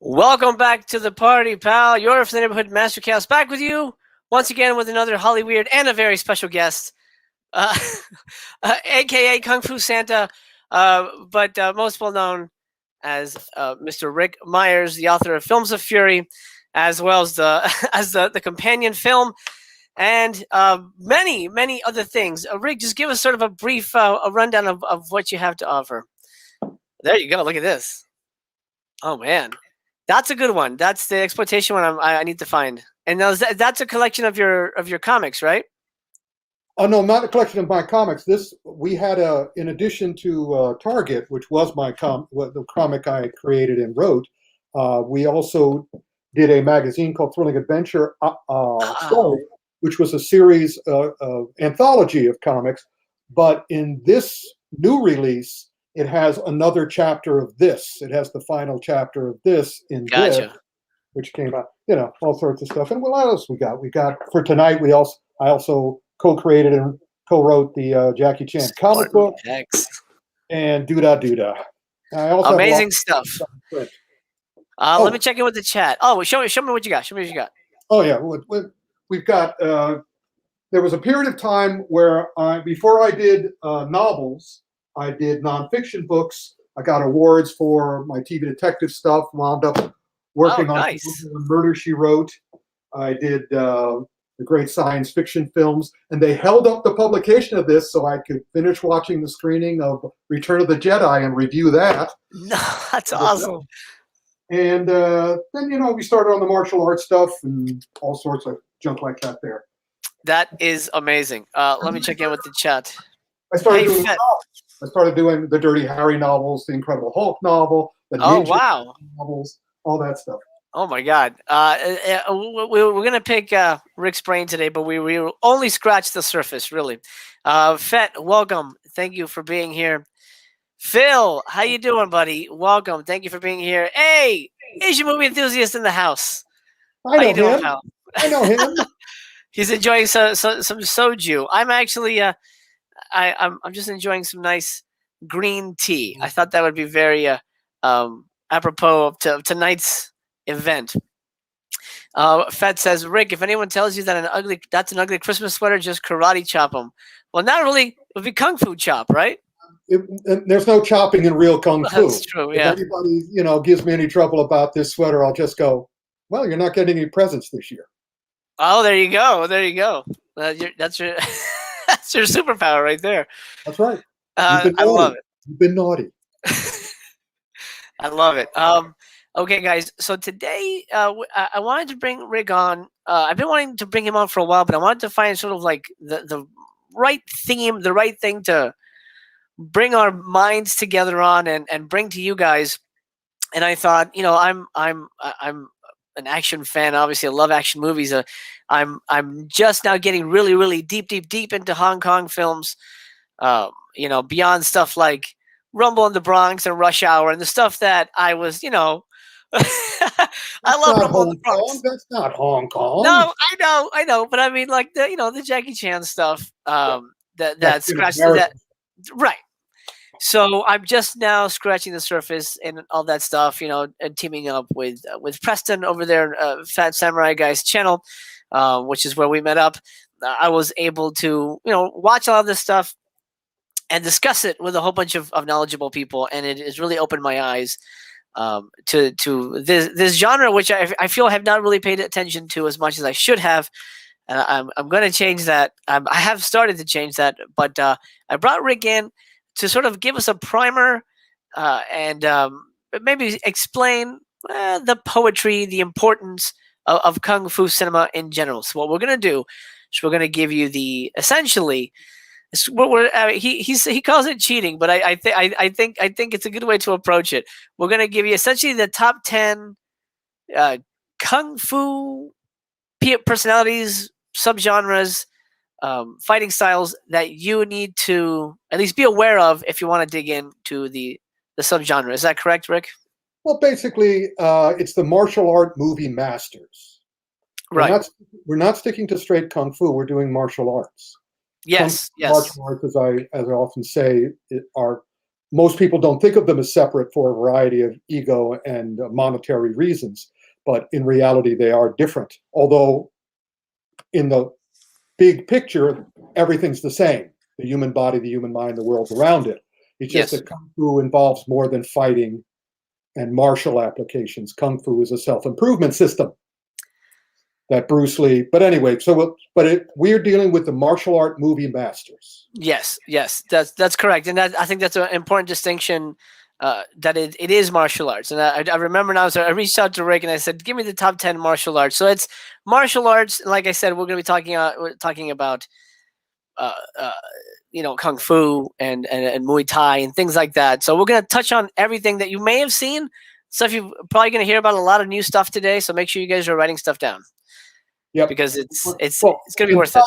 Welcome back to the party, pal. Your for the neighborhood Master Chaos back with you once again with another HOLLYWEIRD and a very special guest, uh, aka Kung Fu Santa, but most well known as Mr. Ric Meyers, the author of Films of Fury, as well as the the companion film, and many other things. Rick, just give us sort of a brief a rundown of what you have to offer. There you go. Look at this. Oh man. That's a good one. That's the exploitation one I need to find. And that's a collection of your comics, right? Oh no, not a collection of my comics. This we had in addition to Target, which was the comic I created and wrote. We also did a magazine called Thrilling Adventure Story, which was a series of anthology of comics. But in this new release, it has another chapter of this. It has the final chapter of this in this, which came out. You know, all sorts of stuff. And what else we got? We got for tonight. I also co-created and co-wrote the Jackie Chan comic book and Doodah Doodah. I also amazing stuff. Let me check in with the chat. Oh, show me what you got. Show me what you got. Oh yeah, we've got. There was a period of time where before I did novels, I did nonfiction books. I got awards for my TV detective stuff. Wound up working on Murder, She Wrote. I did the great science fiction films, and they held up the publication of this so I could finish watching the screening of Return of the Jedi and review that. No, that's awesome. And then, we started on the martial arts stuff and all sorts of junk like that there. That is amazing. Let me check in with the chat. I started doing the Dirty Harry novels, the Incredible Hulk novel, the Ninja novels, all that stuff. Oh my God! We're gonna pick Rick's brain today, but we only scratched the surface, really. Fett, welcome. Thank you for being here. Phil, how you doing, buddy? Welcome. Thank you for being here. Hey, Asian movie enthusiast in the house. How you doing, pal? I know him. He's enjoying some soju. I'm actually I'm just enjoying some nice green tea. I thought that would be very apropos of tonight's event. Fett says, Rick, if anyone tells you that that's an ugly Christmas sweater, just karate chop them. Well, not really. It would be kung fu chop, right? There's no chopping in real kung fu. That's true. Yeah. If anybody gives me any trouble about this sweater, I'll just go, well, you're not getting any presents this year. Oh, there you go. There you go. That's your that's your superpower right there. That's right. I love it. You've been naughty. I love it. Okay, guys. So today, I wanted to bring Rick on. I've been wanting to bring him on for a while, but I wanted to find sort of like the right theme, the right thing to bring our minds together on and bring to you guys. And I thought, I'm an action fan. Obviously, I love action movies. I'm just now getting really, really deep into Hong Kong films. Beyond stuff like Rumble in the Bronx and Rush Hour and the stuff that I was, I love Rumble in the Bronx. That's not Hong Kong. No, I know, but I mean, like the Jackie Chan stuff. That scratched that, right? So I'm just now scratching the surface and all that stuff, and teaming up with Preston over there, Fat Samurai Guy's channel, which is where we met up. I was able to, watch all of this stuff and discuss it with a whole bunch of knowledgeable people, and it has really opened my eyes to this genre, which I feel I have not really paid attention to as much as I should have. I'm going to change that. I have started to change that, but I brought Rick in to sort of give us a primer and maybe explain the poetry, the importance of Kung Fu cinema in general. So what we're going to do is we're going to give you essentially he calls it cheating, but I think it's a good way to approach it. We're going to give you essentially the top 10 Kung Fu personalities, subgenres, fighting styles that you need to at least be aware of if you want to dig into the subgenre. Is that correct, Rick? Well, basically, it's the martial art movie masters. Right. We're not sticking to straight kung fu. We're doing martial arts. Yes. Martial arts, as I often say, are most people don't think of them as separate for a variety of ego and monetary reasons, but in reality, they are different. Although in the big picture, everything's the same. The human body, the human mind, the world around it. It's just that Kung Fu involves more than fighting and martial applications. Kung Fu is a self-improvement system that Bruce Lee. But anyway, we're dealing with the martial art movie masters. Yes, that's correct, and I think that's an important distinction. That it is martial arts, and I remember now. So I reached out to Rick and I said, "Give me the top 10 martial arts." So it's martial arts. Like I said, we're going to be talking about Kung Fu and Muay Thai and things like that. So we're going to touch on everything that you may have seen, stuff you're probably going to hear about, a lot of new stuff today. So make sure you guys are writing stuff down. Yeah, because it's going to be worth it.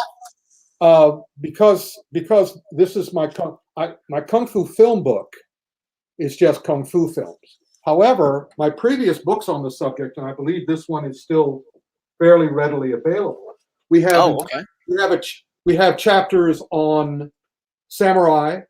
Because this is my Kung Fu film book is just Kung Fu films. However, my previous books on the subject, and I believe this one is still fairly readily available. We have chapters on samurai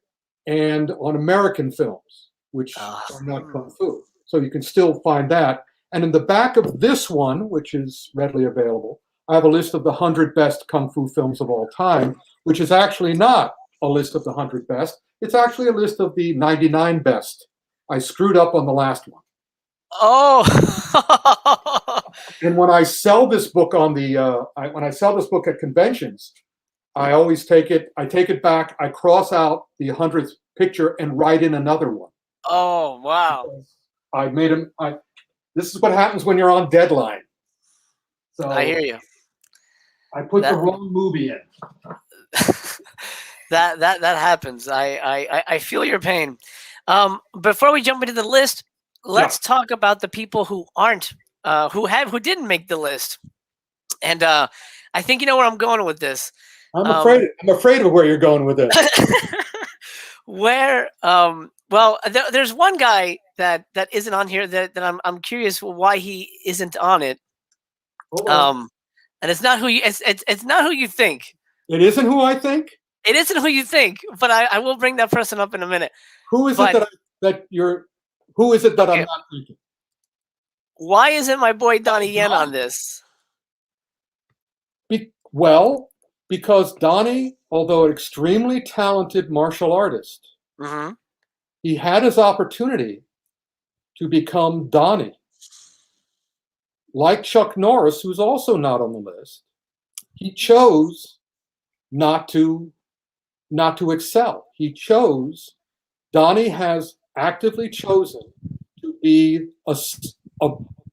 and on American films, which are not Kung Fu. So you can still find that. And in the back of this one, which is readily available, I have a list of the 100 best Kung Fu films of all time, which is actually not a list of the 100 best. It's actually a list of the 99 best. I screwed up on the last one. Oh. And when I sell this book when I sell this book at conventions, I always take it back, I cross out the 100th picture and write in another one. Oh, wow. I made him this is what happens when you're on deadline. So I hear you. I put the wrong movie in. that happens. I feel your pain. Before we jump into the list, let's talk about the people who aren't, who didn't make the list. And I think you know where I'm going with this. I'm afraid of where you're going with this. There's one guy that isn't on here that I'm curious why he isn't on it. And it's not who it's not who you think. It isn't who I think? It isn't who you think, but I will bring that person up in a minute. Who is it that I'm not thinking? Why isn't my boy Donnie Yen on this? Because Donnie, although an extremely talented martial artist, he had his opportunity to become Donnie. Like Chuck Norris, who's also not on the list, he chose not to excel. Donnie has actively chosen to be a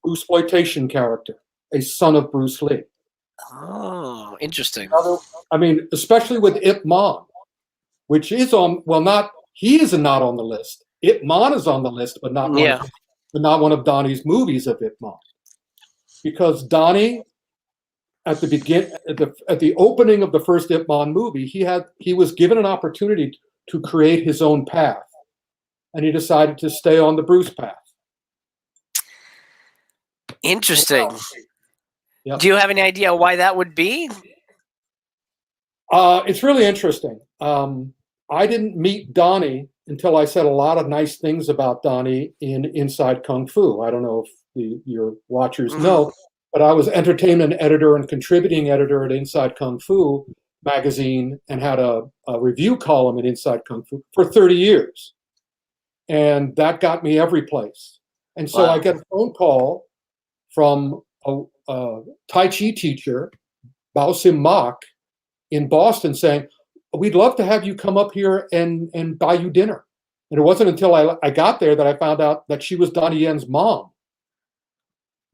exploitation character, a son of Bruce Lee. Oh, interesting. Especially with Ip Man, which is he is not on the list. Ip Man is on the list, but not one of Donnie's movies of Ip Man. Because Donnie, at the opening of the first Ip Man movie, he was given an opportunity to create his own path, and he decided to stay on the Bruce path. Interesting. Yep. Do you have any idea why that would be? It's really interesting. I didn't meet Donnie until I said a lot of nice things about Donnie in Inside Kung Fu. I don't know if your watchers know, but I was entertainment editor and contributing editor at Inside Kung Fu magazine and had a review column at Inside Kung Fu for 30 years. And that got me every place. And so I get a phone call from a Tai Chi teacher, Bao Sim Mak, in Boston saying, we'd love to have you come up here and buy you dinner. And it wasn't until I got there that I found out that she was Donnie Yen's mom.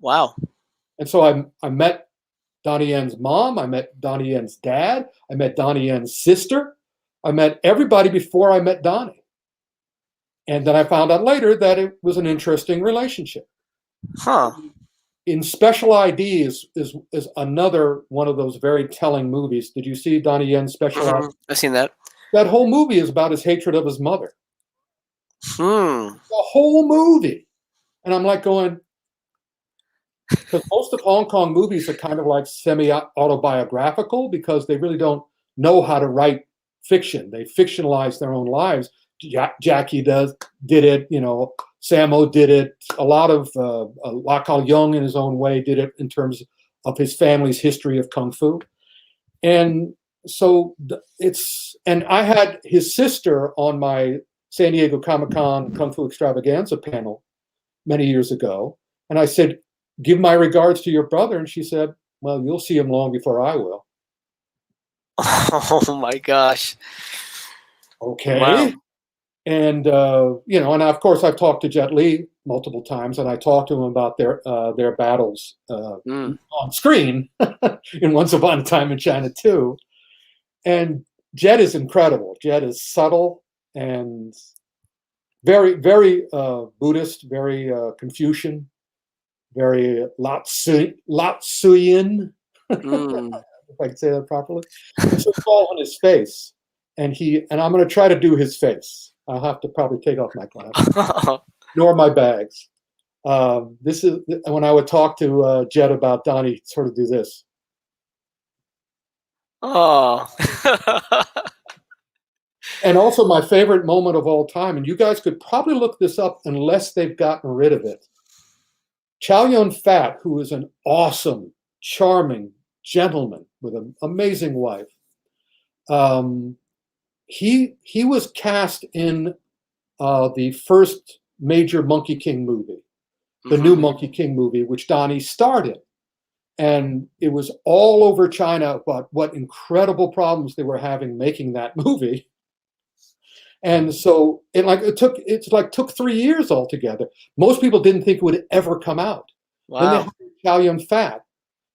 Wow. And so I met Donnie Yen's mom. I met Donnie Yen's dad. I met Donnie Yen's sister. I met everybody before I met Donnie. And then I found out later that it was an interesting relationship. Huh. In Special ID is another one of those very telling movies. Did you see Donnie Yen's Special ID? I've seen that. That whole movie is about his hatred of his mother. The whole movie. And I'm like going, because most of Hong Kong movies are kind of like semi-autobiographical because they really don't know how to write fiction. They fictionalize their own lives. Jackie did it. You know, Sammo did it. A lot of Lau Kar-leung in his own way did it in terms of his family's history of kung fu. And so and I had his sister on my San Diego Comic-Con Kung Fu Extravaganza panel many years ago. And I said, give my regards to your brother. And she said, well, you'll see him long before I will. Oh my gosh. Okay. Wow. And, you know, and of course I've talked to Jet Li multiple times, and I talked to him about their battles on screen in Once Upon a Time in China too. And Jet is incredible. Jet is subtle and very, very Buddhist, very Confucian, very Latsuian, if I can say that properly. And so it's all on his face. And I'm going to try to do his face. I'll have to probably take off my glasses, nor my bags. This is when I would talk to Jet about Donnie, sort of do this. Oh. And also my favorite moment of all time, and you guys could probably look this up unless they've gotten rid of it. Chow Yun-fat, who is an awesome, charming gentleman with an amazing wife, he was cast in the first major Monkey King movie, the new Monkey King movie, which Donnie starred in. And it was all over China about what incredible problems they were having making that movie. And so took 3 years altogether. Most people didn't think it would ever come out. Wow. Then they had Chow Yun-fat,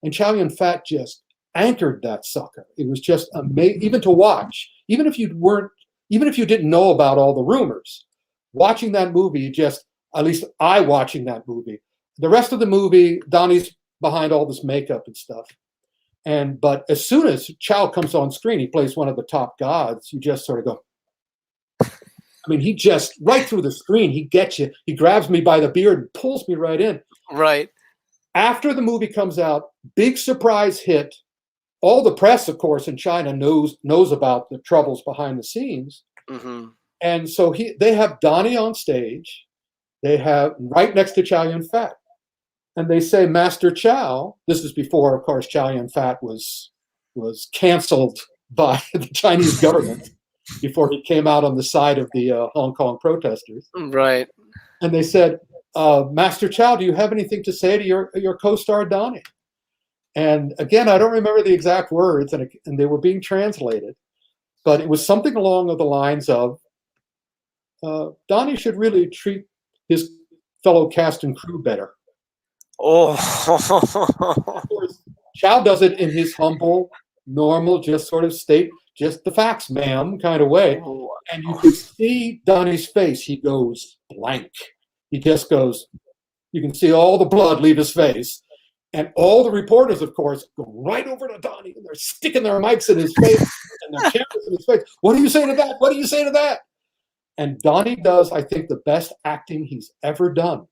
and Chow Yun-fat just anchored that sucker. It was just amazing, even to watch. Even if you didn't know about all the rumors, watching that movie, at least I watching that movie. The rest of the movie, Donnie's behind all this makeup and stuff. But as soon as Chow comes on screen, he plays one of the top gods. You just sort of go. I mean, he just right through the screen, he gets you. He grabs me by the beard and pulls me right in. Right. After the movie comes out, big surprise hit. All the press, of course, in China knows about the troubles behind the scenes. And so they have Donnie on stage. They have right next to Chow Yun-fat. And they say, Master Chow, this is before, of course, Chow Yun-fat was canceled by the Chinese government before he came out on the side of the Hong Kong protesters. Right. And they said, Master Chow, do you have anything to say to your co-star Donnie? And again, I don't remember the exact words, and they were being translated, but it was something along the lines of, Donnie should really treat his fellow cast and crew better. Oh. Of course, Chow does it in his humble, normal, just sort of state, just the facts, ma'am, kind of way. And you can see Donnie's face. He goes blank. He just goes, you can see all the blood leave his face. And all the reporters, of course, go right over to Donnie, and they're sticking their mics in his face and their cameras in his face. What do you say to that? What do you say to that? And Donnie does, I think, the best acting he's ever done.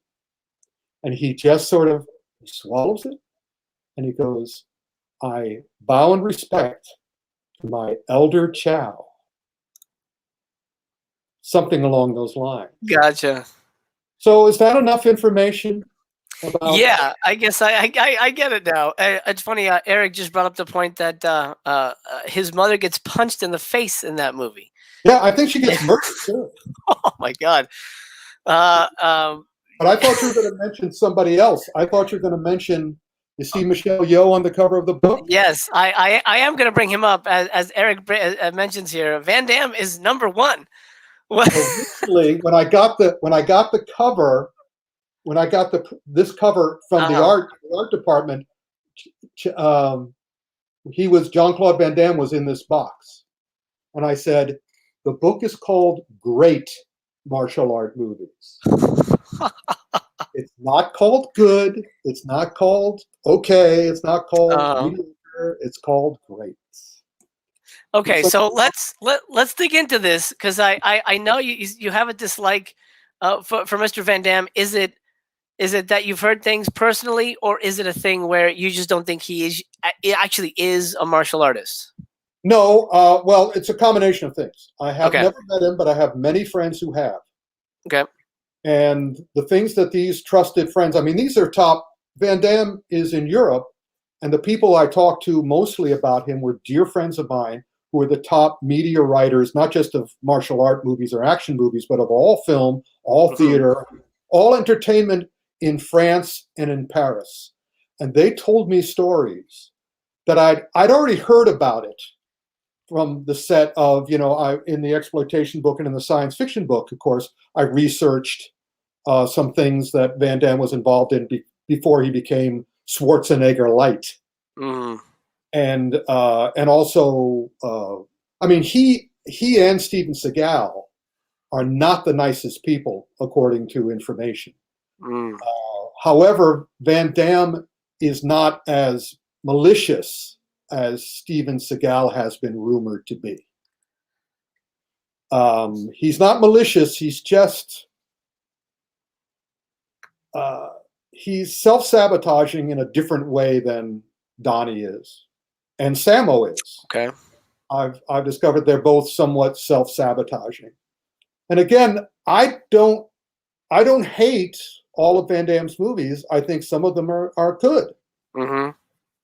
And he just sort of swallows it, and he goes, I bow in respect to my elder Chow. Something along those lines. Gotcha. So is that enough information? Yeah, I guess I get it now. It's funny. Eric just brought up the point that his mother gets punched in the face in that movie. Yeah, I think she gets murdered too. Oh my god! But I thought you were going to mention somebody else. I thought you were going to mention. You see Michelle Yeoh on the cover of the book. Yes, I am going to bring him up as Eric mentions here. Van Damme is number one. Originally, when I got the cover. When I got this cover from the art department, Jean-Claude Van Damme was in this box, and I said, the book is called Great Martial Art Movies. It's not called good. It's not called okay. It's not called mediocre. It's called great. Okay, so let's dig into this, because I know you have a dislike for Mr. Van Damme. Is it that you've heard things personally, or is it a thing where you just don't think he actually is a martial artist? No, well, it's a combination of things. I have Okay. never met him, but I have many friends who have. Okay. And the things that these trusted friends, I mean, these are top. Van Damme is in Europe, and the people I talked to mostly about him were dear friends of mine who are the top media writers, not just of martial art movies or action movies, but of all film, all theater, all entertainment in France and in Paris. And they told me stories that I'd already heard about it from the set of, in the exploitation book and in the science fiction book, of course, I researched some things that Van Damme was involved in before he became Schwarzenegger Light. Mm. And also, I mean, he and Steven Seagal are not the nicest people, according to information. Mm. However, Van Damme is not as malicious as Steven Seagal has been rumored to be. He's not malicious. He's just he's self-sabotaging in a different way than Donnie is, and Sammo is. Okay. I've discovered they're both somewhat self-sabotaging. And again, I don't hate all of Van Damme's movies. I think some of them are good. Mm-hmm.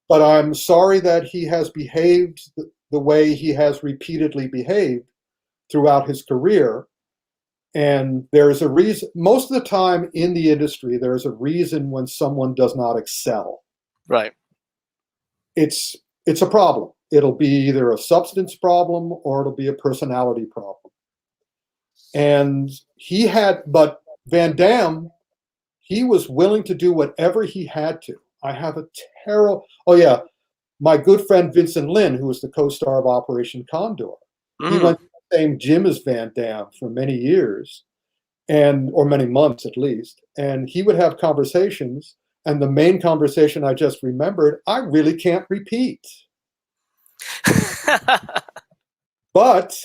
But I'm sorry that he has behaved the way he has repeatedly behaved throughout his career. And there's a reason. Most of the time in the industry, there's a reason when someone does not excel. Right. It's a problem. It'll be either a substance problem or it'll be a personality problem. And but Van Damme, he was willing to do whatever he had to. I have a terrible, my good friend Vincent Lin, who was the co-star of Operation Condor. He went to the same gym as Van Damme for many years, or many months at least. And he would have conversations, and the main conversation I just remembered, I really can't repeat. But,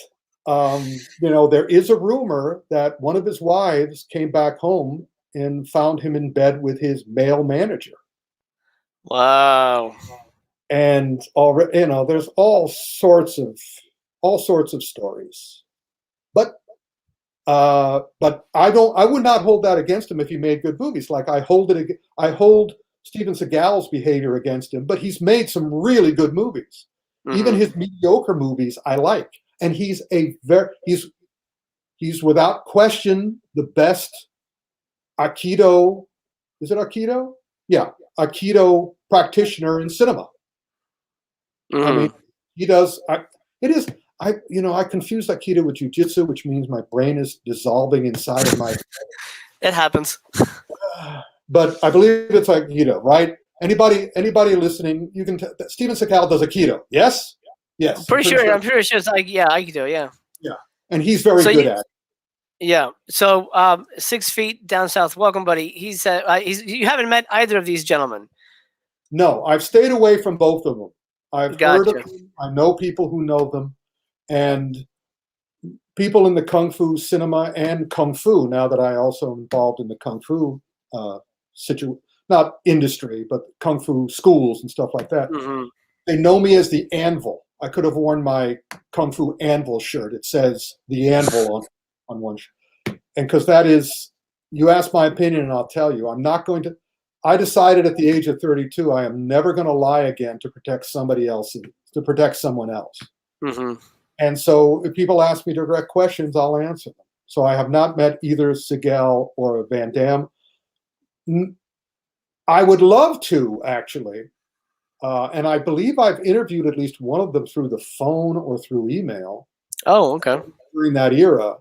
there is a rumor that one of his wives came back home and found him in bed with his male manager. Wow. And already, there's all sorts of stories. But I would not hold that against him if he made good movies. Like I hold Steven Seagal's behavior against him, but he's made some really good movies. Mm-hmm. Even his mediocre movies I like. And he's without question the best Aikido. Is it Aikido? Yeah, Aikido practitioner in cinema. Mm. I mean, he does. I confuse Aikido with Jiu-Jitsu, which means my brain is dissolving inside of my. It happens. But I believe it's Aikido, right? Anybody listening, you can. Steven Seagal does Aikido. Yes. Yes. I'm pretty sure it's Aikido. Yeah. Yeah, and he's very good at it. Yeah. So 6 feet down south. Welcome, buddy. You haven't met either of these gentlemen. No, I've stayed away from both of them. I've heard of them. I know people who know them, and people in the Kung Fu cinema and Kung Fu, now that I also am involved in the Kung Fu not industry, but Kung Fu schools and stuff like that. Mm-hmm. They know me as the Anvil. I could have worn my Kung Fu Anvil shirt. It says the Anvil on one shirt. And because that is, you ask my opinion and I'll tell you, I'm not going to, I decided at the age of 32, I am never going to lie again to protect somebody else, to protect someone else. Mm-hmm. And so if people ask me direct questions, I'll answer them. So I have not met either Seagal or Van Damme. I would love to, actually. And I believe I've interviewed at least one of them through the phone or through email. Oh, okay. During that era.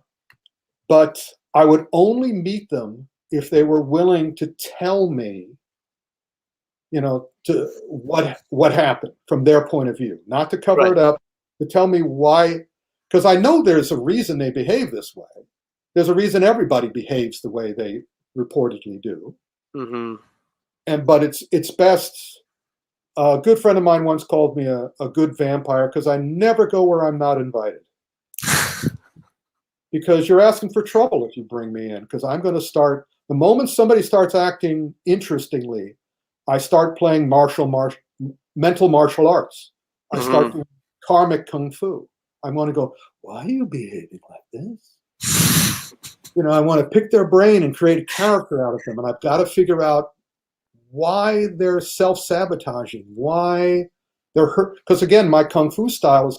But I would only meet them if they were willing to tell me, to what happened from their point of view, not to cover it up, to tell me why, because I know there's a reason they behave this way. There's a reason everybody behaves the way they reportedly do. Mm-hmm. But it's best. A good friend of mine once called me a good vampire because I never go where I'm not invited. Because you're asking for trouble if you bring me in, because I'm going to start, the moment somebody starts acting interestingly, I start playing mental martial arts. I start doing karmic kung fu. I want to go, why are you behaving like this? I want to pick their brain and create a character out of them. And I've got to figure out why they're self-sabotaging, why they're hurt. Because again, my kung fu style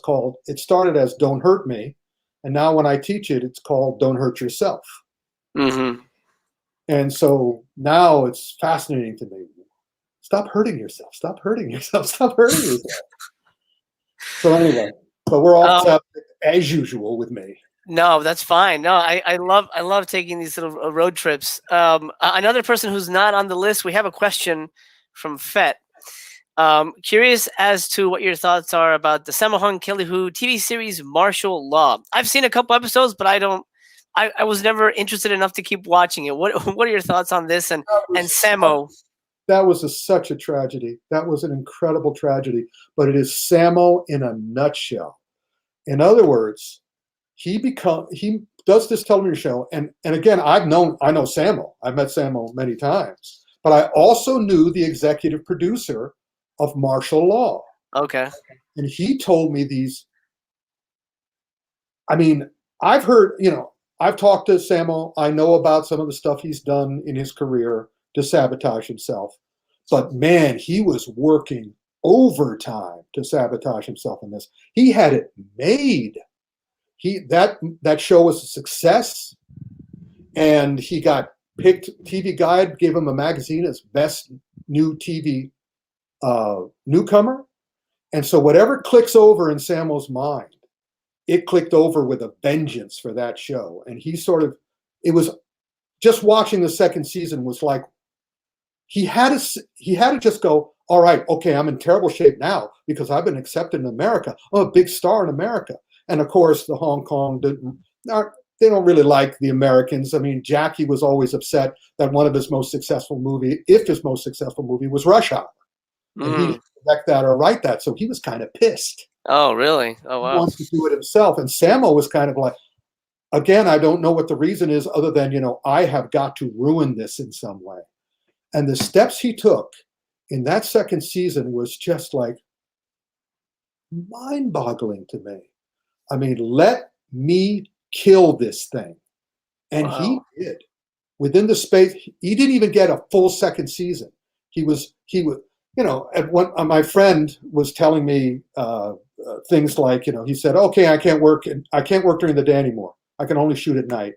it started as don't hurt me. And now when I teach it, it's called don't hurt yourself. Mm-hmm. And so now it's fascinating to me. Stop hurting yourself. Stop hurting yourself. Stop hurting yourself. So anyway, but we're all as usual with me. No, that's fine. No, I love taking these little road trips. Another person who's not on the list, we have a question from Fett. Curious as to what your thoughts are about the Sammo Kelly-Hu TV series Martial Law. I've seen a couple episodes, but I was never interested enough to keep watching it. What are your thoughts on this and Sammo? That was such a tragedy. That was an incredible tragedy. But it is Sammo in a nutshell. In other words, he does this television show, and again, I know Sammo. I've met Sammo many times, but I also knew the executive producer of Martial Law. Okay. And he told me these. I mean, I've heard, I've talked to Sammo. I know about some of the stuff he's done in his career to sabotage himself. But man, he was working overtime to sabotage himself in this. He had it made. That show was a success, and he got picked. TV Guide gave him a magazine as best new TV newcomer. And so whatever clicks over in Sammo's mind, it clicked over with a vengeance for that show. And it was just watching the second season was like, he had to just go, all right, okay, I'm in terrible shape now because I've been accepted in America. I'm a big star in America. And of course, the Hong Kong, they don't really like the Americans. I mean, Jackie was always upset that one of his most successful his most successful movie was Rush Hour. And he didn't direct that or write that, so he was kind of pissed. Oh, really? Oh, wow. He wants to do it himself. And Sammo was kind of like, again, I don't know what the reason is other than, I have got to ruin this in some way. And the steps he took in that second season was just like mind-boggling to me. I mean, let me kill this thing. And he did. Within the space, he didn't even get a full second season. He was, my friend was telling me things like, he said, okay, I can't work during the day anymore. I can only shoot at night.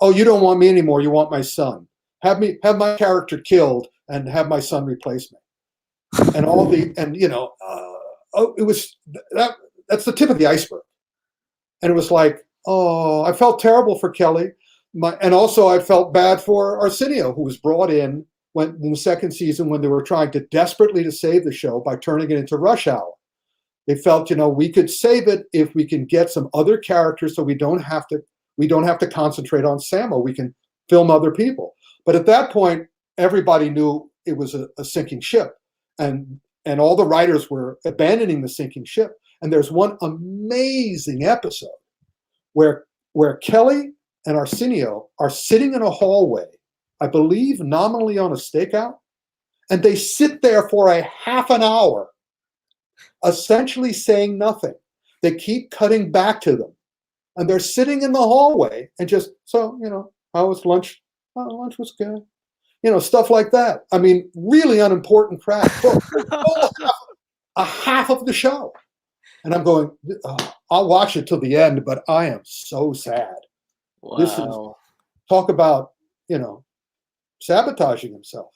Oh, you don't want me anymore. You want my son. Have my character killed and have my son replace me. And it was that's the tip of the iceberg. And it was like, oh, I felt terrible for Kelly. And also I felt bad for Arsenio, who was brought in in the second season when they were trying desperately to save the show by turning it into Rush Hour. They felt, we could save it if we can get some other characters so we don't have to concentrate on Sammo. We can film other people. But at that point, everybody knew it was a sinking ship. And all the writers were abandoning the sinking ship. And there's one amazing episode where Kelly and Arsenio are sitting in a hallway, I believe nominally on a stakeout, and they sit there for a half an hour, essentially saying nothing. They keep cutting back to them. And they're sitting in the hallway and just, so, how was lunch? Oh, lunch was good. Stuff like that. I mean, really unimportant crap. A half of the show. And I'm going, I'll watch it till the end, but I am so sad. Wow. This is, talk about, sabotaging himself.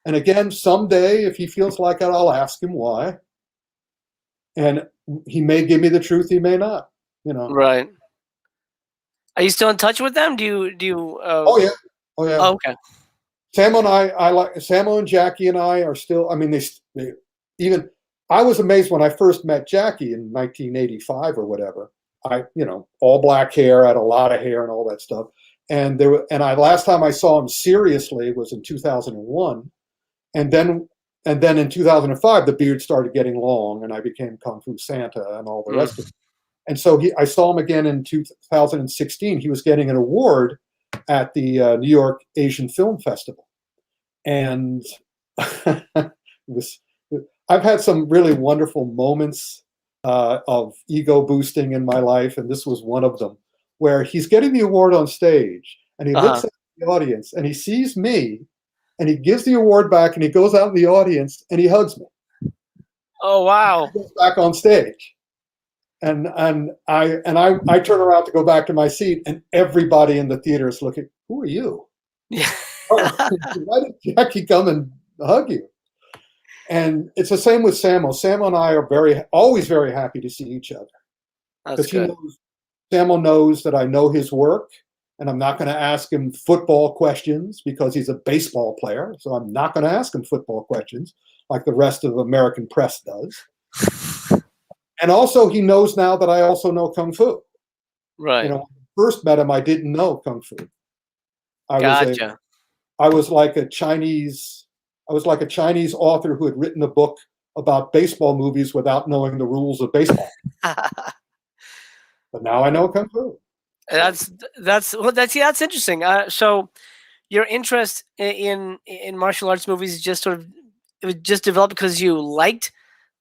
And again, someday, if he feels like it, I'll ask him why. And he may give me the truth, he may not, Right. Are you still in touch with them? Do you? Oh yeah. Oh, okay. Sammo and Jackie and I are still. I mean, they even. I was amazed when I first met Jackie in 1985 or whatever. All black hair, had a lot of hair and all that stuff. And last time I saw him seriously was in 2001, and then in 2005 the beard started getting long, and I became Kung Fu Santa and all the rest of it. And so I saw him again in 2016. He was getting an award at the New York Asian Film Festival. And I've had some really wonderful moments of ego boosting in my life, and this was one of them, where he's getting the award on stage, and he looks at the audience, and he sees me, and he gives the award back, and he goes out in the audience, and he hugs me. Oh wow! He goes back on stage, and I turn around to go back to my seat, and everybody in the theater is looking. Who are you? Yeah. Why did Jackie come and hug you? And it's the same with Sammo. Sammo and I are always very happy to see each other. That's good. Sammo knows that I know his work, and I'm not going to ask him football questions because he's a baseball player. So I'm not going to ask him football questions like the rest of American press does. And also, he knows now that I also know Kung Fu. Right. You know, when I first met him, I didn't know Kung Fu. Gotcha. I was like a Chinese author who had written a book about baseball movies without knowing the rules of baseball. But now I know Kung Fu. That's interesting. So your interest in martial arts movies just it was just developed because you liked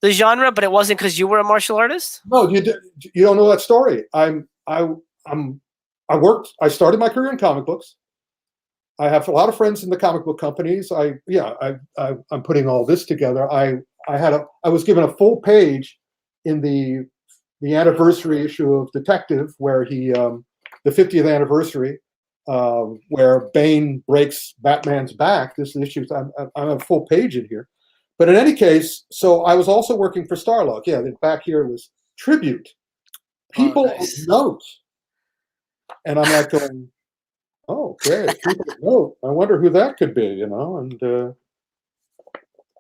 the genre, but it wasn't because you were a martial artist? No, you don't know that story. I started my career in comic books. I have a lot of friends in the comic book companies. I'm putting all this together. I was given a full page in the anniversary issue of Detective, where the 50th anniversary, where Bane breaks Batman's back. This issue, I'm a full page in here. But in any case, so I was also working for Starlog. Yeah, back here was Tribute. People of note. And I'm like going, oh, okay, people of note. I wonder who that could be, you know? And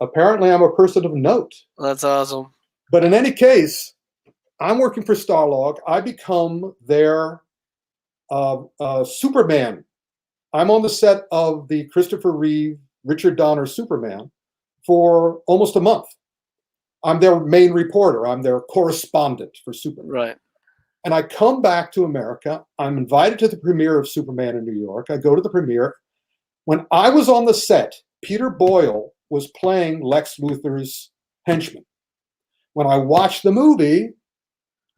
apparently I'm a person of note. That's awesome. But in any case, I'm working for Starlog. I become their Superman. I'm on the set of the Christopher Reeve, Richard Donner Superman for almost a month. I'm their main reporter. I'm their correspondent for Superman. Right. And I come back to America. I'm invited to the premiere of Superman in New York. I go to the premiere. When I was on the set, Peter Boyle was playing Lex Luthor's henchman. When I watched the movie,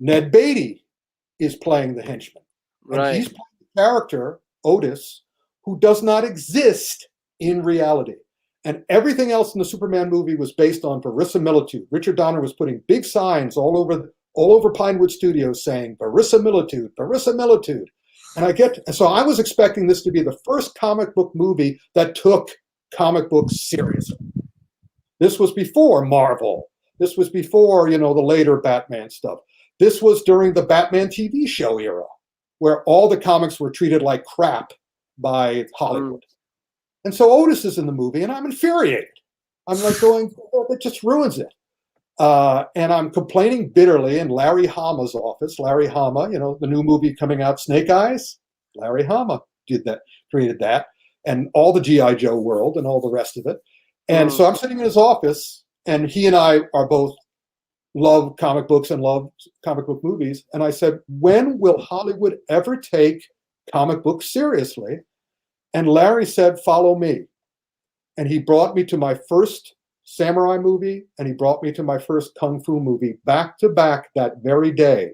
Ned Beatty is playing the henchman. Right. And he's playing the character, Otis, who does not exist in reality. And everything else in the Superman movie was based on verisimilitude. Richard Donner was putting big signs all over Pinewood Studios saying verisimilitude, verisimilitude. And so I was expecting this to be the first comic book movie that took comic books seriously. This was before Marvel. This was before, the later Batman stuff. This was during the Batman TV show era, where all the comics were treated like crap by Hollywood. And so Otis is in the movie, and I'm infuriated. I'm like going, oh, it just ruins it. And I'm complaining bitterly in Larry Hama's office. Larry Hama, the new movie coming out, Snake Eyes. Larry Hama created that, and all the G.I. Joe world and all the rest of it. And so I'm sitting in his office, and he and I are both love comic books and love comic book movies. And I said, when will Hollywood ever take comic books seriously? And Larry said, follow me. And he brought me to my first samurai movie, and he brought me to my first kung fu movie back to back that very day.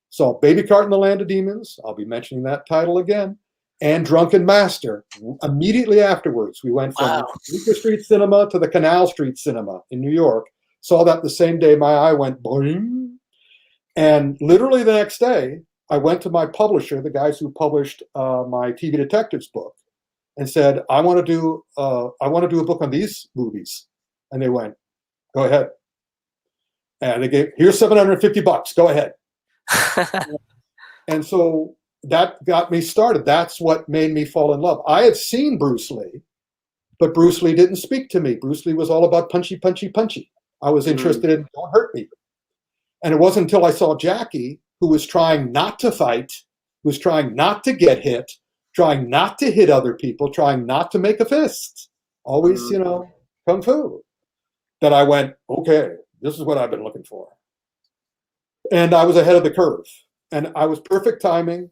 Saw Baby Cart in the Land of Demons. I'll be mentioning that title again. And Drunken Master. Immediately afterwards, we went from Bleecker Street Cinema to the Canal Street Cinema in New York. Saw that the same day my eye went boing. And literally the next day, I went to my publisher, the guys who published my TV Detectives book, and said, I want to do a book on these movies. And they went, go ahead. And they gave, here's $750, go ahead. And so that got me started. That's what made me fall in love. I had seen Bruce Lee, but Bruce Lee didn't speak to me. Bruce Lee was all about punchy, punchy, punchy. I was interested in don't hurt me. And it wasn't until I saw Jackie, who was trying not to fight, who was trying not to get hit, trying not to hit other people, trying not to make a fist. Always, kung fu. That I went, okay, this is what I've been looking for. And I was ahead of the curve. And I was perfect timing.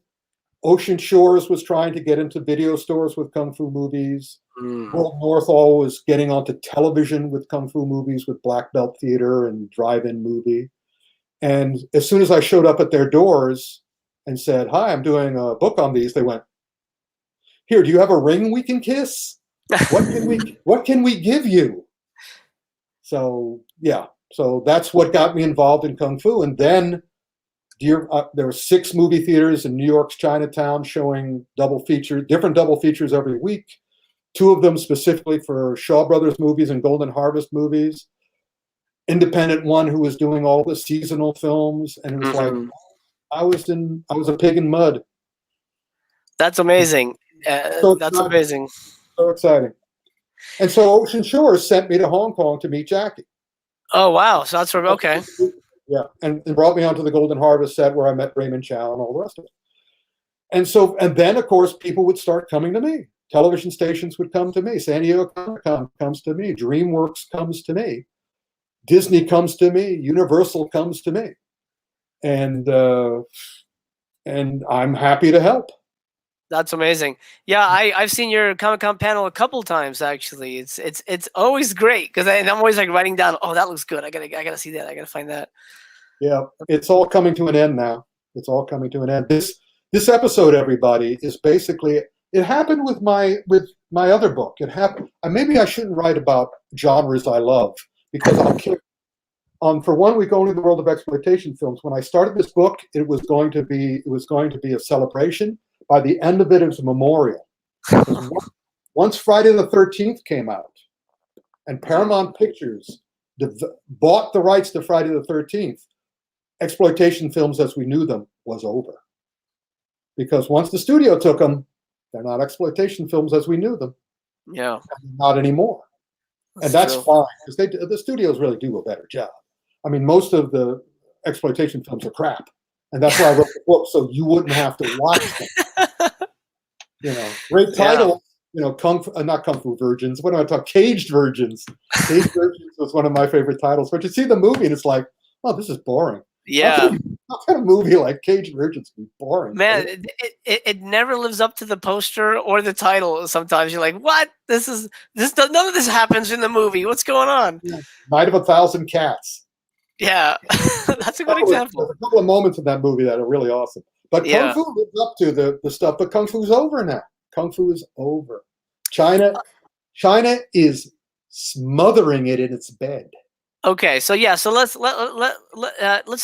Ocean Shores was trying to get into video stores with kung fu movies. World Northall was getting onto television with kung fu movies with Black Belt Theater and drive-in movie. And as soon as I showed up at their doors and said, "Hi, I'm doing a book on these," they went, "Here, do you have a ring we can kiss? What can we give you?" So yeah, so that's what got me involved in Kung Fu. And then there were 6 movie theaters in New York's Chinatown showing different double features every week. 2 of them specifically for Shaw Brothers movies and Golden Harvest movies. Independent one who was doing all the seasonal films, and it was like I was a pig in mud. That's amazing. So That's amazing. So exciting. And so Ocean Shores sent me to Hong Kong to meet Jackie. Oh wow! So that's okay. Yeah, and brought me onto the Golden Harvest set where I met Raymond Chow and all the rest of it. And then of course people would start coming to me. Television stations would come to me. San Diego Comic-Con comes to me. DreamWorks comes to me. Disney comes to me. Universal comes to me. And I'm happy to help. That's amazing. Yeah, I've seen your Comic-Con panel a couple times actually. It's always great because I'm always like writing down, oh, that looks good. I gotta see that. I gotta find that. Yeah, it's all coming to an end now. It's all coming to an end. This episode, everybody, is basically, it happened with my other book. It happened. Maybe I shouldn't write about genres I love because I'll kill. For one, we go into the world of exploitation films. When I started this book, it was going to be a celebration. By the end of it, it was a memorial. Once Friday the 13th came out, and Paramount Pictures bought the rights to Friday the 13th, exploitation films as we knew them was over. Because once the studio took them, they're not exploitation films as we knew them. Yeah. Not anymore. And that's fine, because the studios really do a better job. I mean, most of the exploitation films are crap. And that's why I wrote the book, so you wouldn't have to watch them. Great title, not Kung Fu Virgins. What am I talking? Caged Virgins. Caged Virgins was one of my favorite titles. But you see the movie and it's like, oh, this is boring. Yeah. How can a movie like Caged Virgins be boring? Man, it never lives up to the poster or the title. Sometimes you're like, what? None of this happens in the movie. What's going on? Yeah. Night of 1,000 Cats. Yeah, that's a good example. There's a couple of moments in that movie that are really awesome. But Kung Fu lives up to the stuff, but Kung Fu's over now. Kung Fu is over. China is smothering it in its bed. Okay, so let's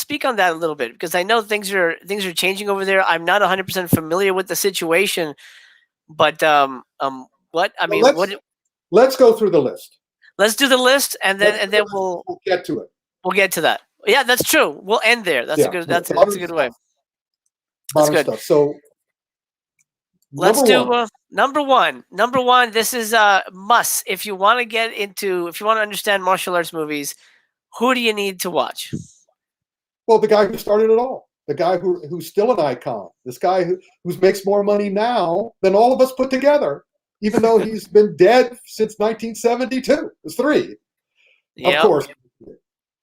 speak on that a little bit because I know things are changing over there. I'm not 100% familiar with the situation, but let's go through the list. Let's do the list, and then we'll get to it. We'll get to that. Yeah, that's true. We'll end there. That's a good way. That's good. Stuff. So let's do number one. Number one. This is a must if you want to understand martial arts movies. Who do you need to watch? Well, the guy who started it all. The guy who's still an icon. This guy who makes more money now than all of us put together, even though he's been dead since 1972. It's 3. Yep. Of course.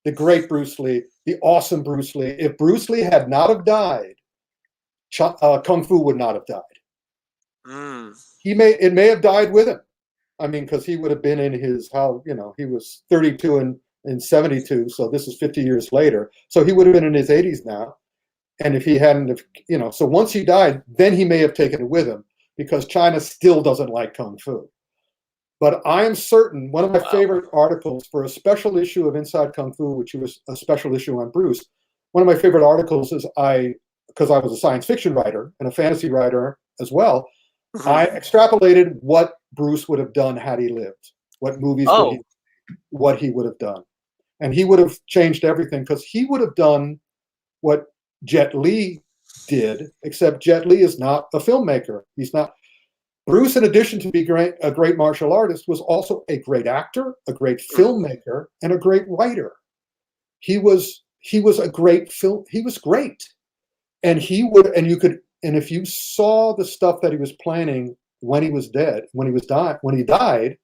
The great Bruce Lee, the awesome Bruce Lee. If Bruce Lee had not have died, Kung Fu would not have died. It may have died with him. I mean, because he would have been in his he was 32 in 72, so this is 50 years later. So he would have been in his 80s now. And if he hadn't so once he died, then he may have taken it with him because China still doesn't like Kung Fu. But I am certain one of my favorite articles for a special issue of Inside Kung Fu, which was a special issue on Bruce, one of my favorite articles is because I was a science fiction writer and a fantasy writer as well, I extrapolated what Bruce would have done had he lived, what movies what he would have done. And he would have changed everything because he would have done what Jet Li did, except Jet Li is not a filmmaker. He's not. Bruce, in addition to being a great martial artist, was also a great actor, a great filmmaker, and a great writer. He was a great he was great. And if you saw the stuff that he was planning when he was dead, when he died,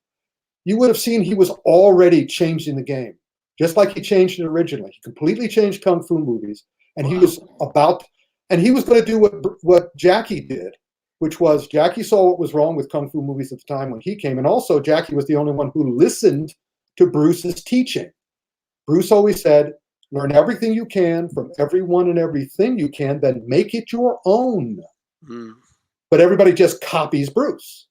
you would have seen he was already changing the game. Just like he changed it originally. He completely changed Kung Fu movies. And he was going to do what Jackie did, which was Jackie saw what was wrong with Kung Fu movies at the time when he came. And also Jackie was the only one who listened to Bruce's teaching. Bruce always said, Learn everything you can from everyone and everything you can, then make it your own. Mm. But everybody just copies Bruce.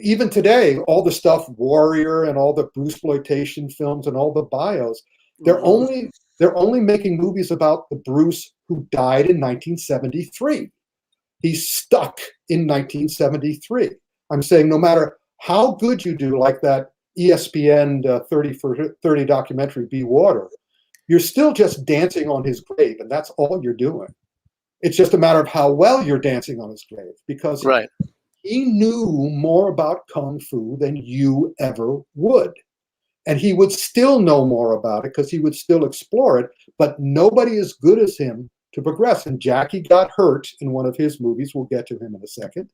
Even today, all the stuff, Warrior and all the Bruceploitation films and all the bios, they're only making movies about the Bruce who died in 1973. He's stuck in 1973. I'm saying no matter how good you do, like that ESPN 30 for 30 documentary, Be Water, you're still just dancing on his grave, and that's all you're doing. It's just a matter of how well you're dancing on his grave, because he knew more about Kung Fu than you ever would. And he would still know more about it because he would still explore it, but nobody as good as him to progress. And Jackie got hurt in one of his movies. We'll get to him in a second.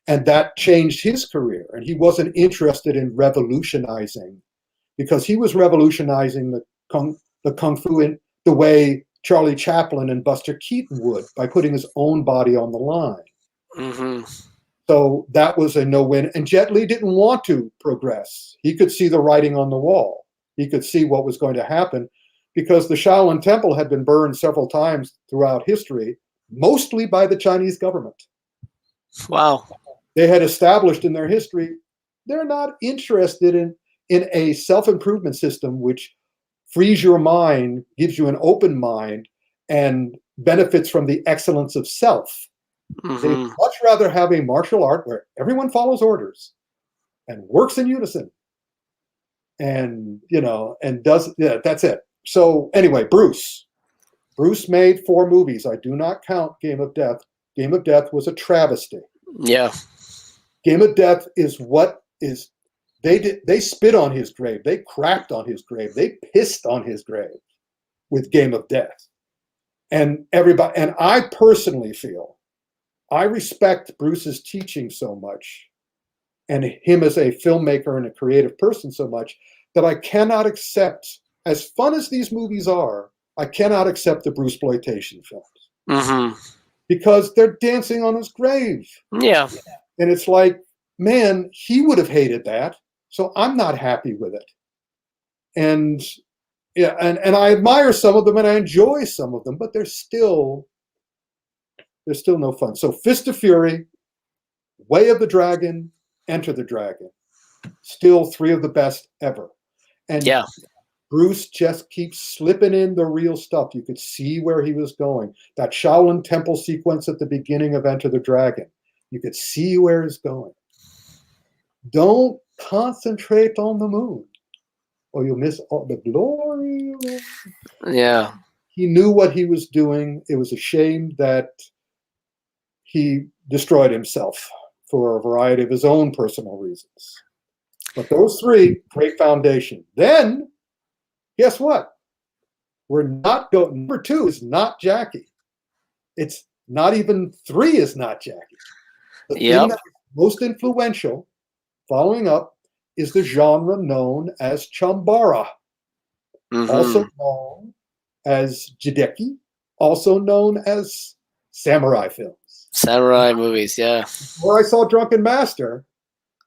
And that changed his career. And he wasn't interested in revolutionizing, because he was revolutionizing the Kung Fu in the way Charlie Chaplin and Buster Keaton would, by putting his own body on the line. Mm-hmm. So that was a no-win. And Jet Li didn't want to progress. He could see the writing on the wall. He could see what was going to happen, because the Shaolin Temple had been burned several times throughout history, mostly by the Chinese government. Wow. They had established in their history, they're not interested in a self-improvement system which frees your mind, gives you an open mind, and benefits from the excellence of self. Mm-hmm. They'd much rather have a martial art where everyone follows orders and works in unison, and does that's it. So anyway, Bruce made 4 movies. I do not count Game of Death. Game of Death was a travesty. Yeah. Game of Death is what is they spit on his grave, they crapped on his grave, they pissed on his grave with Game of Death. And I personally feel, I respect Bruce's teaching so much, and him as a filmmaker and a creative person so much, that I cannot accept, as fun as these movies are, I cannot accept the Bruceploitation films. Mm-hmm. Because they're dancing on his grave. Yeah. And it's like, man, he would have hated that, so I'm not happy with it. And and I admire some of them and I enjoy some of them, but they're still no fun. So Fist of Fury, Way of the Dragon, Enter the Dragon, still 3 of the best ever. And Bruce just keeps slipping in the real stuff. You could see where he was going. That Shaolin Temple sequence at the beginning of Enter the Dragon, you could see where he's going. Don't concentrate on the moon, or you'll miss all the glory. Yeah. He knew what he was doing. It was a shame that he destroyed himself for a variety of his own personal reasons. But those 3, great foundation. Then, guess what? We're not going. Number 2 is not Jackie. It's not even 3 is not Jackie. The thing that was most influential, following up, is the genre known as Chambara, also known as Jideki, also known as samurai films. Samurai movies, yeah. Before I saw Drunken Master,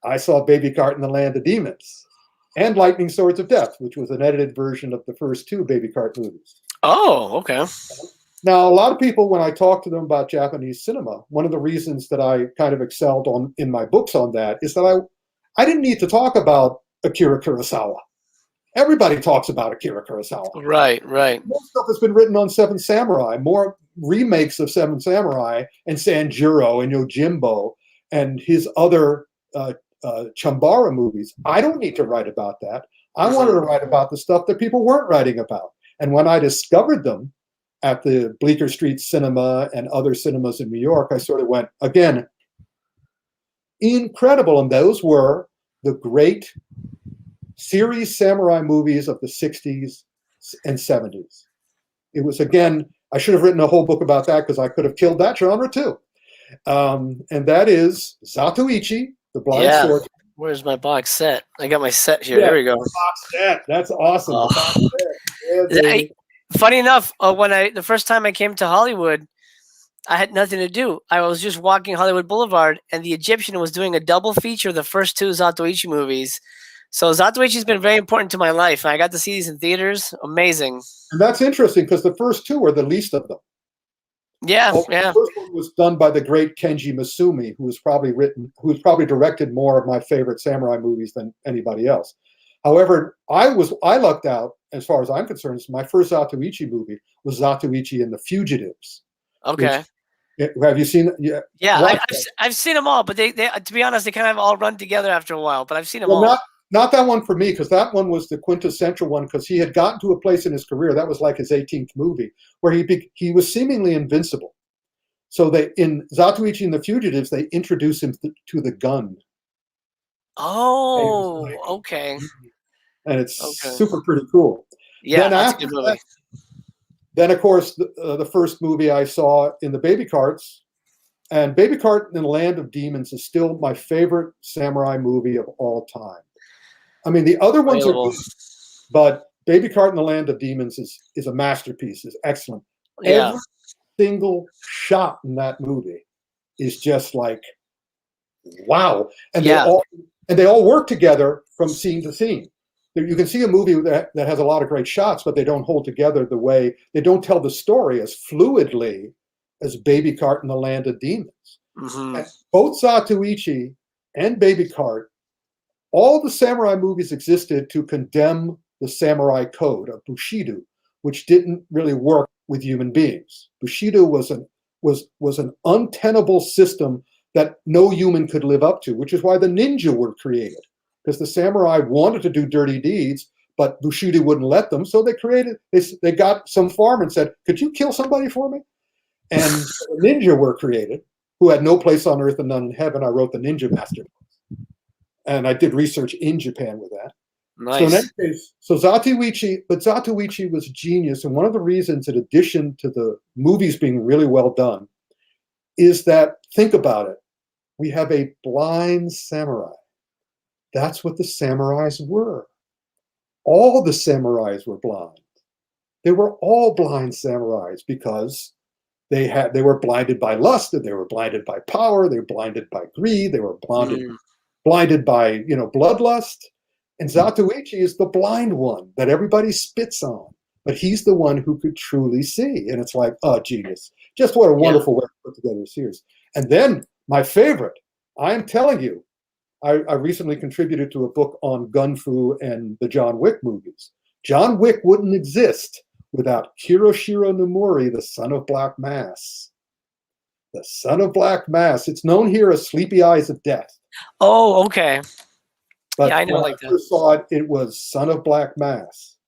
I saw Baby Cart in the Land of Demons and Lightning Swords of Death, which was an edited version of the first 2 Baby Cart movies. Oh, okay. Now, a lot of people, when I talk to them about Japanese cinema, one of the reasons that I kind of excelled in my books on that is that I didn't need to talk about Akira Kurosawa. Everybody talks about Akira Kurosawa. Right. More stuff has been written on Seven Samurai, more remakes of Seven Samurai and Sanjuro and Yojimbo and his other Chambara movies. I don't need to write about that. I wanted to write about the stuff that people weren't writing about. And when I discovered them at the Bleecker Street Cinema and other cinemas in New York, I sort of went, again, incredible. And those were the great series samurai movies of the 60s and 70s. It was, again, I should have written a whole book about that because I could have killed that genre too. And that is Zatoichi, the Blind Sword. Where's my box set? I got my set here. There we go. Box set. That's awesome. Funny enough, the first time I came to Hollywood, I had nothing to do. I was just walking Hollywood Boulevard, and the Egyptian was doing a double feature of the first 2 Zatoichi movies. So Zatoichi's been very important to my life. I got to see these in theaters. Amazing. And that's interesting because the first two are the least of them. Yeah, The yeah. first one was done by the great Kenji Masumi, who's probably directed more of my favorite samurai movies than anybody else. However, I lucked out, as far as I'm concerned. My first Zatoichi movie was Zatoichi and the Fugitives. Okay. Have you seen it? Yeah, I've seen them all, but they to be honest, they kind of all run together after a while. But I've seen them all. Not that one for me, because that one was the quintessential one, because he had gotten to a place in his career, that was like his 18th movie, where he was seemingly invincible. So in Zatoichi and the Fugitives, they introduce him to the gun. Oh, okay. And it's super pretty cool. Yeah, that's a good movie. Then, of course, the first movie I saw in the Baby Carts, and Baby Cart in the Land of Demons is still my favorite samurai movie of all time. I mean, the other ones are good, but Baby Cart in the Land of Demons is a masterpiece. It's excellent. Yeah. Every single shot in that movie is just like, wow. And they all work together from scene to scene. You can see a movie that has a lot of great shots, but they don't hold together the way, they don't tell the story as fluidly as Baby Cart in the Land of Demons. Mm-hmm. Both Zatoichi and Baby Cart, all the samurai movies existed to condemn the samurai code of Bushido, which didn't really work with human beings. Bushido was an untenable system that no human could live up to, which is why the ninja were created. Because the samurai wanted to do dirty deeds, but Bushido wouldn't let them. So they got some farmer and said, could you kill somebody for me? And the ninja were created, who had no place on earth and none in heaven. I wrote the Ninja Master. And I did research in Japan with that. Nice. So in any case, Zatoichi was genius. And one of the reasons, in addition to the movies being really well done, is that, think about it, we have a blind samurai. That's what the samurais were. All the samurais were blind. They were all blind samurais because they were blinded by lust, and they were blinded by power, they were blinded by greed, they were blinded by bloodlust. And Zatoichi is the blind one that everybody spits on, but he's the one who could truly see. And it's like, oh, genius. Just what a wonderful way to put together a series. And then my favorite, I'm telling you, I recently contributed to a book on Gun Fu and the John Wick movies. John Wick wouldn't exist without Kiroshiro Nomori, the son of Black Mass. The son of Black Mass. It's known here as Sleepy Eyes of Death. Oh, okay. But yeah, I know. When I first saw it, it was Son of Black Mass.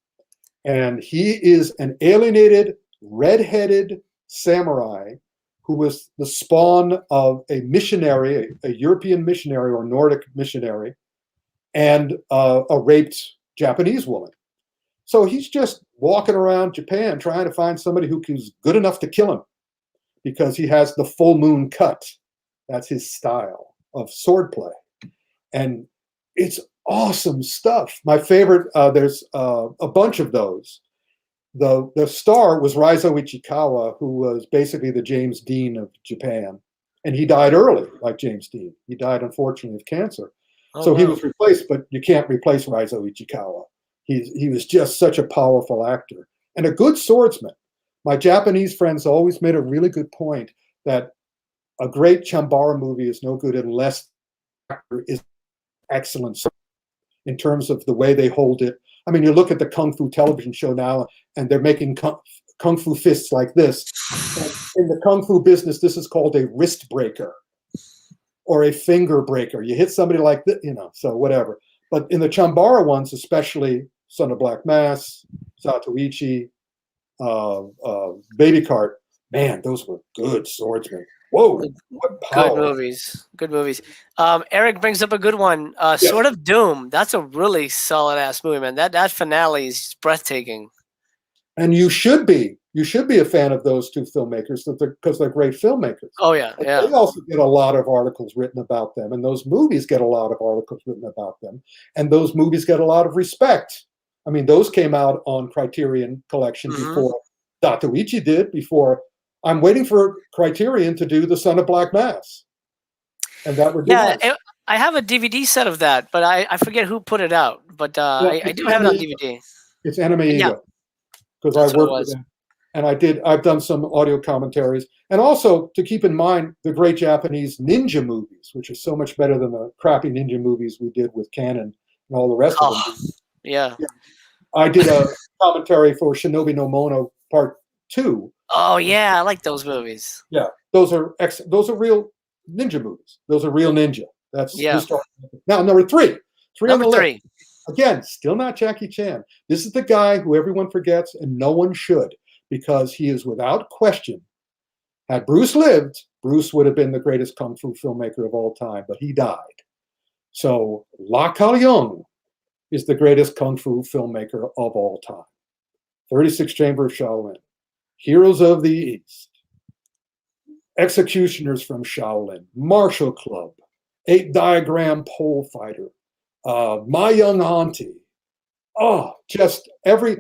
And he is an alienated, red-headed samurai who was the spawn of a missionary, a European missionary or Nordic missionary, and a raped Japanese woman. So he's just walking around Japan trying to find somebody who's good enough to kill him because he has the full moon cut. That's his style of swordplay. And it's awesome stuff. My favorite, there's a bunch of those. The star was Raizo Ichikawa, who was basically the James Dean of Japan. And he died early, like James Dean. He died, unfortunately, of cancer. So he was replaced, but you can't replace Raizo Ichikawa. He was just such a powerful actor and a good swordsman. My Japanese friends always made a really good point that a great Chambara movie is no good unless the actor is excellent in terms of the way they hold it. I mean, you look at the Kung Fu television show now, and they're making Kung Fu fists like this. And in the Kung Fu business, this is called a wrist breaker or a finger breaker. You hit somebody like this, so whatever. But in the Chambara ones, especially Son of Black Mass, Zatoichi, Baby Cart, man, those were good swordsmen. Whoa, what power. Good movies. Good movies. Eric brings up a good one. Sword of Doom. That's a really solid ass movie, man. That finale is breathtaking. And you should be. You should be a fan of those two filmmakers because they're great filmmakers. Oh, yeah. And yeah. they also get a lot of articles written about them. And those movies get a lot of articles written about them. And those movies get a lot of respect. I mean, those came out on Criterion Collection before Zatoichi did, before I'm waiting for Criterion to do The Son of Black Mass. And that would be nice. I have a DVD set of that, but I forget who put it out. But Well, I do have it on DVD. It's Anime Yeah, Ego, because I that's what it worked with was. him. And I've done some audio commentaries. And also to keep in mind the great Japanese ninja movies, which are so much better than the crappy ninja movies we did with Canon and all the rest of them. Oh, yeah. I did a commentary for Shinobi no Mono Part 2. Oh, yeah. I like those movies. Yeah, those are real ninja movies. Those are real ninja. That's Yeah. now number three. Three on Number the list. 3. Again, still not Jackie Chan. This is the guy who everyone forgets, and no one should, because he is without question. Had Bruce lived, Bruce would have been the greatest kung fu filmmaker of all time, but he died. So Lau Kar-leung is the greatest kung fu filmmaker of all time. 36 Chamber of Shaolin, Heroes of the East, Executioners from Shaolin, Martial Club, 8 Diagram Pole Fighter, My Young Auntie. Oh, just every,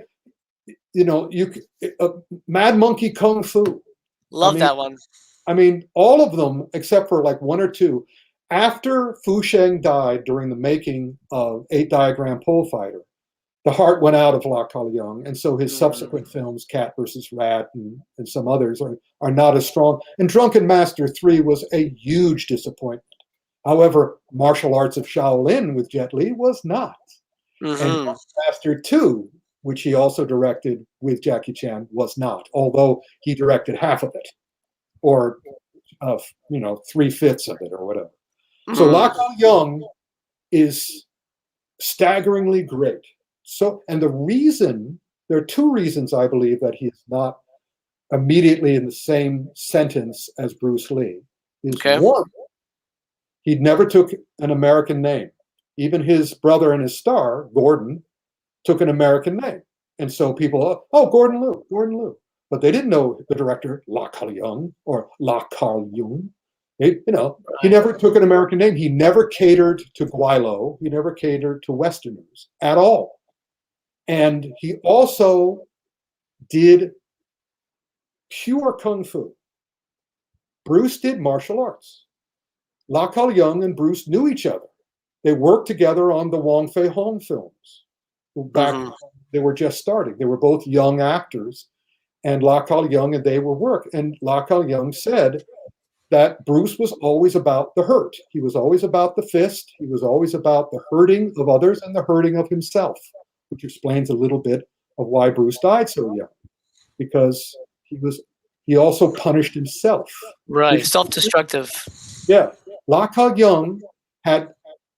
Mad Monkey Kung Fu. Love that one. I mean, all of them except for like 1 or 2. After Fu Sheng died during the making of 8 Diagram Pole Fighter, the heart went out of Lau Kar-leung, and so his subsequent films, Cat versus Rat and some others, are not as strong. And Drunken Master 3 was a huge disappointment. However, Martial Arts of Shaolin with Jet Li was not. And Drunken Master 2, which he also directed with Jackie Chan, was not, although he directed half of it, or 3/5 of it, or whatever. So Lau Kar-leung is staggeringly great. So, and there are 2 reasons I believe that he is not immediately in the same sentence as Bruce Lee. One, he never took an American name. Even his brother and his star, Gordon, took an American name. And so people, Gordon Liu. But they didn't know the director, Lau Kar-leung, or Lau Kar-leung. He never took an American name. He never catered to Guaylo. He never catered to Westerners at all. And he also did pure kung fu. Bruce did martial arts. Lau Kar-leung and Bruce knew each other. They worked together on the Wong Fei-hung films. Back they were just starting. They were both young actors, and Lau Kar-leung and they were work. And Lau Kar-leung said that Bruce was always about the hurt. He was always about the fist. He was always about the hurting of others and the hurting of himself, which explains a little bit of why Bruce died so young, because he also punished himself. Right, self-destructive. Yeah, Lau Kar-leung had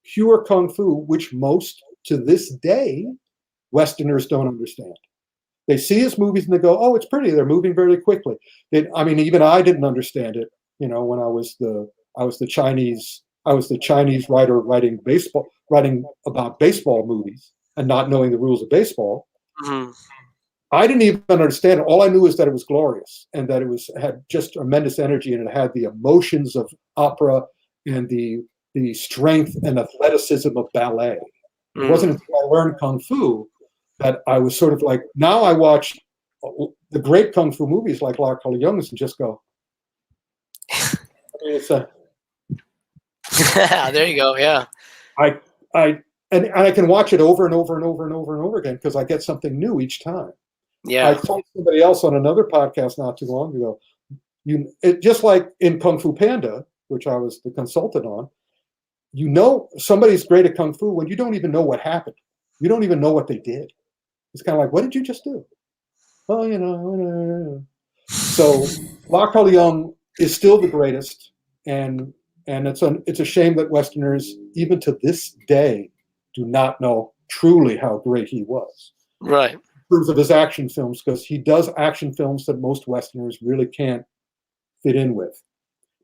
pure kung fu, which most to this day Westerners don't understand. They see his movies and they go, "Oh, it's pretty. They're moving very quickly." Even I didn't understand it. When I was the Chinese writer writing about baseball movies and not knowing the rules of baseball. I didn't even understand it. All I knew is that it was glorious and that it had just tremendous energy, and it had the emotions of opera and the strength and athleticism of ballet. It wasn't until I learned kung fu that I was sort of like, now I watch the great kung fu movies like Lau Kar-leung's and just go, there you go. Yeah. And I can watch it over and over and over and over and over again because I get something new each time. Yeah. I told somebody else on another podcast not too long ago, just like in Kung Fu Panda, which I was the consultant on, somebody's great at kung fu when you don't even know what happened. You don't even know what they did. It's kind of like, what did you just do? Oh, So Lau Kar-leung is still the greatest, and it's a shame that Westerners, even to this day, do not know truly how great he was. Right. In terms of his action films, because he does action films that most Westerners really can't fit in with,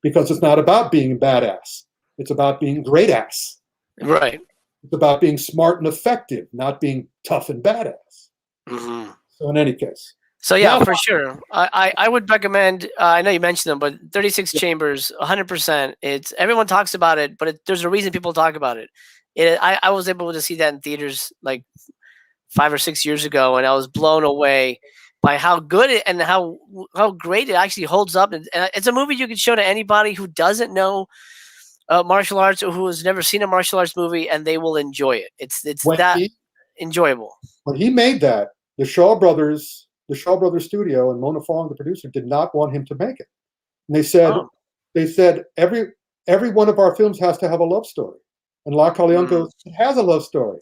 because it's not about being badass. It's about being great ass. Right. It's about being smart and effective, not being tough and badass. So in any case. So yeah, for sure. I would recommend, I know you mentioned them, but 36 Chambers, 100%. Everyone talks about it, but there's a reason people talk about it. I was able to see that in theaters like 5 or 6 years ago, and I was blown away by how good it and how great it actually holds up. And it's a movie you can show to anybody who doesn't know martial arts who has never seen a martial arts movie, and they will enjoy it. It's When that he enjoyable. when he made that, the Shaw Brothers studio, and Mona Fong, the producer, did not want him to make it. And Oh. they said every one of our films has to have a love story. And Lau Kar-leung goes, it has a love story.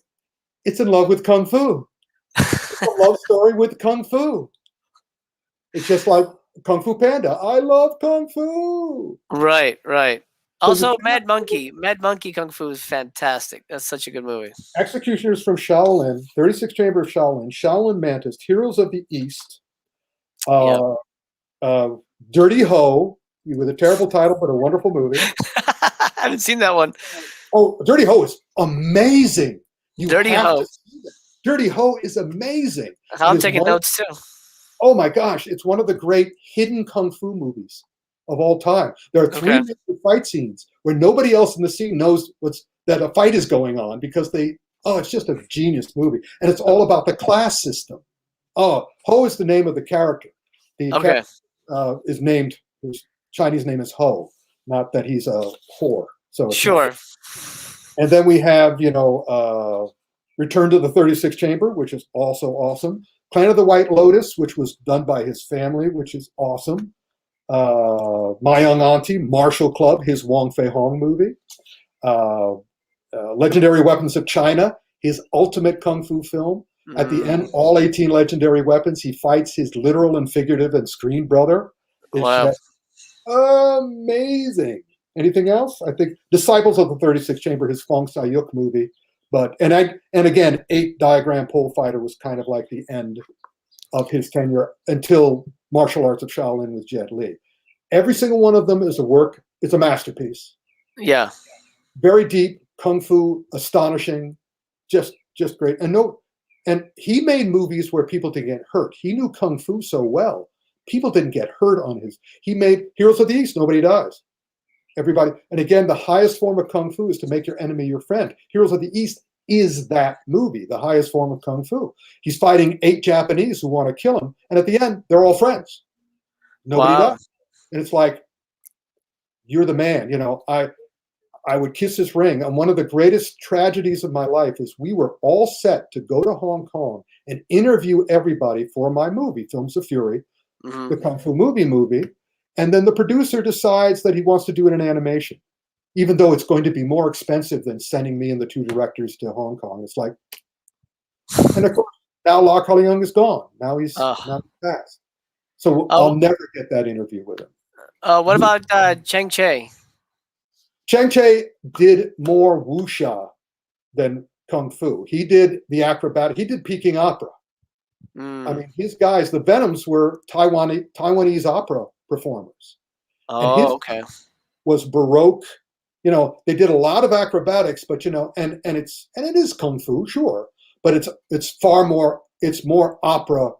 It's in love with Kung Fu. It's a love story with Kung Fu. It's just like Kung Fu Panda. I love Kung Fu. Right, right. So Also, Mad Monkey Kung Fu is fantastic. That's such a good movie. Executioners from Shaolin, 36 Chamber of Shaolin, Shaolin Mantis, Heroes of the East, Dirty Ho, with a terrible title but a wonderful movie. I haven't seen that one. Oh, Dirty Ho is amazing. Dirty Ho. Dirty Ho is amazing. I'm taking notes too. Oh my gosh, it's one of the great hidden Kung Fu movies of all time. There are three major fight scenes where nobody else in the scene knows that a fight is going on because it's just a genius movie. And it's all about the class system. Oh, Ho is the name of the character. The character is named, his Chinese name is Ho, not that he's a whore. So sure. And then we have, Return to the 36th Chamber, which is also awesome. Clan of the White Lotus, which was done by his family, which is awesome. My Young Auntie, Martial Club, his Wong Fei Hong movie. Legendary Weapons of China, his ultimate Kung Fu film. At the end, all 18 legendary weapons, he fights his literal and figurative and screen brother. Wow. Amazing. Anything else? I think Disciples of the 36th Chamber, his Fong Sayuk movie. And again, 8 Diagram Pole Fighter was kind of like the end of his tenure until Martial Arts of Shaolin with Jet Li. Every single one of them is a masterpiece. Yeah. Very deep, Kung Fu, astonishing, just great. And he made movies where people didn't get hurt. He knew Kung Fu so well. People didn't get hurt on he made Heroes of the East, nobody dies. Everybody, and again, the highest form of Kung Fu is to make your enemy your friend. Heroes of the East is that movie, the highest form of Kung Fu. He's fighting 8 Japanese who want to kill him, and at the end, they're all friends. Nobody dies. And it's like, you're the man. I would kiss his ring. And one of the greatest tragedies of my life is we were all set to go to Hong Kong and interview everybody for my movie, Films of Fury, the Kung Fu movie. And then the producer decides that he wants to do it in animation, even though it's going to be more expensive than sending me and the 2 directors to Hong Kong. It's like, and of course, now Lau Kar-leung is gone. Now he's not passed. So I'll never get that interview with him. What about Cheng Che? Cheng Che did more wuxia than Kung Fu. He did the acrobatic. He did Peking opera. I mean, his guys, the Venoms, were Taiwanese opera performers. Oh, and was Baroque. They did a lot of acrobatics, but and it is Kung Fu, sure, but it's far more. It's more opera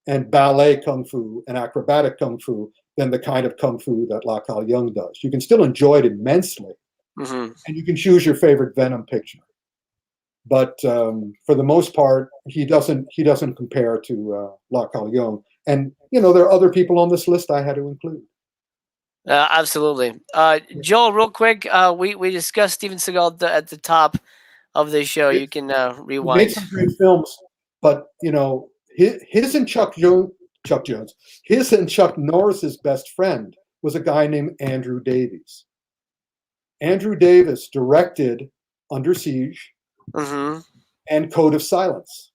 and ballet Kung Fu and acrobatic Kung Fu than the kind of Kung Fu that Lau Kar-leung does. You can still enjoy it immensely, and you can choose your favorite Venom picture. But for the most part, he doesn't compare to Lau Kar-leung. And there are other people on this list I had to include. Absolutely, Joel. Real quick, we discussed Steven Seagal at the top of the show. You can rewind. He made some great films, but his and Chuck Jones, his and Chuck Norris's best friend was a guy named Andrew Davies. Andrew Davis directed Under Siege and Code of Silence.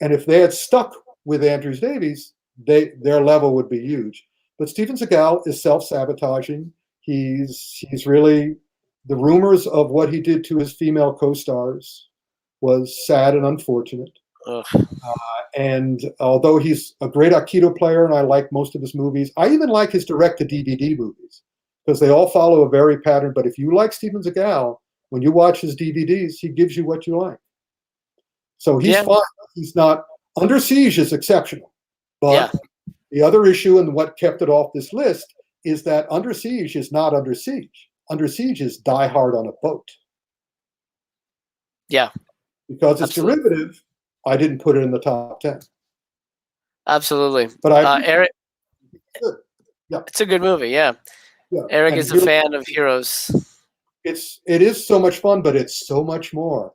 And if they had stuck with Andrew Davies, their level would be huge. But Steven Seagal is self-sabotaging. He's really, the rumors of what he did to his female co-stars was sad and unfortunate. And although he's a great Aikido player and I like most of his movies, I even like his direct-to-DVD movies because they all follow a very pattern. But if you like Steven Seagal, when you watch his DVDs, he gives you what you like. So he's fine. He's not. Under Siege is exceptional. But the other issue and what kept it off this list is that Under Siege is not Under Siege. Under Siege is Die Hard on a Boat. Yeah. Because it's derivative, I didn't put it in the top 10. Absolutely. But Eric, it's a good movie, yeah. Yeah. Eric And is a fan of heroes. it is so much fun, but it's so much more.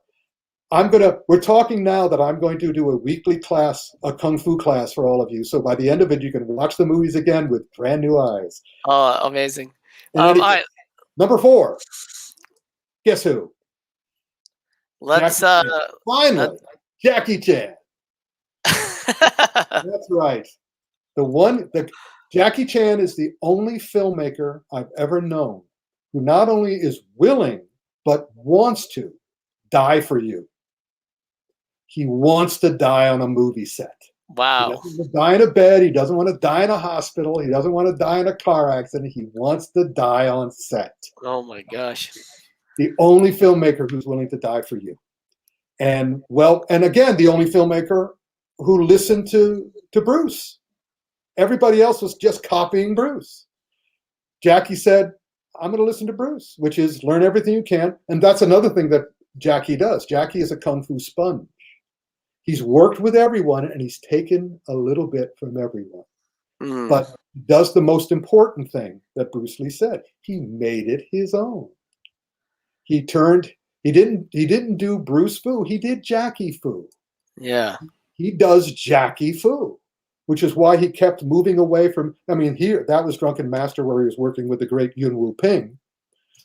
We're talking now that I'm going to do a weekly class, a kung fu class for all of you. So by the end of it, you can watch the movies again with brand new eyes. Oh, amazing. All right. Number 4. Guess who? Let's Finally, Jackie Chan. That's right. Jackie Chan is the only filmmaker I've ever known who not only is willing, but wants to die for you. He wants to die on a movie set. Wow. He doesn't want to die in a bed. He doesn't want to die in a hospital. He doesn't want to die in a car accident. He wants to die on set. Oh my gosh. The only filmmaker who's willing to die for you. And again, the only filmmaker who listened to Bruce. Everybody else was just copying Bruce. Jackie said, I'm going to listen to Bruce, which is learn everything you can. And that's another thing that Jackie does. Jackie is a kung fu sponge. He's worked with everyone and he's taken a little bit from everyone. But does the most important thing that Bruce Lee said. He made it his own. He didn't do Bruce Fu. He did Jackie Fu. Yeah. He does Jackie Fu, which is why he kept moving away from, that was Drunken Master where he was working with the great Yuen Woo-ping.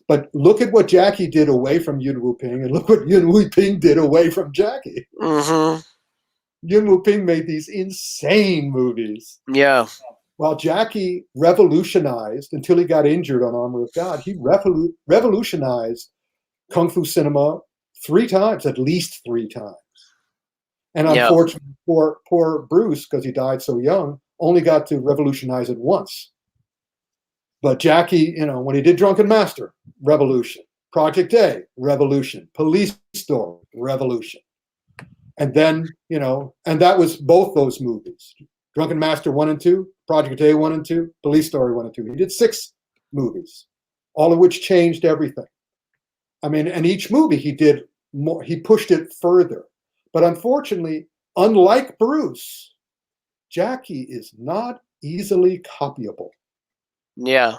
But look at what Jackie did away from Yuen Woo-ping, and look what Yuen Woo-ping did away from Jackie. Mm-hmm. Yuen Woo-ping made these insane movies. Yeah. While Jackie revolutionized, until he got injured on Armor of God, he revolutionized Kung Fu cinema 3 times, at least 3 times. And unfortunately, poor Bruce, because he died so young, only got to revolutionize it once. But Jackie, when he did Drunken Master, revolution. Project A, revolution. Police Story, revolution. And then, and that was both those movies. Drunken Master 1 and 2, Project A 1 and 2, Police Story 1 and 2. He did 6 movies, all of which changed everything. And each movie he did more, he pushed it further. But unfortunately, unlike Bruce, Jackie is not easily copyable. Yeah.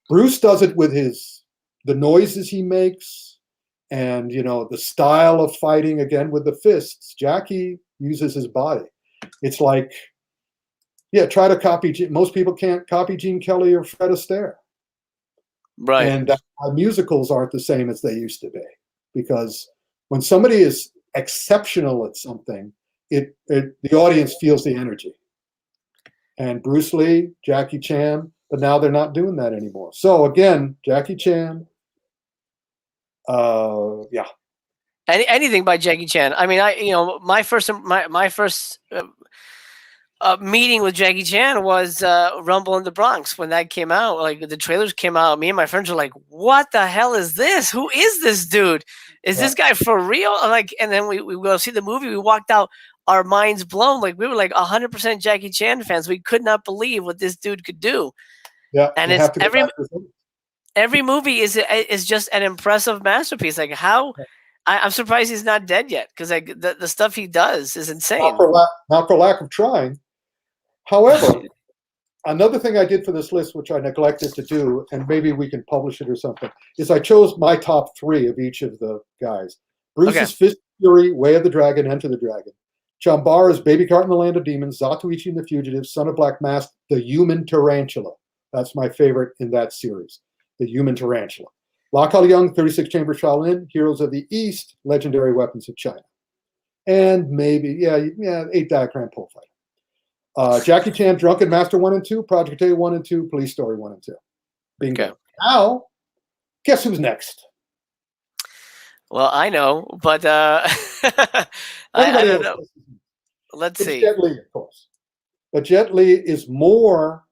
Bruce does it with the noises he makes and, the style of fighting, again, with the fists. Jackie uses his body. It's like, try to copy, most people can't copy Gene Kelly or Fred Astaire. Right. And musicals aren't the same as they used to be, because when somebody is exceptional at something, the audience feels the energy. And Bruce Lee, Jackie Chan, but now they're not doing that anymore. So again, Jackie Chan, anything by Jackie Chan. My first meeting with Jackie Chan was Rumble in the Bronx. When that came out, like the trailers came out, me and my friends were like, "What the hell is this? Who is this dude? Is this guy for real?" And then we go see the movie. We walked out, our minds blown. Like we were like 100% Jackie Chan fans. We could not believe what this dude could do. Yeah, and it's every movie is just an impressive masterpiece. Like how. I'm surprised he's not dead yet, because like the stuff he does is insane. Not for lack of trying. However, another thing I did for this list, which I neglected to do, and maybe we can publish it or something, is I chose my top 3 of each of the guys. Bruce's Fist Fury, Way of the Dragon, Enter the Dragon. Chambara's Baby Cart in the Land of Demons, Zatoichi and the Fugitives, Son of Black Mask, The Human Tarantula. That's my favorite in that series, The Human Tarantula. Lau Kar-leung, 36 Chamber Shaolin, Heroes of the East, Legendary Weapons of China. And maybe, 8 Diagram Pole Fighter. Jackie Chan, Drunken Master 1 and 2, Project A 1 and 2, Police Story 1 and 2. Bingo. Okay. Now, guess who's next? Well, I know, but I don't know. Let's see. Jet Li, of course. But Jet Li is more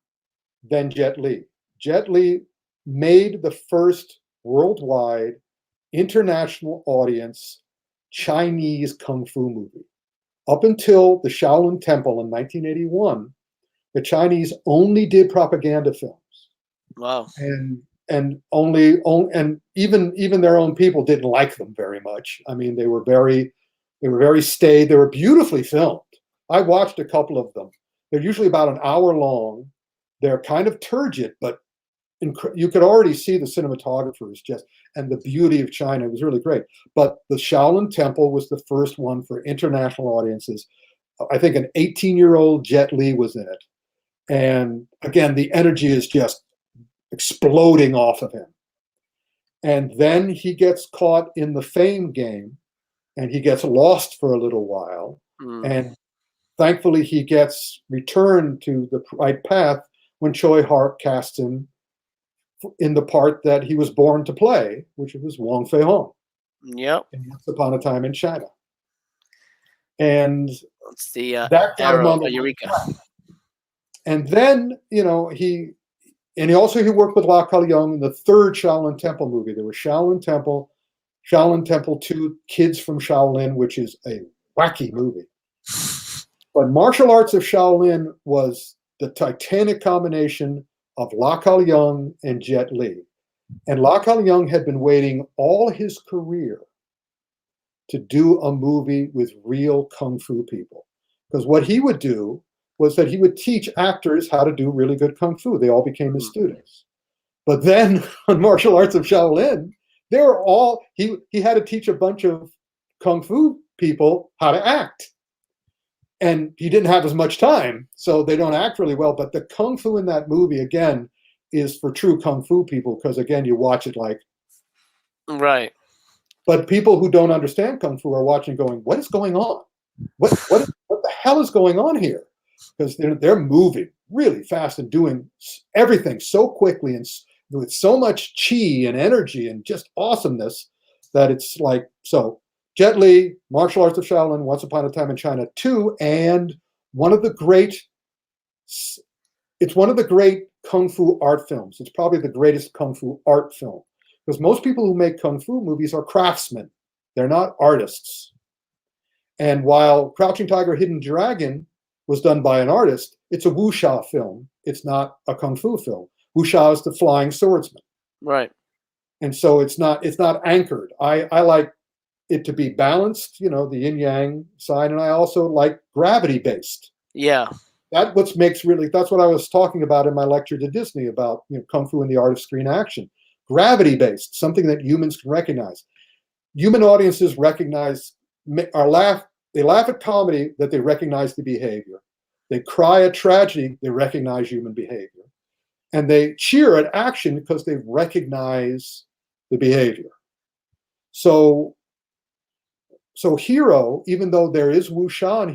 than Jet Li. Jet Li made the first worldwide, international audience Chinese kung fu movie. Up until the Shaolin Temple in 1981, the Chinese only did propaganda films. Wow. And even their own people didn't like them very much. They were very staid. They were beautifully filmed. I watched a couple of them. They're usually about an hour long, they're kind of turgid, but you could already see the cinematographers and the beauty of China. It was really great. But the Shaolin Temple was the first one for international audiences. I think an 18-year-old Jet Li was in it. And again, the energy is just exploding off of him. And then he gets caught in the fame game, and he gets lost for a little while. And thankfully, he gets returned to the right path when Choi Hart casts him in the part that he was born to play, which was Wong Fei-hung. Yep. In Once Upon a Time in China. And it's the that got him on the Eureka. And then, he worked with Lau Kar-leung in the third Shaolin Temple movie. There was Shaolin Temple 2, Kids from Shaolin, which is a wacky movie. But Martial Arts of Shaolin was the titanic combination of Lau Kar-leung and Jet Li. And Lau Kar-leung had been waiting all his career to do a movie with real Kung Fu people. Because what he would do was that he would teach actors how to do really good Kung Fu. They all became his students. But then on Martial Arts of Shaolin, they were all, he had to teach a bunch of Kung Fu people how to act. And he didn't have as much time, so they don't act really well. But the Kung Fu in that movie, again, is for true Kung Fu people, because, again, you watch it like... Right. But people who don't understand Kung Fu are watching going, what is going on? What the hell is going on here? Because they're moving really fast and doing everything so quickly and with so much chi and energy and just awesomeness that it's like... So Jet Li, Martial Arts of Shaolin, Once Upon a Time in China 2, and it's one of the great Kung Fu art films. It's probably the greatest Kung Fu art film. Because most people who make Kung Fu movies are craftsmen. They're not artists. And while Crouching Tiger, Hidden Dragon was done by an artist, it's a wuxia film. It's not a Kung Fu film. Wuxia is the flying swordsman. Right. And so it's not anchored. I like it to be balanced, the yin-yang side, and I also like gravity-based. Yeah. That's what I was talking about in my lecture to Disney about Kung Fu and the Art of Screen Action. Gravity-based, something that humans can recognize. Human audiences they laugh at comedy that they recognize the behavior. They cry at tragedy, they recognize human behavior. And they cheer at action because they recognize the behavior. So Hero, even though there is wuxia in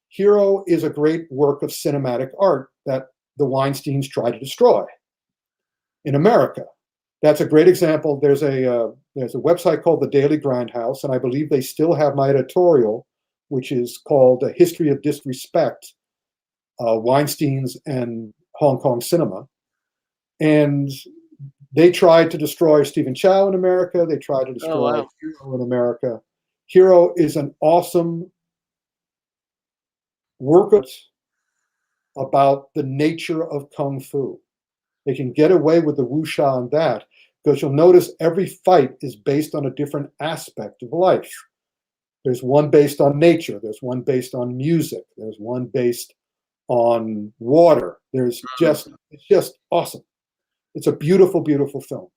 Hero is a great work of cinematic art that the Weinsteins try to destroy in America. That's a great example. There's a website called the Daily Grindhouse, and I believe they still have my editorial, which is called A History of Disrespect, Weinstein's and Hong Kong Cinema. And they tried to destroy Stephen Chow in America. They tried to destroy Hero in America. Hero is an awesome work about the nature of Kung Fu. They can get away with the wuxia on that, because you'll notice every fight is based on a different aspect of life. There's one based on nature. There's one based on music. There's one based on water. It's just awesome. It's a beautiful, beautiful film.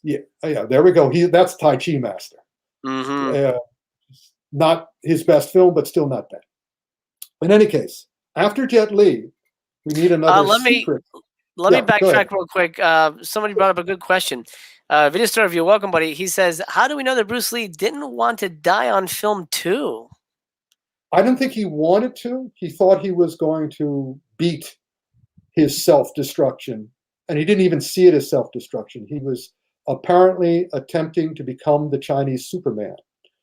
There we go. That's Tai Chi Master. Not his best film, but still not bad. In any case, after Jet Li, we need another secret. Let me backtrack real quick. Somebody brought up a good question. Video Store Review, welcome, buddy. He says, how do we know that Bruce Lee didn't want to die on film too? I don't think he wanted to. He thought he was going to beat his self-destruction, and he didn't even see it as self-destruction. He was apparently attempting to become the Chinese Superman,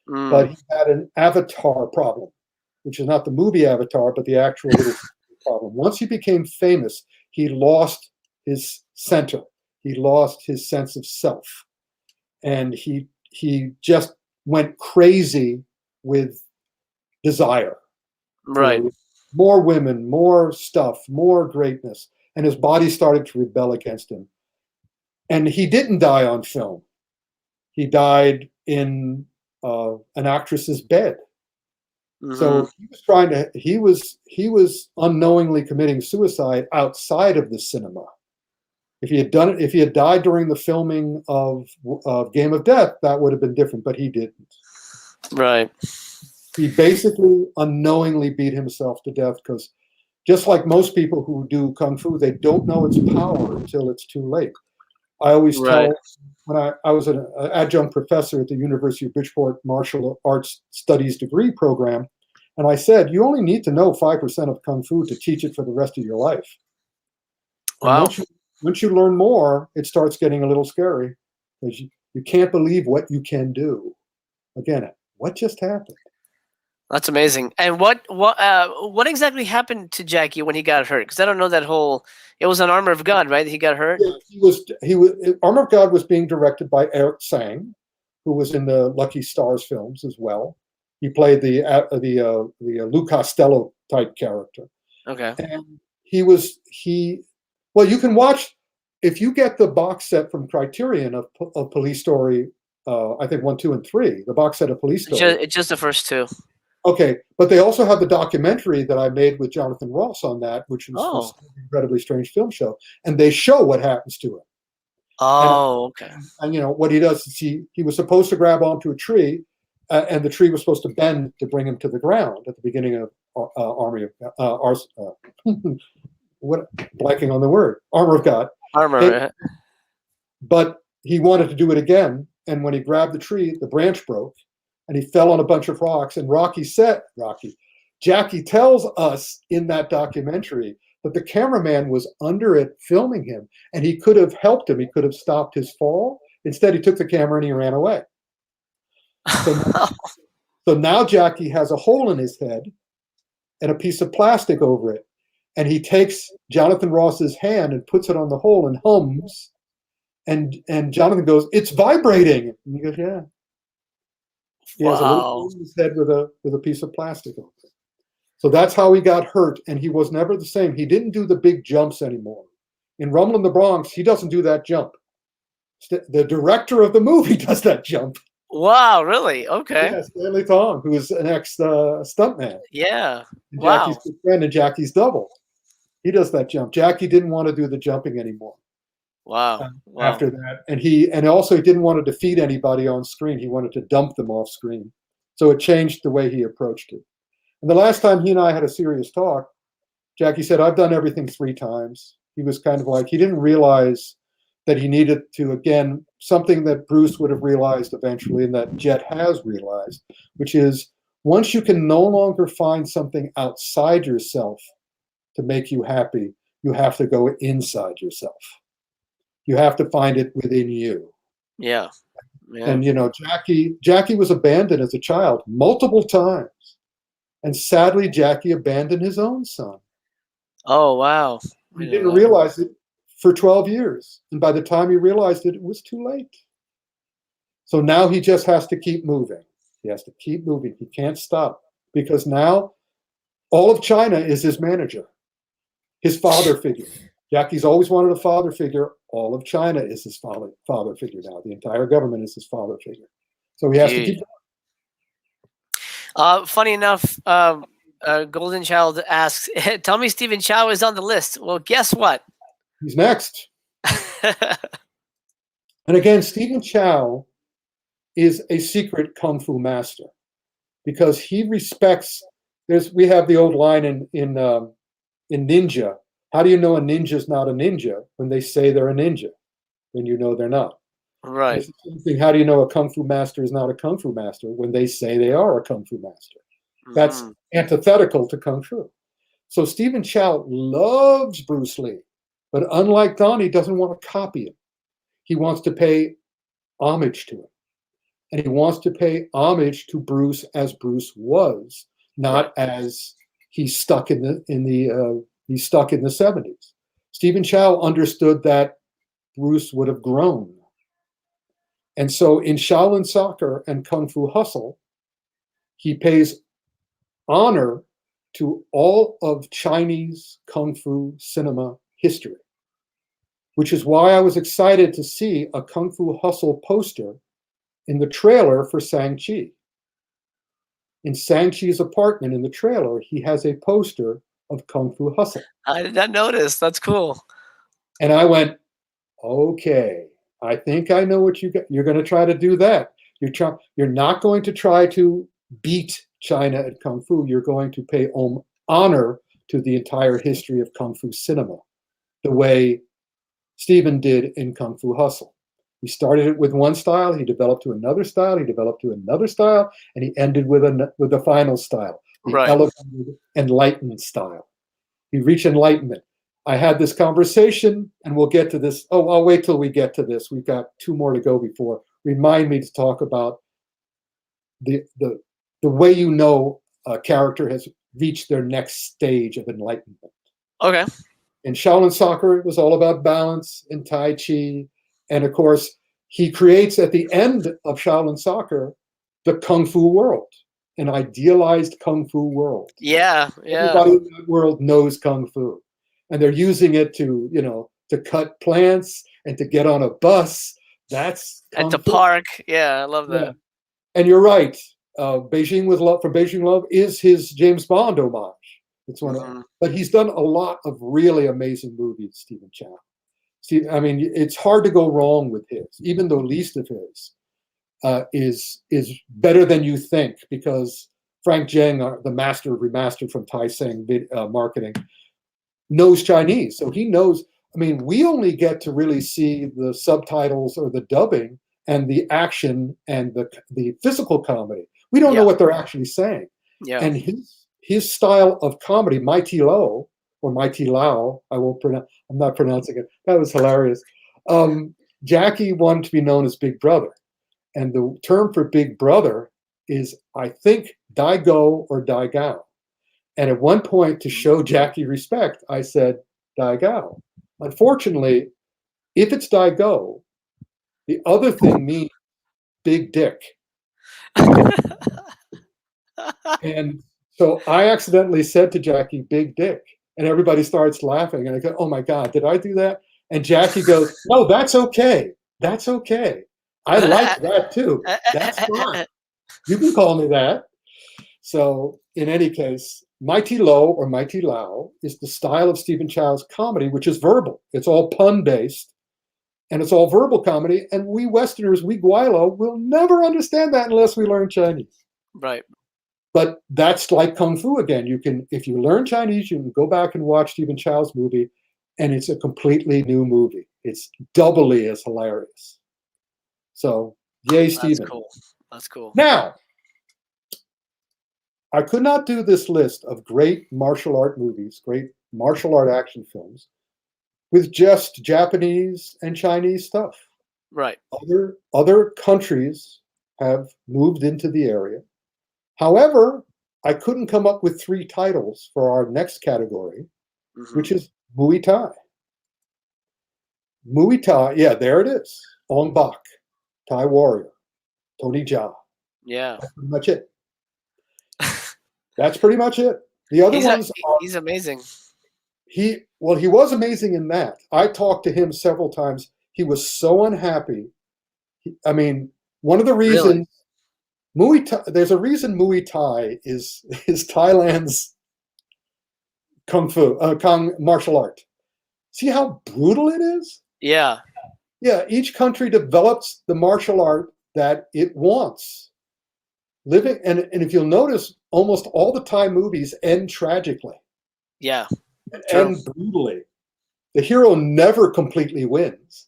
but he had an avatar problem, which is not the movie Avatar, but the actual little problem. Once he became famous, he lost his center. He lost his sense of self, and he just went crazy with desire. Right. More women, more stuff, more greatness. And his body started to rebel against him. And he didn't die on film. He died in an actress's bed. Hmm. So he was trying to he was unknowingly committing suicide outside of the cinema. If he had done it, if he had died during the filming of Game of Death, that would have been different, but he didn't. Right. He basically unknowingly beat himself to death because just like most people who do kung fu, they don't know its power until it's too late. I always Right. tell when I was an adjunct professor at the University of Bridgeport Martial Arts Studies degree program, and I said, you only need to know 5% of kung fu to teach it for the rest of your life. And Wow. once you learn more, it starts getting a little scary because you can't believe what you can do. Again, what just happened? That's amazing. And what exactly happened to Jackie when he got hurt? Because I don't know that whole. It was an Armor of God, right? He got hurt. Yeah, he was Armor of God was being directed by Eric Tsang, who was in the Lucky Stars films as well. He played the Lou Costello type character, Okay. and he. Well, you can watch if you get the box set from Criterion of Police Story. I think 1, 2, and 3. The box set of Police Story. It's just the first two. Okay, but they also have the documentary that I made with Jonathan Ross on that, which was Oh. for Incredibly Strange Film Show, and they show what happens to him. Oh. Okay. And you know what he does is he was supposed to grab onto a tree, and the tree was supposed to bend to bring him to the ground at the beginning of Army of what blanking on the word Armor of God. Armor. But he wanted to do it again, and when he grabbed the tree, the branch broke, and he fell on a bunch of rocks. And Jackie tells us in that documentary that the cameraman was under it filming him, and he could have helped him. He could have stopped his fall. Instead, he took the camera and he ran away. So now Jackie has a hole in his head and a piece of plastic over it. And he takes Jonathan Ross's hand and puts it on the hole and hums. And Jonathan goes, "It's vibrating." And he goes, "Yeah." He has a little hole in his head with a piece of plastic over it. So that's how he got hurt, and he was never the same. He didn't do the big jumps anymore. In Rumble in the Bronx, he doesn't do that jump. The director of the movie does that jump. Wow, really? Okay. Yeah, Stanley Tong, who is an ex-stuntman. Yeah. Wow. Jackie's good friend and Jackie's double. He does that jump. Jackie didn't want to do the jumping anymore. Wow. After that, and also he didn't want to defeat anybody on screen. He wanted to dump them off screen. So it changed the way he approached it. And the last time he and I had a serious talk, Jackie said, "I've done everything 3 times." He was kind of like, he didn't realize that he needed to, again, something that Bruce would have realized eventually and that Jet has realized, which is once you can no longer find something outside yourself to make you happy, you have to go inside yourself. You have to find it within you. Yeah. And, you know, Jackie was abandoned as a child multiple times. And sadly, Jackie abandoned his own son. Oh, wow. He didn't realize it for 12 years. And by the time he realized it, it was too late. So now he just has to keep moving. He has to keep moving. He can't stop because now all of China is his manager, his father figure. Jackie's always wanted a father figure. All of China is his father figure now. The entire government is his father figure. So he has to keep going. Funny enough, Golden Child asks, "Tell me Stephen Chow is on the list." Well, guess what? He's next. And again, Stephen Chow is a secret kung fu master because he respects. We have the old line in ninja. How do you know a ninja's not a ninja? When they say they're a ninja, then you know they're not. Right. It's the same thing. How do you know a kung fu master is not a kung fu master? When they say they are a kung fu master. That's antithetical to kung fu. So Stephen Chow loves Bruce Lee, but unlike Don, he doesn't want to copy him. He wants to pay homage to him, and he wants to pay homage to Bruce as Bruce was, not as he's stuck in the 70s. Stephen Chow understood that Bruce would have grown. And so in Shaolin Soccer and Kung Fu Hustle, he pays honor to all of Chinese Kung Fu cinema history, which is why I was excited to see a Kung Fu Hustle poster in the trailer for Shang-Chi. in Sang-Chi's apartment in the trailer, he has a poster of Kung Fu Hustle. I did not notice. That's cool. And I went, okay, I think I know what you're going to try to do that. You're not going to try to beat China at Kung Fu. You're going to pay honor to the entire history of Kung Fu cinema, the way Steven did in Kung Fu Hustle. He started it with one style, he developed to another style, he developed to another style, and he ended with the final style, the elevated, enlightened style. He reached enlightenment. I had this conversation, and we'll get to this. Oh, I'll wait till we get to this. We've got 2 more to go before. Remind me to talk about the way you know a character has reached their next stage of enlightenment. Okay. In Shaolin Soccer, it was all about balance and Tai Chi. And of course, he creates at the end of Shaolin Soccer the Kung Fu world, an idealized Kung Fu world. Yeah. Everybody in that world knows Kung Fu. And they're using it to, to cut plants and to get on a bus. That's Kung Fu. Park. Yeah, I love that. Yeah. And you're right. Beijing with Love, from Beijing Love is his James Bond homage. It's one but he's done a lot of really amazing movies, Stephen Chow. See, I mean, it's hard to go wrong with his, even though least of his is better than you think, because Frank Zheng, the master of remastered from Tai Seng marketing, knows Chinese. So he knows, I mean, we only get to really see the subtitles or the dubbing and the action and the physical comedy. We don't know what they're actually saying. Yeah. And his style of comedy, Muy Thai or Muy Thai, I'm not pronouncing it. That was hilarious. Jackie wanted to be known as Big Brother. And the term for Big Brother is, I think, Dai Go or Dai Gao. And at one point, to show Jackie respect, I said Dai Gao. Unfortunately, if it's Dai Go, the other thing means big dick. And so I accidentally said to Jackie, big dick. And everybody starts laughing. And I go, oh my God, did I do that? And Jackie goes, no, that's okay. That's okay. I like that too. That's fine. You can call me that. So in any case, Muy Thai or Muy Thai Lao is the style of Stephen Chow's comedy, which is verbal. It's all pun-based. And it's all verbal comedy. And we Westerners, we Guaylo, will never understand that unless we learn Chinese. Right. But that's like Kung Fu again. You can, if you learn Chinese, you can go back and watch Stephen Chow's movie, and it's a completely new movie. It's doubly as hilarious. So, yay, Stephen. That's cool. That's cool. Now, I could not do this list of great martial art movies, great martial art action films, with just Japanese and Chinese stuff. Right. Other countries have moved into the area. However, I couldn't come up with 3 titles for our next category, which is Muay Thai. Muay Thai, yeah, there it is. Ong Bak, Thai warrior, Tony Jaa. Yeah. That's pretty much it. That's pretty much it. The other ones he's amazing. He was amazing in that. I talked to him several times. He was so unhappy. I mean, one of the reasons Muay Thai, there's a reason Muay Thai is Thailand's kung martial art. See how brutal it is? Yeah. Yeah, each country develops the martial art that it wants. And if you'll notice, almost all the Thai movies end tragically. Yeah. End brutally. The hero never completely wins.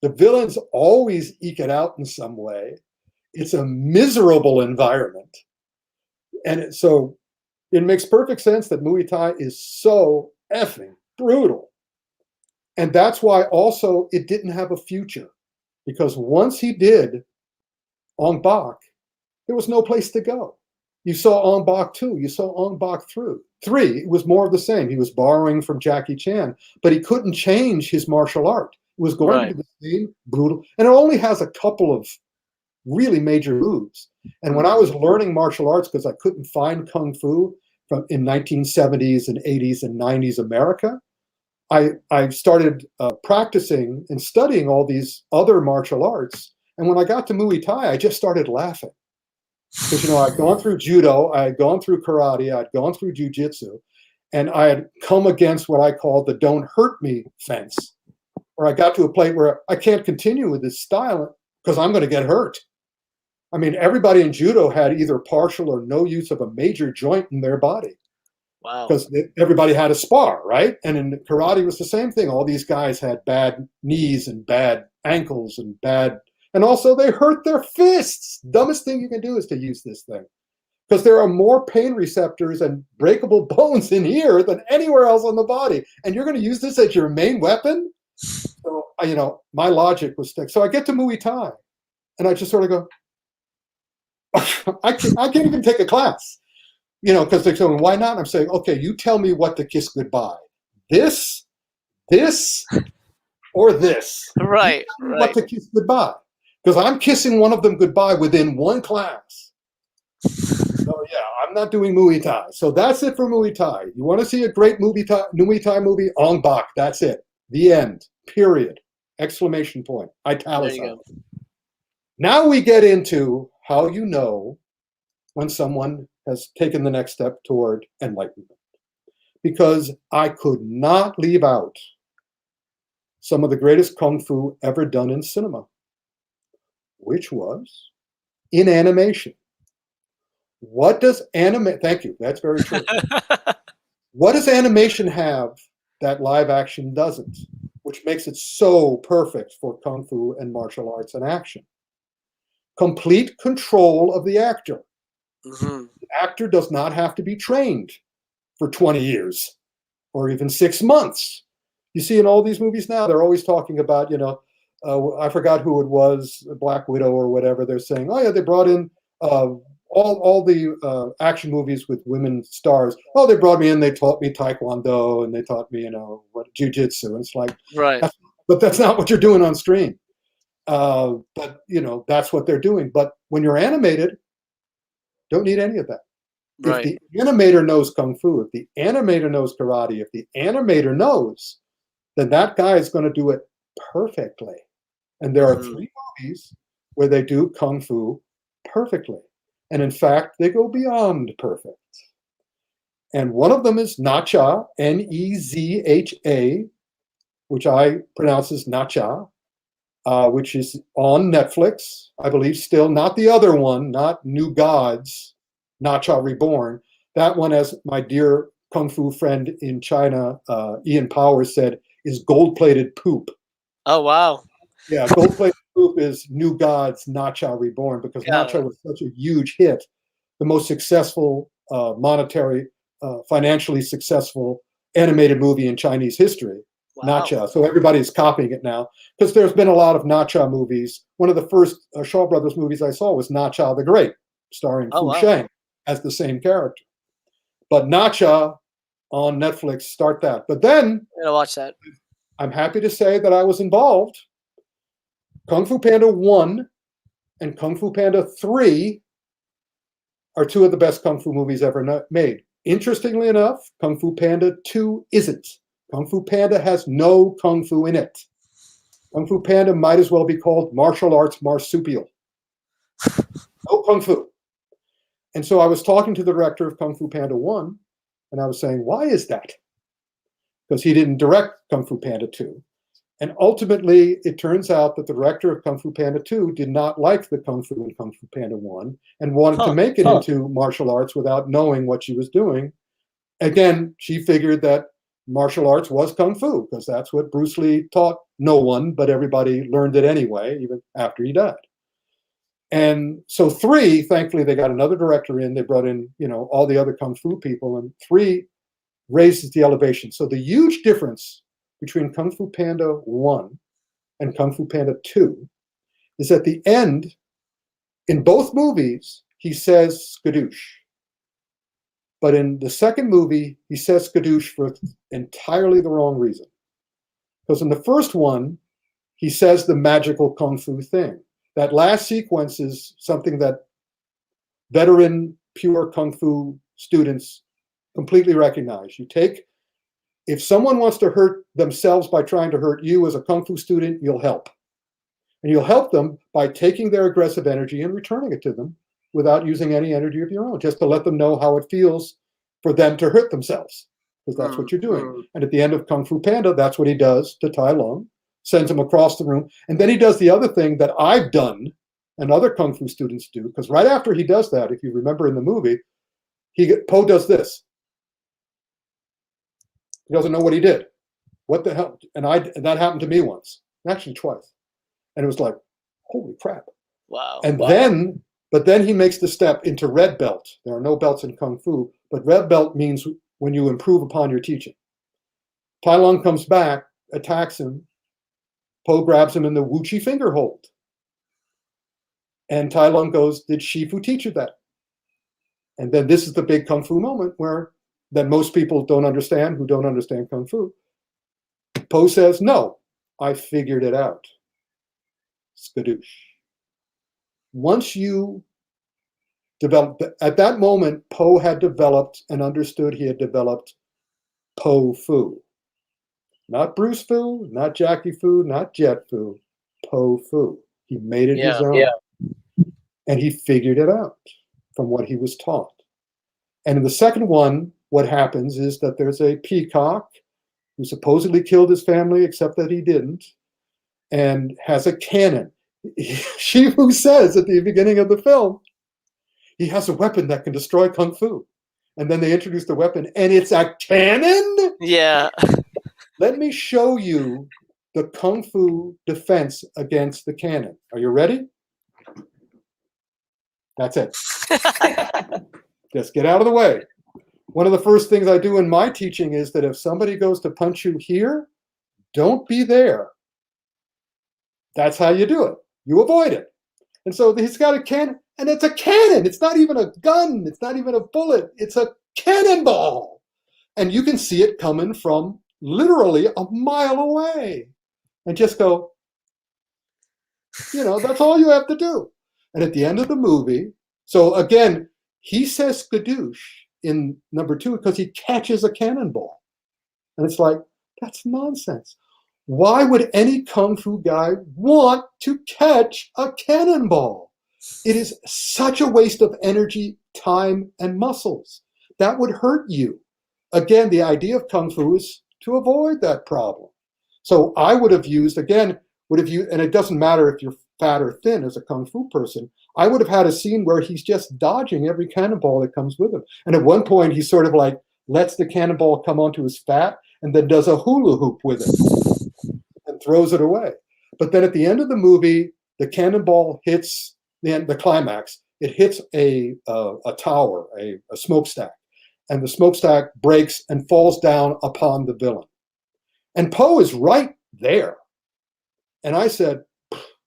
The villains always eke it out in some way. It's a miserable environment. And so it makes perfect sense that Muay Thai is so effing brutal. And that's why also it didn't have a future. Because once he did Ong Bak, there was no place to go. You saw Ong Bak 2, you saw Ong Bak 3. It was more of the same. He was borrowing from Jackie Chan, but he couldn't change his martial art. It was going to be the same brutal. And it only has a couple of really major moves. And when I was learning martial arts, because I couldn't find Kung Fu in 1970s and 80s and 90s America, I started practicing and studying all these other martial arts. And when I got to Muay Thai, I just started laughing. Because, I'd gone through judo, I had gone through karate, I'd gone through jujitsu, and I had come against what I call the don't hurt me fence, where I got to a place where I can't continue with this style because I'm going to get hurt. I mean, everybody in judo had either partial or no use of a major joint in their body. Wow. Because everybody had a spar, right? And in karate was the same thing. All these guys had bad knees and bad ankles and also they hurt their fists. Dumbest thing you can do is to use this thing. Because there are more pain receptors and breakable bones in here than anywhere else on the body. And you're going to use this as your main weapon? So, my logic was stuck. So I get to Muay Thai, and I just sort of go, I can't even take a class. Because they're saying, why not? And I'm saying, okay, you tell me what to kiss goodbye. This, or this. Right. What to kiss goodbye. Because I'm kissing one of them goodbye within one class. So yeah, I'm not doing Muay Thai. So that's it for Muay Thai. You want to see a great Muay Thai movie? Ong Bak. That's it. The end. Period. Exclamation point. Italicized. Now we get into how you know when someone has taken the next step toward enlightenment. Because I could not leave out some of the greatest kung fu ever done in cinema, which was in animation. What does thank you, that's very true. What does animation have that live action doesn't, which makes it so perfect for kung fu and martial arts and action? Complete control of the actor. Mm-hmm. The actor does not have to be trained for 20 years or even 6 months. You see in all these movies now, they're always talking about, I forgot who it was, Black Widow or whatever. They're saying, oh yeah, they brought in all the action movies with women stars. Oh, they brought me in, they taught me Taekwondo, and they taught me, Jiu-Jitsu. And it's like, right. But that's not what you're doing on screen. But, that's what they're doing. But when you're animated, don't need any of that. Right. If the animator knows kung fu, if the animator knows karate, if the animator knows, then that guy is going to do it perfectly. And there are 3 movies where they do kung fu perfectly. And in fact, they go beyond perfect. And one of them is Nezha, Nezha, which I pronounce as Nezha, which is on Netflix, I believe still. Not the other one, not New Gods, Nezha Reborn. That one, as my dear kung fu friend in China, Ian Powers, said, is gold-plated poop. Oh, wow. Yeah, gold-plated poop is New Gods, Nezha Reborn, because Nezha was such a huge hit, the most successful financially successful animated movie in Chinese history. Wow. Nezha. So everybody's copying it now because there's been a lot of Nezha movies. One of the first Shaw Brothers movies I saw was Nezha the Great, starring Fu Sheng as the same character. But Nezha on Netflix, start that. But then I'm gonna watch that. I'm happy to say that I was involved. Kung Fu Panda 1 and Kung Fu Panda 3 are 2 of the best Kung Fu movies ever made. Interestingly enough, Kung Fu Panda 2 isn't. Kung Fu Panda has no Kung Fu in it. Kung Fu Panda might as well be called martial arts marsupial. No Kung Fu. And so I was talking to the director of Kung Fu Panda 1, and I was saying, why is that? Because he didn't direct Kung Fu Panda 2. And ultimately, it turns out that the director of Kung Fu Panda 2 did not like the Kung Fu in Kung Fu Panda 1 and wanted to make it into martial arts without knowing what she was doing. Again, she figured that martial arts was Kung Fu because that's what Bruce Lee taught no one, but everybody learned it anyway, even after he died. And so 3, thankfully, they got another director in. They brought in, all the other Kung Fu people, and 3 raises the elevation. So the huge difference between Kung Fu Panda 1 and Kung Fu Panda 2 is at the end, in both movies, he says skadoosh. But in the second movie, he says skadoosh for entirely the wrong reason. Because in the first one, he says the magical Kung Fu thing. That last sequence is something that veteran pure Kung Fu students completely recognize. If someone wants to hurt themselves by trying to hurt you as a Kung Fu student, you'll help. And you'll help them by taking their aggressive energy and returning it to them without using any energy of your own, just to let them know how it feels for them to hurt themselves, because that's what you're doing. And at the end of Kung Fu Panda, that's what he does to Tai Lung, sends him across the room. And then he does the other thing that I've done and other Kung Fu students do, because right after he does that, if you remember in the movie, Po does this. He doesn't know what he did. What the hell? And that happened to me once, actually twice. And it was like, holy crap. Wow. And then he makes the step into red belt. There are no belts in Kung Fu, but red belt means when you improve upon your teaching. Tai Lung comes back, attacks him. Po grabs him in the Wu Chi finger hold. And Tai Lung goes, did Shifu teach you that? And then this is the big Kung Fu moment that most people don't understand who don't understand Kung Fu. Po says, no, I figured it out. Skadoosh. Once you develop, at that moment, Po had developed and understood he had developed Po Fu. Not Bruce Fu, not Jackie Fu, not Jet Fu, Po Fu. He made it his own. And he figured it out from what he was taught. And in the second one, what happens is that there's a peacock who supposedly killed his family, except that he didn't, and has a cannon. Shifu says at the beginning of the film, he has a weapon that can destroy Kung Fu. And then they introduce the weapon, and it's a cannon? Yeah. Let me show you the Kung Fu defense against the cannon. Are you ready? That's it. Just get out of the way. One of the first things I do in my teaching is that if somebody goes to punch you here, don't be there. That's how you do it. You avoid it. And so he's got a cannon, and it's a cannon. It's not even a gun. It's not even a bullet. It's a cannonball. And you can see it coming from literally a mile away. And just go, that's all you have to do. And at the end of the movie, so again, he says skadoosh in number 2 because he catches a cannonball. And it's like, that's nonsense. Why would any Kung Fu guy want to catch a cannonball? It is such a waste of energy, time, and muscles. That would hurt you. Again, the idea of Kung Fu is to avoid that problem. So I would have used, and it doesn't matter if you're fat or thin as a Kung Fu person, I would have had a scene where he's just dodging every cannonball that comes with him. And at one point, he sort of like lets the cannonball come onto his fat and then does a hula hoop with it and throws it away. But then at the end of the movie, the cannonball hits the climax. It hits a tower, a smokestack, and the smokestack breaks and falls down upon the villain. And Po is right there. And I said,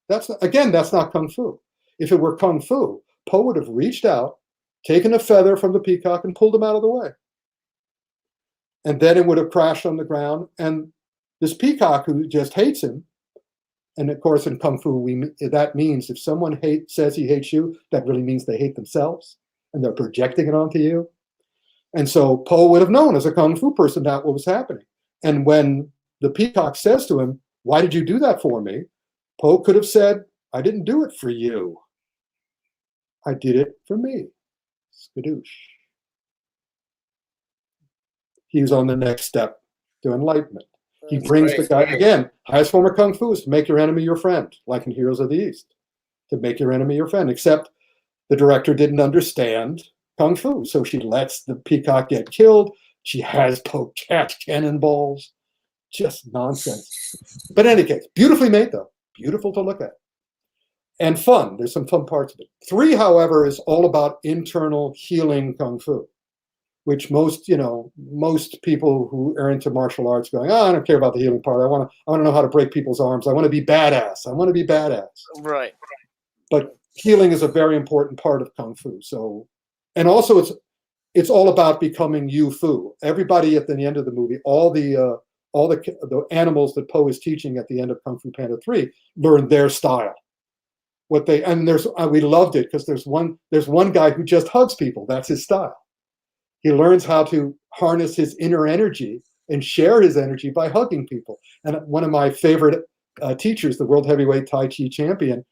that's not Kung Fu. If it were Kung Fu, Po would have reached out, taken a feather from the peacock, and pulled him out of the way. And then it would have crashed on the ground. And this peacock who just hates him, and of course in Kung Fu, that means if someone says he hates you, that really means they hate themselves, and they're projecting it onto you. And so Po would have known as a Kung Fu person that what was happening. And when the peacock says to him, why did you do that for me? Po could have said, I didn't do it for you. I did it for me. Skadoosh. He was on the next step to enlightenment. He brings the guy, again, highest form of Kung Fu is to make your enemy your friend, like in Heroes of the East. To make your enemy your friend, except the director didn't understand Kung Fu. So she lets the peacock get killed. She has Po catch cannonballs. Just nonsense. But in any case, beautifully made though. Beautiful to look at. And fun. There's some fun parts of it. 3, however, is all about internal healing Kung Fu, which most people who are into martial arts going, I don't care about the healing part. I want to know how to break people's arms. I want to be badass. Right. But healing is a very important part of Kung Fu. So, and also it's all about becoming Yu Fu. Everybody at the end of the movie, all the animals that Po is teaching at the end of Kung Fu Panda 3 learn their style. We loved it because there's one guy who just hugs people. That's his style. He learns how to harness his inner energy and share his energy by hugging people. And one of my favorite teachers, the world heavyweight Tai Chi champion,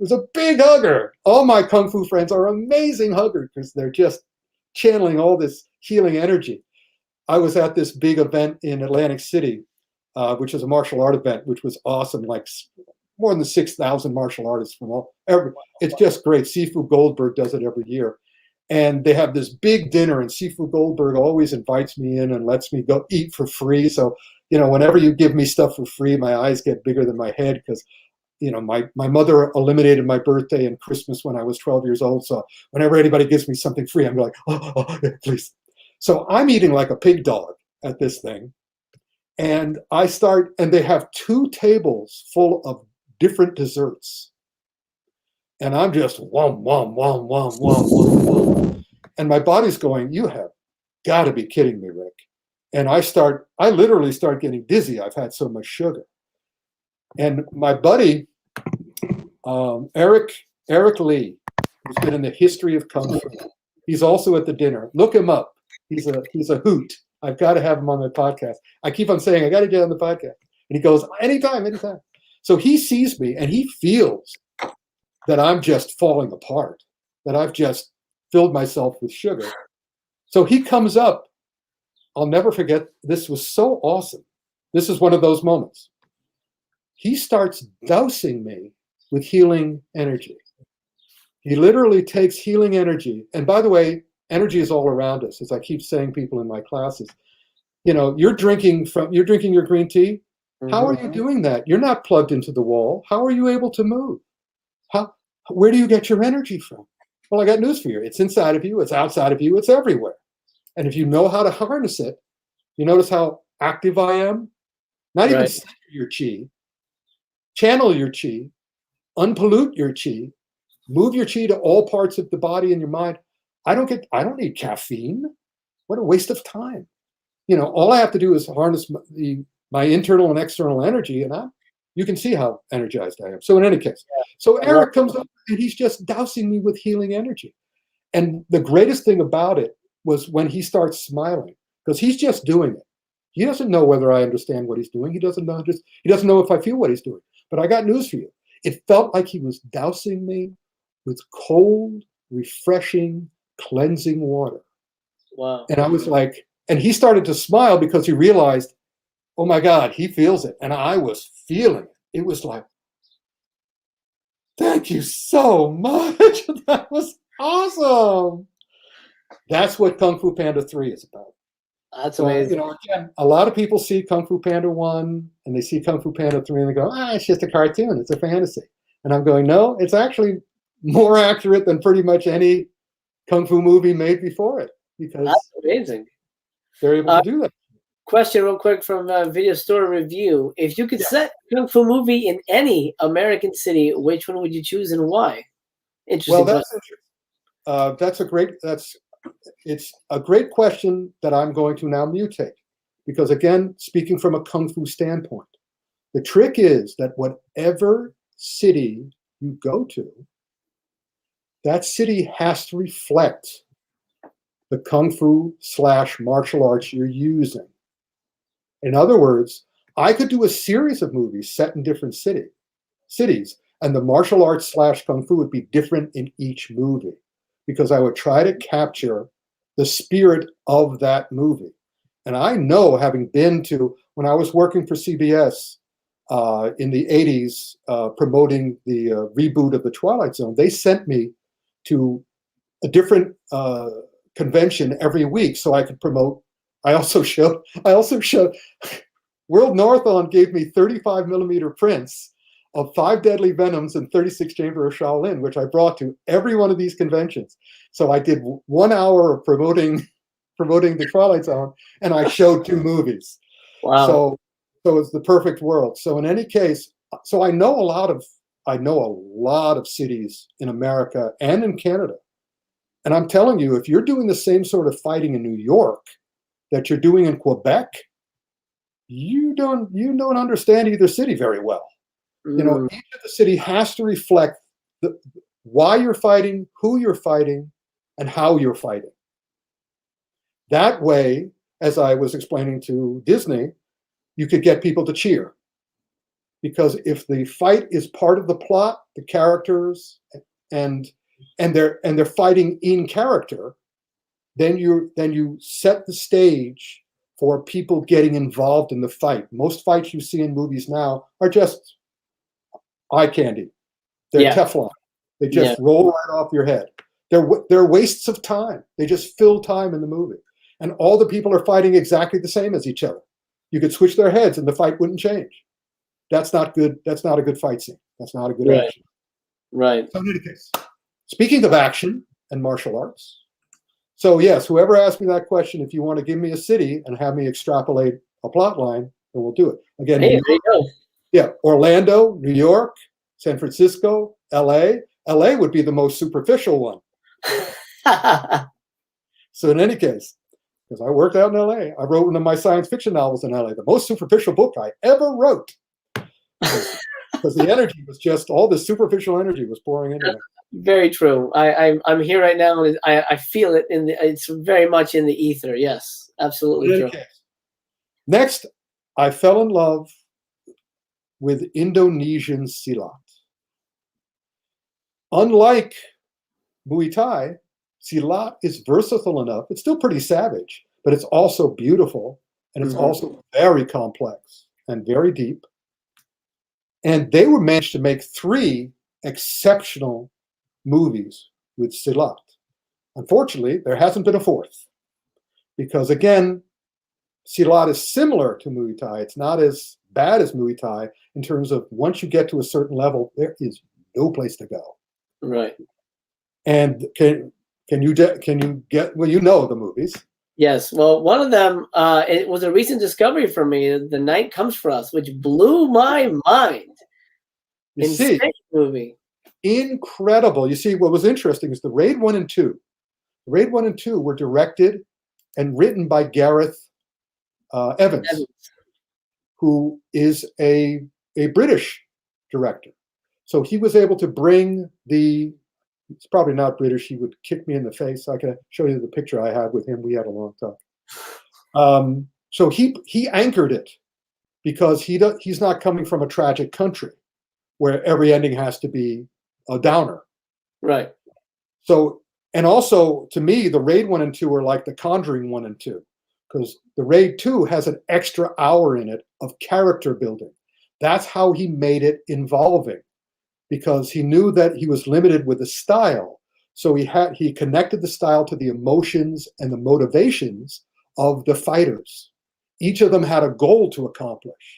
was a big hugger. All my Kung Fu friends are amazing huggers because they're just channeling all this healing energy. I was at this big event in Atlantic City, which is a martial art event, which was awesome. Like more than 6,000 martial artists from it's just great. Sifu Goldberg does it every year. And they have this big dinner, and Sifu Goldberg always invites me in and lets me go eat for free. So, whenever you give me stuff for free, my eyes get bigger than my head because, my mother eliminated my birthday and Christmas when I was 12 years old. So whenever anybody gives me something free, I'm like, oh, yeah, please. So I'm eating like a pig dog at this thing. And and they have 2 tables full of different desserts. And I'm just wom, wom, wom, wom, wom, wom, wom. And my body's going, you have got to be kidding me, Rick. And I literally start getting dizzy. I've had so much sugar. And my buddy, Eric Lee, who's been in the history of Kung Fu, he's also at the dinner. Look him up. He's a hoot. I've got to have him on my podcast. I keep on saying, I got to get on the podcast. And he goes, anytime. So he sees me and he feels that I'm just falling apart, that I've just filled myself with sugar. So he comes up. I'll never forget. This was so awesome. This is one of those moments. He starts dousing me with healing energy. He literally takes healing energy. And by the way, energy is all around us, as I keep saying people in my classes. You're drinking your green tea. How are you doing that? You're not plugged into the wall. How are you able to move? Where do you get your energy from? Well, I got news for you. It's inside of you. It's outside of you. It's everywhere. And if you know how to harness it, you notice how active I am? Not even center your chi, channel your chi, unpollute your chi, move your chi to all parts of the body and your mind. I don't need caffeine. What a waste of time. All I have to do is harness my internal and external energy, and you can see how energized I am. So in any case, so Eric comes up and he's just dousing me with healing energy. And the greatest thing about it was when he starts smiling, because he's just doing it. He doesn't know whether I understand what he's doing. He doesn't know if I feel what he's doing. But I got news for you. It felt like he was dousing me with cold, refreshing, cleansing water. Wow. And I was like, and he started to smile because he realized, oh my God, he feels it. And I was feeling it. It was like, thank you so much. That was awesome. That's what Kung Fu Panda 3 is about. That's amazing. Again, a lot of people see Kung Fu Panda 1 and they see Kung Fu Panda 3 and they go, it's just a cartoon. It's a fantasy. And I'm going, no, it's actually more accurate than pretty much any Kung Fu movie made before it. Because that's amazing. They're able to do that. Question real quick from Video Store Review. If you could set Kung Fu movie in any American city, which one would you choose and why? Interesting. Well, it's a great question that I'm going to now mutate. Because again, speaking from a Kung Fu standpoint, the trick is that whatever city you go to, that city has to reflect the Kung Fu / martial arts you're using. In other words, I could do a series of movies set in different cities, and the martial arts / Kung Fu would be different in each movie because I would try to capture the spirit of that movie. And I know, having been to, when I was working for CBS in the 80s, promoting the reboot of The Twilight Zone, they sent me to a different convention every week so I could promote. I also showed World Northon gave me 35 millimeter prints of 5 Deadly Venoms and 36 Chamber of Shaolin, which I brought to every one of these conventions. So I did 1 hour of promoting The Twilight Zone, and I showed 2 movies. Wow. So it's the perfect world. So in any case, so I know a lot of cities in America and in Canada. And I'm telling you, if you're doing the same sort of fighting in New York that you're doing in Quebec, you don't understand either city very well. Each of the city has to reflect why you're fighting, who you're fighting, and how you're fighting. That way, as I was explaining to Disney, you could get people to cheer. because if the fight is part of the plot, the characters, and they're fighting in character, then you set the stage for people getting involved in the fight. Most fights you see in movies now are just eye candy. They're Teflon. They just roll right off your head. They're wastes of time. They just fill time in the movie. And all the people are fighting exactly the same as each other. You could switch their heads and the fight wouldn't change. That's not good. That's not a good fight scene. That's not a good action. Right. So in any case, speaking of action and martial arts, so yes, whoever asked me that question, if you want to give me a city and have me extrapolate a plot line, then we'll do it. Again, hey, there you go. Yeah, Orlando, New York, San Francisco, LA. LA would be the most superficial one. So in any case, because I worked out in LA, I wrote one of my science fiction novels in LA, the most superficial book I ever wrote. Because the energy was just, all this superficial energy was pouring into it. Very true. I'm here right now, and I feel it it's very much in the ether. Yes, absolutely true. Next, I fell in love with Indonesian Silat. Unlike Muay Thai, Silat is versatile enough. It's still pretty savage, but it's also beautiful, and it's also very complex and very deep. And they were managed to make 3 exceptional movies with Silat. Unfortunately, there hasn't been a 4th, because again, Silat is similar to Muay Thai. It's not as bad as Muay Thai in terms of once you get to a certain level, there is no place to go. Right. And can you get, well, you know the movies. Yes. Well, one of them, it was a recent discovery for me, The Night Comes for Us, which blew my mind. You see, movie. Incredible. You see, what was interesting is the Raid 1 and 2. The Raid 1 and 2 were directed and written by Gareth Evans, who is a British director. So he was able to bring it's probably not British, he would kick me in the face. I can show you the picture I had with him. We had a long talk. So he anchored it, because he's not coming from a tragic country where every ending has to be a downer. Right. So, and also to me, the Raid 1 and 2 are like the Conjuring 1 and 2, because the Raid 2 has an extra hour in it of character building. That's how he made it involving, because he knew that he was limited with the style. So he connected the style to the emotions and the motivations of the fighters. Each of them had a goal to accomplish.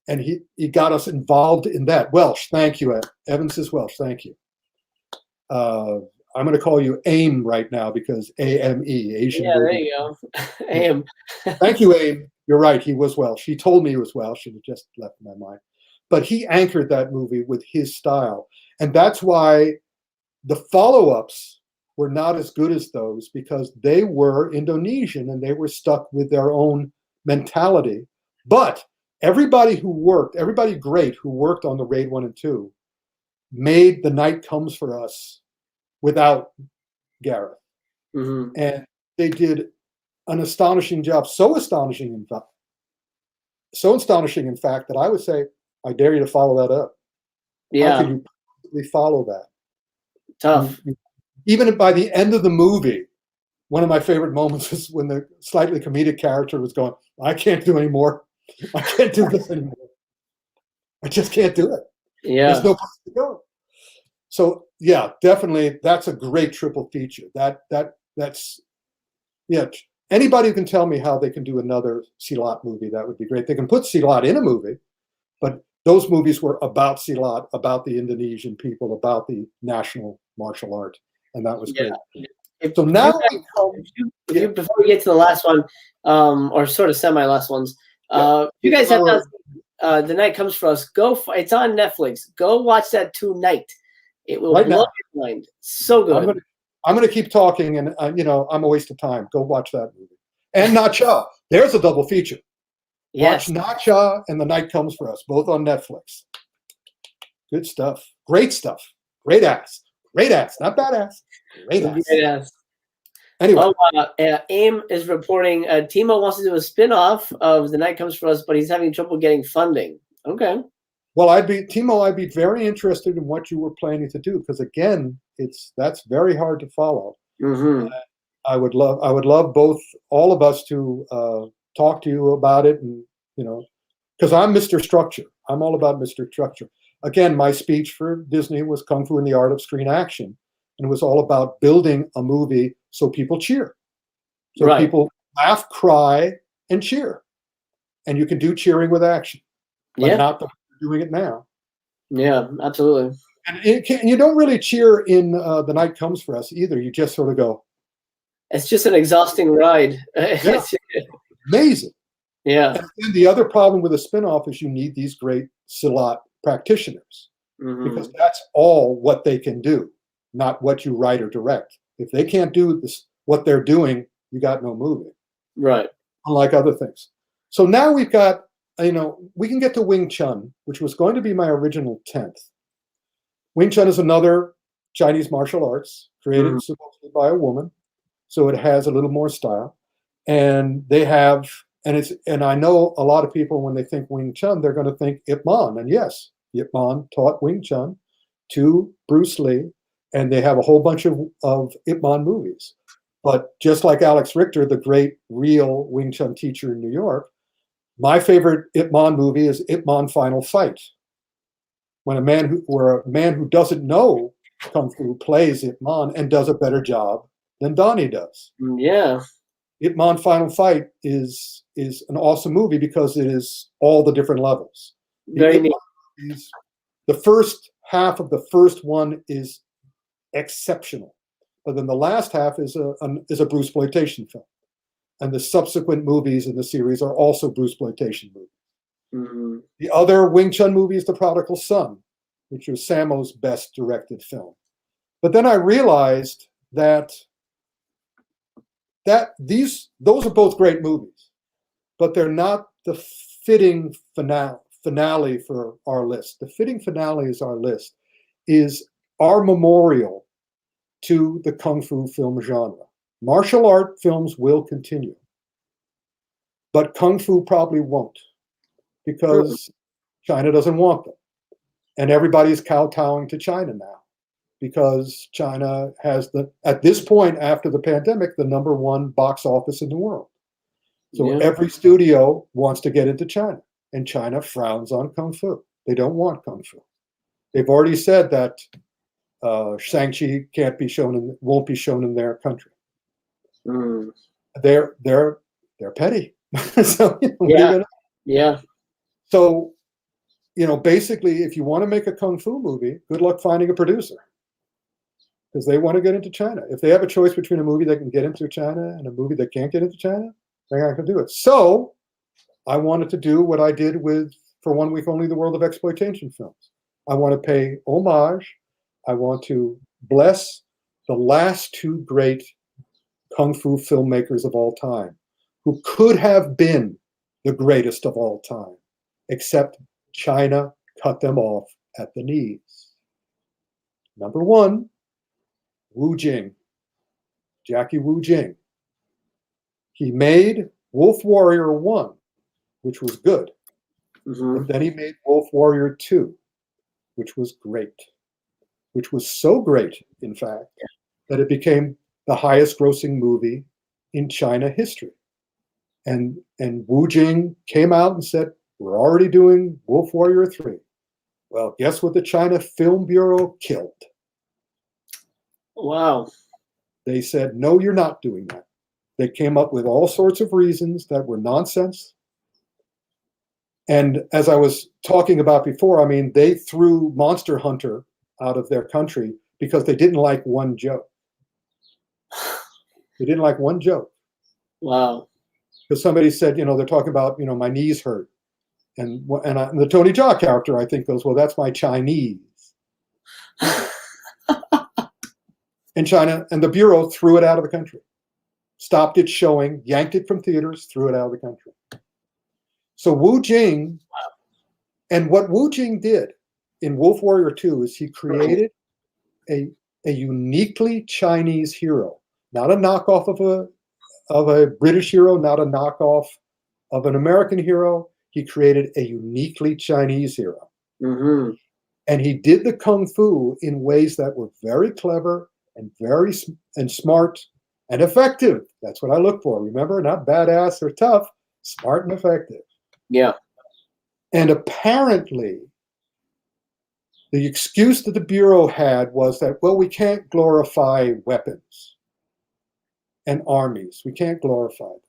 And he got us involved in that. Welsh, thank you. Evans is Welsh, thank you. I'm going to call you AIM right now, because A-M-E, Asian. Yeah, there you go. AIM. Thank you, AIM. You're right, he was Welsh. He told me he was Welsh, and it just left my mind. But he anchored that movie with his style. And that's why the follow-ups were not as good as those, because they were Indonesian and they were stuck with their own mentality. But everybody great who worked on the Raid 1 and 2 made The Night Comes for Us without Gareth. And they did an astonishing job, so astonishing in fact that I would say, I dare you to follow that up. Yeah. How can you possibly follow that? Tough. Even by the end of the movie, one of my favorite moments was when the slightly comedic character was going, I can't do anymore. I can't do this anymore. I just can't do it. Yeah. There's no place to go. So yeah, definitely, that's a great triple feature. That's anybody who can tell me how they can do another Silat movie, that would be great. They can put Silat in a movie, but those movies were about Silat, about the Indonesian people, about the national martial art, and that was great. So now, before we get to the last one, or sort of semi-last ones, you guys have not The Night Comes for Us. It's on Netflix. Go watch that tonight. It will blow your mind. So good. I'm going to keep talking, and I'm a waste of time. Go watch that movie. And Nezha. There's a double feature. Yes. Watch Nezha and The Night Comes for Us, both on Netflix. Good stuff. Great stuff. Great ass. Great ass. Not bad ass. Great ass. Great ass. Anyway. AIM is reporting Timo wants to do a spin-off of The Night Comes for Us, but he's having trouble getting funding. Okay. Well, Timo, I'd be very interested in what you were planning to do, because again, that's very hard to follow. Mm-hmm. I would love both, all of us to talk to you about it, and because I'm Mr. Structure. I'm all about Mr. Structure. Again, my speech for Disney was Kung Fu and the Art of Screen Action, and it was all about building a movie so people cheer, so people laugh, cry, and cheer, and you can do cheering with action, but not the way you're doing it now. Yeah, absolutely. And you don't really cheer in The Night Comes for Us either. You just sort of go. It's just an exhausting ride. Yeah. Amazing. Yeah. And the other problem with a spinoff is you need these great Silat practitioners, because that's all what they can do, not what you write or direct. If they can't do what they're doing, you got no movie. Right. Unlike other things. So now we've got, we can get to Wing Chun, which was going to be my original 10th. Wing Chun is another Chinese martial arts created supposedly by a woman. So it has a little more style. And they have, and I know a lot of people, when they think Wing Chun, they're going to think Ip Man. And yes, Ip Man taught Wing Chun to Bruce Lee, and they have a whole bunch of Ip Man movies. But just like Alex Richter, the great real Wing Chun teacher in New York, my favorite Ip Man movie is Ip Man Final Fight. When a man who doesn't know Kung Fu plays Ip Man and does a better job than Donnie does. Yeah. Ip Man Final Fight is an awesome movie because it is all the different levels. Very neat. The first half of the first one is exceptional, but then the last half is a Bruceploitation film, and the subsequent movies in the series are also Bruceploitation movies. Mm-hmm. The other Wing Chun movie is The Prodigal Son, which was Sammo's best directed film. But then I realized that those are both great movies, but they're not the fitting finale for our list. The fitting finale is our memorial to the Kung Fu film genre. Martial art films will continue, but Kung Fu probably won't, because China doesn't want them. And everybody's kowtowing to China now, because China has at this point after the pandemic, the #1 box office in the world. So every studio wants to get into China, and China frowns on Kung Fu. They don't want Kung Fu. They've already said that Shang-Chi won't be shown in their country. They're petty. So So basically, if you want to make a Kung Fu movie, good luck finding a producer, because they want to get into China. If they have a choice between a movie that can get into China and a movie that can't get into China, they're not going to do it. So I wanted to do what I did for 1 Week Only, the World of Exploitation Films. I want to pay homage. I want to bless the last two great Kung Fu filmmakers of all time, who could have been the greatest of all time, except China cut them off at the knees. #1, Wu Jing, Jackie Wu Jing. He made Wolf Warrior 1, which was good. And then he made Wolf Warrior 2, which was great. Which was so great, in fact, that it became the highest grossing movie in China history. And Wu Jing came out and said, we're already doing Wolf Warrior 3. Well, guess what the China Film Bureau killed? Wow. They said, no, you're not doing that. They came up with all sorts of reasons that were nonsense. And as I was talking about before, they threw Monster Hunter out of their country because they didn't like one joke. They didn't like one joke. Wow. Because somebody said, they're talking about, my knees hurt. And the Tony Jaa character, I think, goes, well, that's my Chinese. And China, and the Bureau threw it out of the country. Stopped it showing, yanked it from theaters, threw it out of the country. So Wu Jing, and what Wu Jing did in Wolf Warrior 2 is he created a uniquely Chinese hero, not a knockoff of a British hero, not a knockoff of an American hero. He created a uniquely Chinese hero. Mm-hmm. And he did the kung fu in ways that were very clever and very smart and effective. That's what I look for. Remember, not badass or tough, smart and effective. Yeah. And apparently, the excuse that the Bureau had was that, well, we can't glorify weapons and armies. We can't glorify them.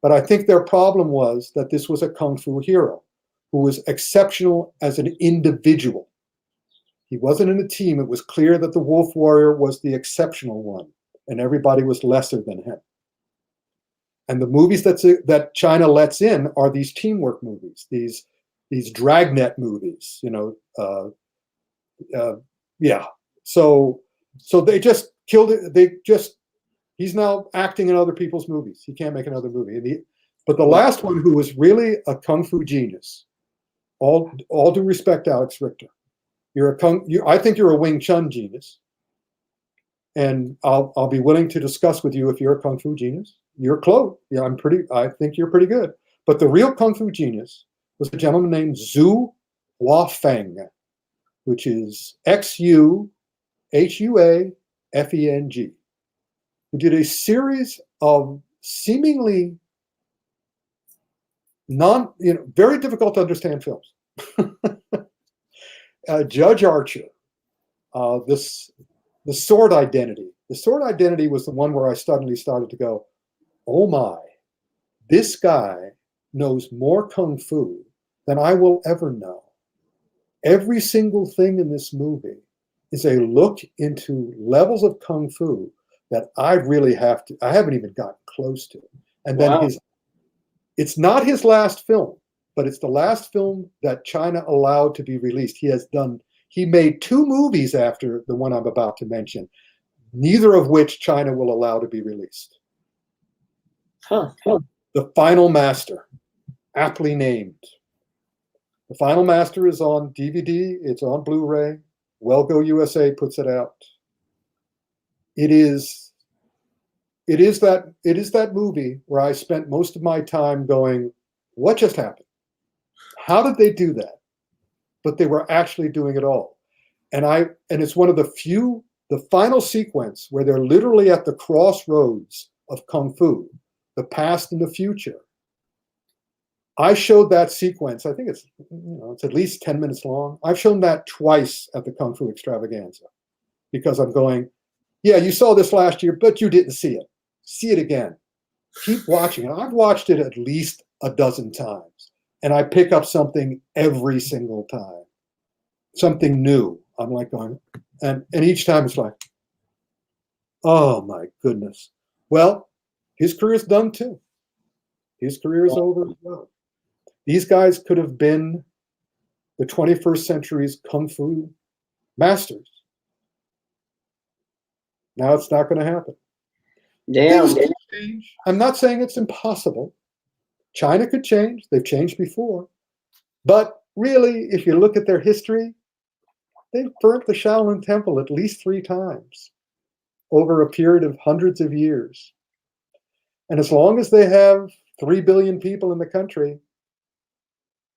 But I think their problem was that this was a kung fu hero who was exceptional as an individual. He wasn't in a team. It was clear that the Wolf Warrior was the exceptional one, and everybody was lesser than him. And the movies that China lets in are these teamwork movies, these dragnet movies, yeah. So they just killed it. He's now acting in other people's movies. He can't make another movie. But the last one, who was really a kung fu genius, all due respect, Alex Richter, I think you're a Wing Chun genius, and I'll be willing to discuss with you if you're a kung fu genius. You're close. Yeah, I think you're pretty good. But the real kung fu genius was a gentleman named Zhu Huafeng, which is Xuhuafeng, who did a series of seemingly very difficult to understand films. Judge Archer, the Sword Identity. The Sword Identity was the one where I suddenly started to go, oh my, this guy knows more kung fu than I will ever know. Every single thing in this movie is a look into levels of kung fu that I haven't even gotten close to. And then it's not his last film, but it's the last film that China allowed to be released. He made 2 movies after the one I'm about to mention, neither of which China will allow to be released. The Final Master, aptly named. The Final Master is on DVD. It's on Blu-ray. Wellgo USA puts it out. It is that movie where I spent most of my time going, what just happened? How did they do that? But they were actually doing it all. And it's one of the final sequence where they're literally at the crossroads of kung fu, the past and the future. I showed that sequence. I think it's at least 10 minutes long. I've shown that twice at the Kung Fu Extravaganza because I'm going, yeah, you saw this last year, but you didn't see it. See it again. Keep watching it. I've watched it at least a dozen times, and I pick up something every single time, something new. I'm like going, and each time it's like, oh my goodness. Well, his career's done too. His career is over as well. These guys could have been the 21st century's kung fu masters. Now it's not going to happen. Damn. Things can change. I'm not saying it's impossible. China could change. They've changed before. But really, if you look at their history, they've burnt the Shaolin Temple at least 3 times over a period of hundreds of years. And as long as they have 3 billion people in the country,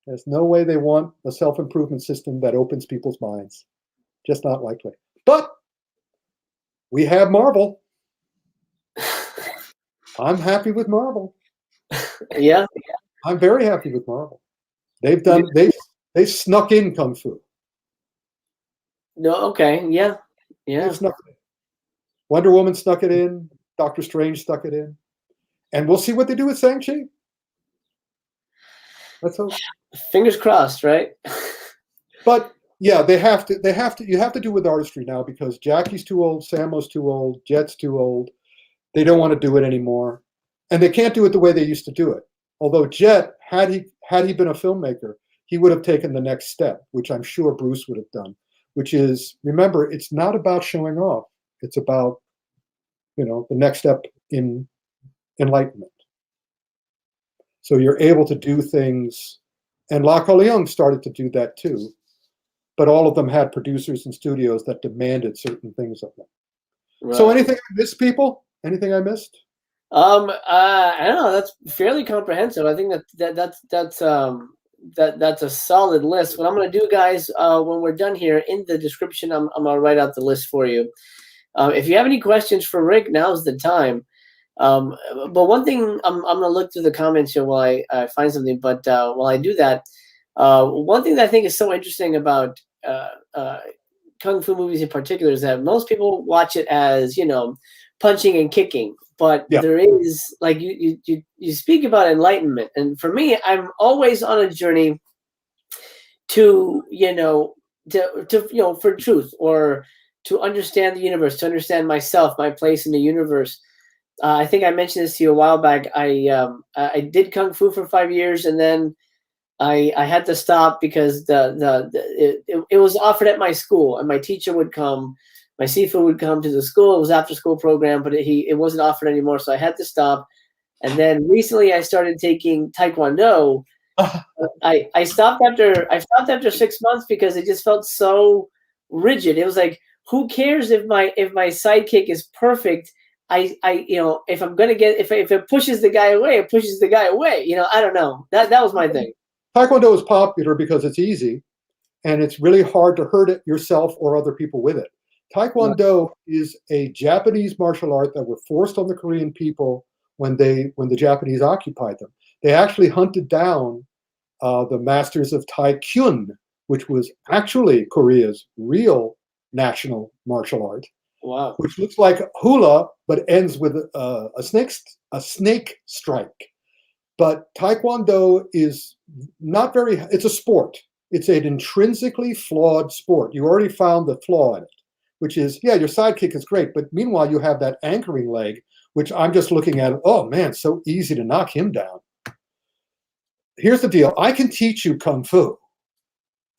there's no way they want a self-improvement system that opens people's minds. Just not likely. But we have Marvel. I'm happy with Marvel. Yeah. I'm very happy with Marvel. They snuck in kung fu. No, okay. Yeah. Yeah. Wonder Woman snuck it in. Doctor Strange stuck it in. And we'll see what they do with Shang-Chi. Let's hope. Fingers crossed, right? But yeah, you have to do with artistry now because Jackie's too old, Sammo's too old, Jet's too old. They don't want to do it anymore. And they can't do it the way they used to do it. Although Jet, had he been a filmmaker, he would have taken the next step, which I'm sure Bruce would have done, which is, remember, it's not about showing off. It's about, the next step in enlightenment. So you're able to do things, and Lau Kar-leung started to do that too, but all of them had producers and studios that demanded certain things of them. Right. So anything I missed, people? Anything I missed? I don't know. That's fairly comprehensive. I think that's that's a solid list. What I'm going to do, guys, when we're done here, in the description, I'm going to write out the list for you. If you have any questions for Rick, now's the time. But one thing, I'm going to look through the comments here while I find something. But while I do that, one thing that I think is so interesting about kung fu movies in particular is that most people watch it as, you know, punching and kicking. But there is, like, you speak about enlightenment. And for me, I'm always on a journey to, you know, for truth, or to understand the universe, to understand myself, my place in the universe. I think I mentioned this to you a while back. I did kung fu for 5 years, and then I had to stop because it was offered at my school, and my teacher would come, my Sifu would come to the school. It was after school program, but it wasn't offered anymore, so I had to stop. And then recently I started taking Taekwondo. I stopped after 6 months because it just felt so rigid. It was like, who cares if my sidekick is perfect? I you know, if I'm gonna get, if it pushes the guy away, it pushes the guy away. You know, I don't know. That was my thing. Taekwondo is popular because it's easy, and it's really hard to hurt it yourself or other people with it. Taekwondo is a Japanese martial art that were forced on the Korean people when the Japanese occupied them. They actually hunted down the masters of Tai-Kyun, which was actually Korea's real national martial art. Wow. Which looks like hula, but ends with a snake strike. But Taekwondo is not very, it's a sport. It's an intrinsically flawed sport. You already found the flaw in it, which is, yeah, your sidekick is great, but meanwhile you have that anchoring leg, which I'm just looking at, oh man, so easy to knock him down. Here's the deal. I can teach you Kung Fu.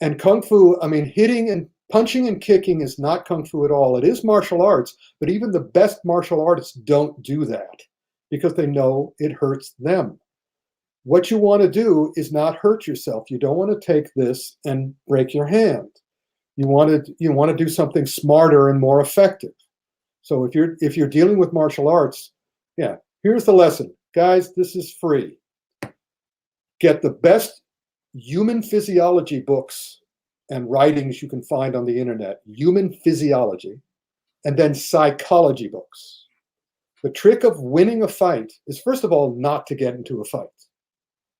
And Kung Fu, I mean, hitting and punching and kicking is not Kung Fu at all. It is martial arts, but even the best martial artists don't do that because they know it hurts them. What you want to do is not hurt yourself. You don't want to take this and break your hand. You want to do something smarter and more effective. So if you're dealing with martial arts, yeah, here's the lesson. Guys, this is free. Get the best human physiology books and writings you can find on the internet, human physiology, and then psychology books. The trick of winning a fight is, first of all, not to get into a fight.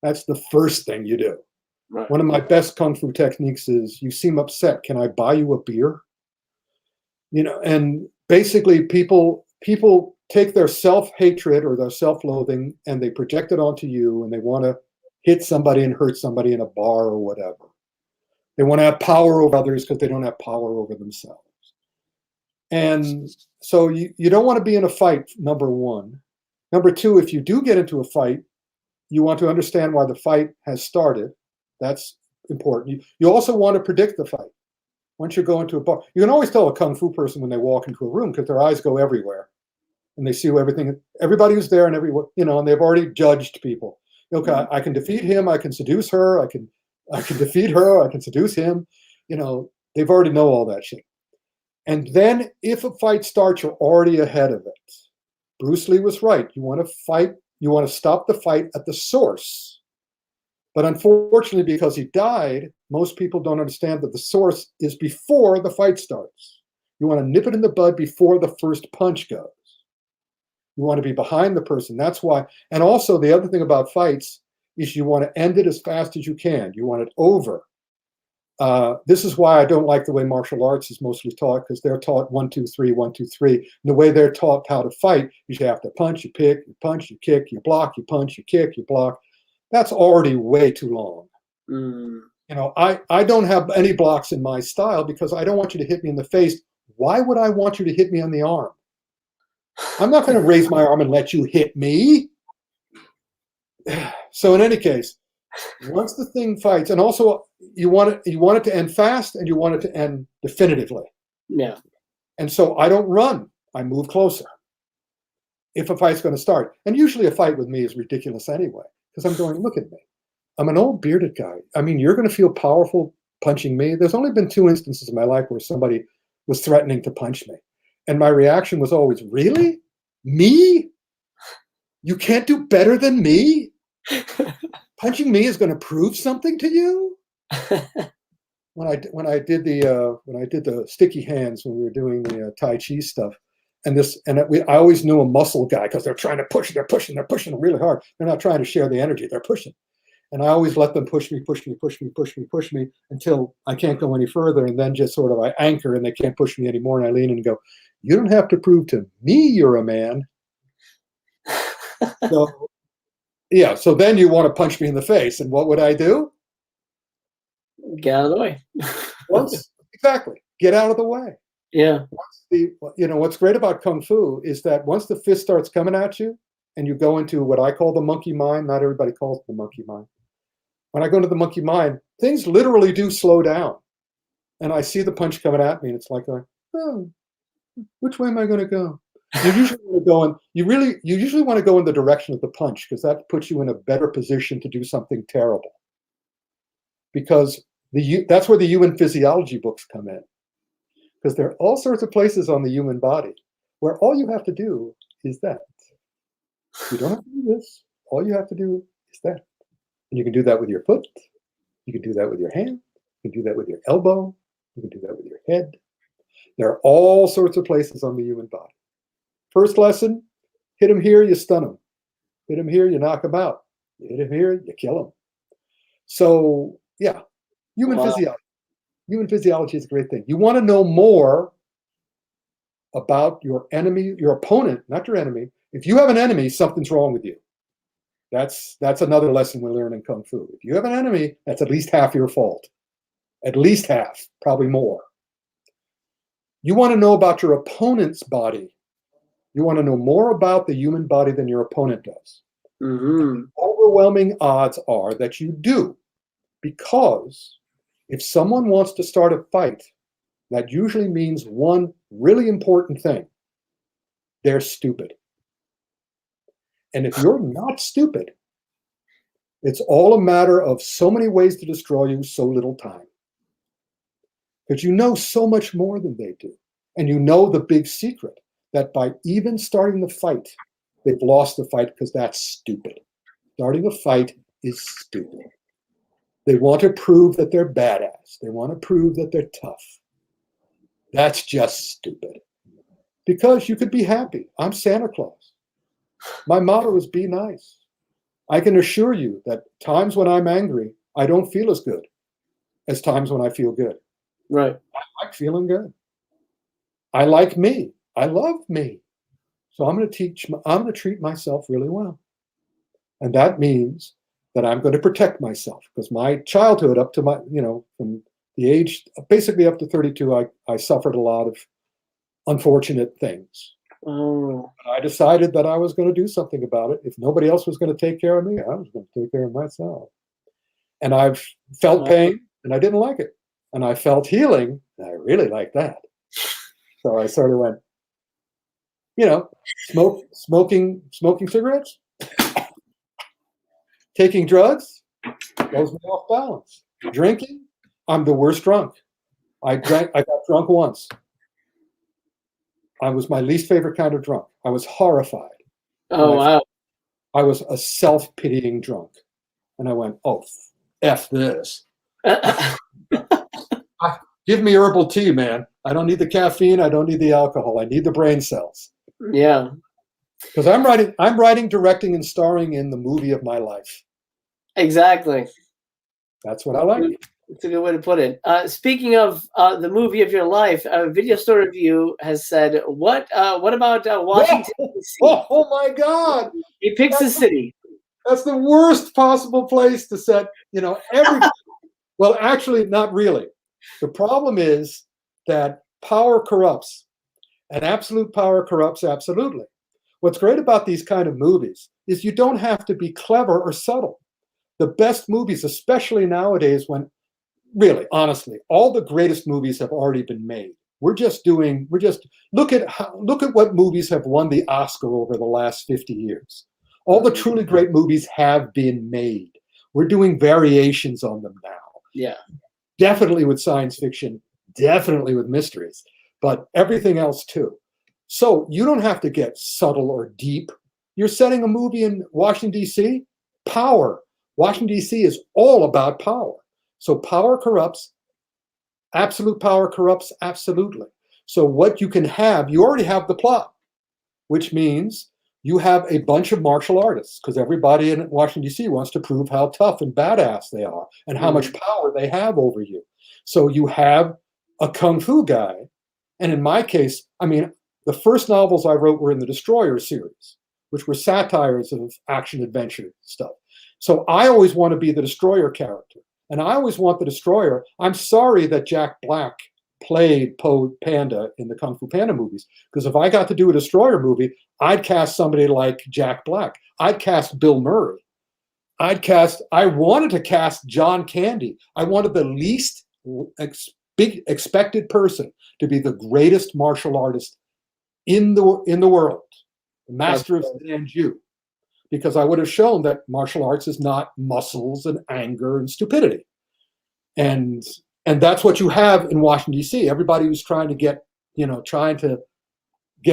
That's the first thing you do. Right. One of my best Kung Fu techniques is, you seem upset, can I buy you a beer? You know, and basically people take their self-hatred or their self-loathing and they project it onto you, and they want to hit somebody and hurt somebody in a bar or whatever. They want to have power over others because they don't have power over themselves. And so you don't want to be in a fight, number one. Number two, if you do get into a fight, you want to understand why the fight has started. That's important. You also want to predict the fight. Once you go into a bar, you can always tell a Kung Fu person when they walk into a room because their eyes go everywhere. And they see everybody who's there, and everyone, you know, and they've already judged people. Okay, I can defeat him, I can seduce her, I can defeat her, I can seduce him. You know, they've already know all that shit. And then if a fight starts, you're already ahead of it. Bruce Lee was right. You want to fight, you want to stop the fight at the source. But unfortunately, because he died, most people don't understand that the source is before the fight starts. You want to nip it in the bud before the first punch goes. You want to be behind the person. That's why. And also the other thing about fights is you want to end it as fast as you can. You want it over. This is why I don't like the way martial arts is mostly taught, because they're taught 1, 2, 3, 1, 2, 3. And the way they're taught how to fight is you have to punch, you pick, you punch, you kick, you block, you punch, you kick, you block. That's already way too long. You know, I don't have any blocks in my style because I don't want you to hit me in the face. Why would I want you to hit me on the arm? I'm not going to raise my arm and let you hit me. So in any case, once the thing fights, and also you want it to end fast and you want it to end definitively. Yeah. And so I don't run. I move closer. If a fight's going to start. And usually a fight with me is ridiculous anyway, because I'm going, look at me. I'm an old bearded guy. I mean, you're going to feel powerful punching me. There's only been 2 instances in my life where somebody was threatening to punch me. And my reaction was always, really? Me? You can't do better than me? punching me is going to prove something to you? When I did the sticky hands when we were doing the Tai Chi stuff, I always knew a muscle guy because they're trying to push, they're pushing really hard. They're not trying to share the energy, they're pushing. And I always let them push me until I can't go any further, and then just sort of I anchor and they can't push me anymore, and I lean in and go, you don't have to prove to me you're a man. So yeah, so then you want to punch me in the face, and what would I do? Get out of the way. Exactly. Get out of the way. Yeah. What's great about Kung Fu is that once the fist starts coming at you and you go into what I call the monkey mind, not everybody calls it the monkey mind. When I go into the monkey mind, things literally do slow down. And I see the punch coming at me and it's like, oh, which way am I going to go? You usually want to go in the direction of the punch because that puts you in a better position to do something terrible. Because that's where the human physiology books come in. Because there are all sorts of places on the human body where all you have to do is that. You don't have to do this. All you have to do is that. And you can do that with your foot. You can do that with your hand. You can do that with your elbow. You can do that with your head. There are all sorts of places on the human body. First lesson, hit him here, you stun him. Hit him here, you knock him out. You hit him here, you kill him. So, yeah, human physiology. Human physiology is a great thing. You want to know more about your enemy, your opponent, not your enemy. If you have an enemy, something's wrong with you. That's another lesson we learn in Kung Fu. If you have an enemy, that's at least half your fault. At least half, probably more. You want to know about your opponent's body. You want to know more about the human body than your opponent does. Mm-hmm. Overwhelming odds are that you do, because if someone wants to start a fight, that usually means one really important thing. They're stupid. And if you're not stupid, it's all a matter of so many ways to destroy you, so little time. Because you know so much more than they do. And you know the big secret, that by even starting the fight, they've lost the fight because that's stupid. Starting a fight is stupid. They want to prove that they're badass. They want to prove that they're tough. That's just stupid. Because you could be happy. I'm Santa Claus. My motto is be nice. I can assure you that times when I'm angry, I don't feel as good as times when I feel good. Right. I like feeling good. I like me. I love me. So I'm going to treat myself really well. And that means that I'm going to protect myself, because my childhood up to from the age, basically up to 32, I suffered a lot of unfortunate things. Oh. And I decided that I was going to do something about it. If nobody else was going to take care of me, I was going to take care of myself. And I've felt pain and I didn't like it. And I felt healing and I really liked that. So I sort of went, smoking cigarettes, taking drugs, throws me off balance. Drinking, I'm the worst drunk. I got drunk once. I was my least favorite kind of drunk. I was horrified. Oh, wow. I was a self-pitying drunk. And I went, oh, F this. Give me herbal tea, man. I don't need the caffeine. I don't need the alcohol. I need the brain cells. Yeah. Because I'm writing, directing, and starring in the movie of my life. Exactly. That's what I like. It's a good way to put it. Speaking of the movie of your life, a video store review has said, "What about Washington D.C.? Oh my God! He picks the city. That's the worst possible place to set. Well, actually, not really. The problem is that power corrupts, and absolute power corrupts absolutely. What's great about these kind of movies is you don't have to be clever or subtle. The best movies, especially nowadays, when really, honestly, all the greatest movies have already been made. Look at what movies have won the Oscar over the last 50 years. All the truly great movies have been made. We're doing variations on them now. Yeah. Definitely with science fiction, definitely with mysteries, but everything else too. So you don't have to get subtle or deep. You're setting a movie in Washington, D.C., power. Washington, D.C. is all about power. So power corrupts. Absolute power corrupts absolutely. So what you can have, you already have the plot, which means you have a bunch of martial artists, because everybody in Washington, D.C. wants to prove how tough and badass they are and how much power they have over you. So you have a kung fu guy. And in my case, I mean, the first novels I wrote were in the Destroyer series, which were satires of action adventure stuff. So I always want to be the Destroyer character. And I always want the Destroyer. I'm sorry that Jack Black played Panda in the Kung Fu Panda movies, because if I got to do a Destroyer movie, I'd cast somebody like Jack Black. I'd cast Bill Murray. I wanted to cast John Candy. I wanted the least big expected person to be the greatest martial artist in the world, the master of Zanju, because I would have shown that martial arts is not muscles and anger and stupidity. And that's what you have in Washington, D.C. Everybody who's trying to get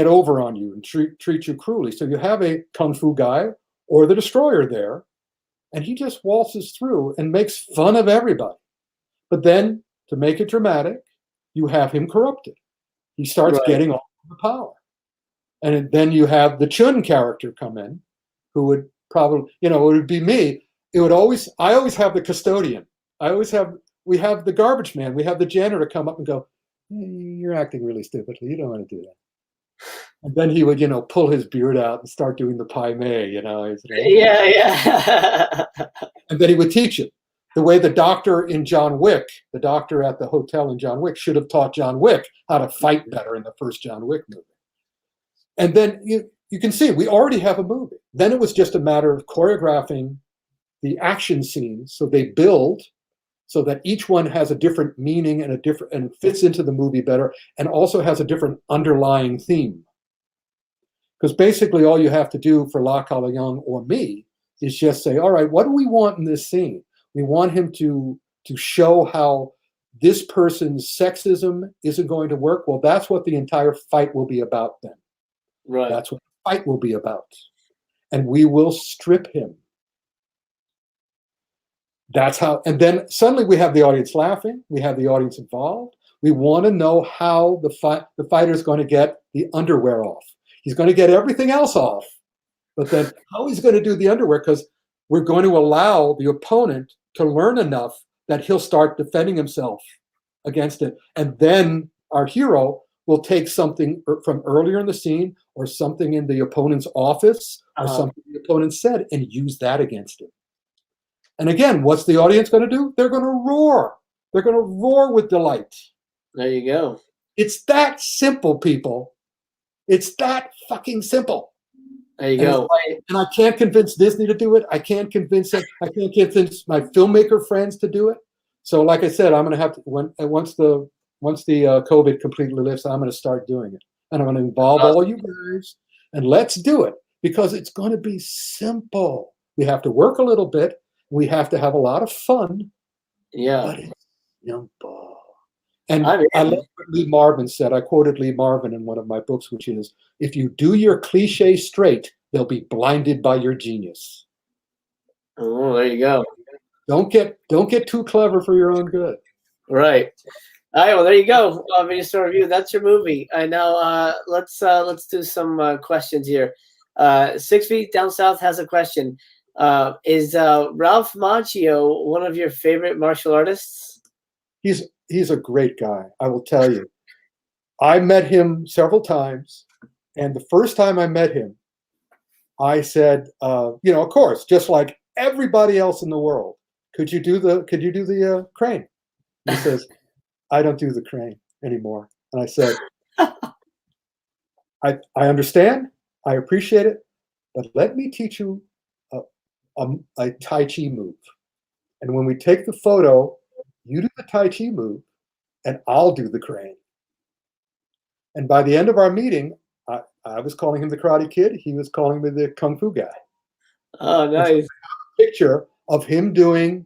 over on you and treat you cruelly. So you have a kung fu guy or the Destroyer there, and he just waltzes through and makes fun of everybody. But then, to make it dramatic, you have him corrupted. He starts getting all the power. And then you have the Chun character come in, who would probably, it would be me. I always have the custodian. We have the garbage man. We have the janitor come up and go, "You're acting really stupidly. You don't want to do that." And then he would, pull his beard out and start doing the pai mei, Yeah. And then he would teach it. The way the doctor in John Wick, the doctor at the hotel in John Wick, should have taught John Wick how to fight better in the first John Wick movie. And then you can see we already have a movie. Then it was just a matter of choreographing the action scenes, so they build so that each one has a different meaning and fits into the movie better, and also has a different underlying theme. Because basically all you have to do for Lau Kar-leung or me is just say, all right, what do we want in this scene? We want him to show how this person's sexism isn't going to work. Well, that's what the entire fight will be about then. Right. That's what the fight will be about. And we will strip him. That's how, and then suddenly we have the audience laughing. We have the audience involved. We want to know how the fighter is going to get the underwear off. He's going to get everything else off. But then how he's going to do the underwear, because we're going to allow the opponent to learn enough that he'll start defending himself against it. And then our hero will take something from earlier in the scene or something in the opponent's office or something the opponent said and use that against him. And again, what's the audience going to do? They're going to roar. They're going to roar with delight. There you go. It's that simple, people. It's that fucking simple. There you go. And I can't convince Disney to do it. I can't convince my filmmaker friends to do it. So, like I said, I'm going to have to once the COVID completely lifts, I'm going to start doing it, and I'm going to involve all you guys, and let's do it, because it's going to be simple. We have to work a little bit. We have to have a lot of fun. Yeah. But it's simple. And I love what Lee Marvin said. I quoted Lee Marvin in one of my books, which is, if you do your cliche straight, they'll be blinded by your genius. Oh, there you go. Don't get too clever for your own good. Right. All right. Well, there you go. Minister Review. That's your movie. I know. Let's do some questions here. 6 Feet Down South has a question. Is Ralph Macchio one of your favorite martial artists? He's a great guy. I will tell you. I met him several times, and the first time I met him, I said, of course, just like everybody else in the world, could you do the crane? He says, I don't do the crane anymore. And I said, I understand, I appreciate it, but let me teach you a Tai Chi move. And when we take the photo, you do the Tai Chi move, and I'll do the crane. And by the end of our meeting, I was calling him the Karate Kid. He was calling me the Kung Fu guy. Oh, nice. So picture of him doing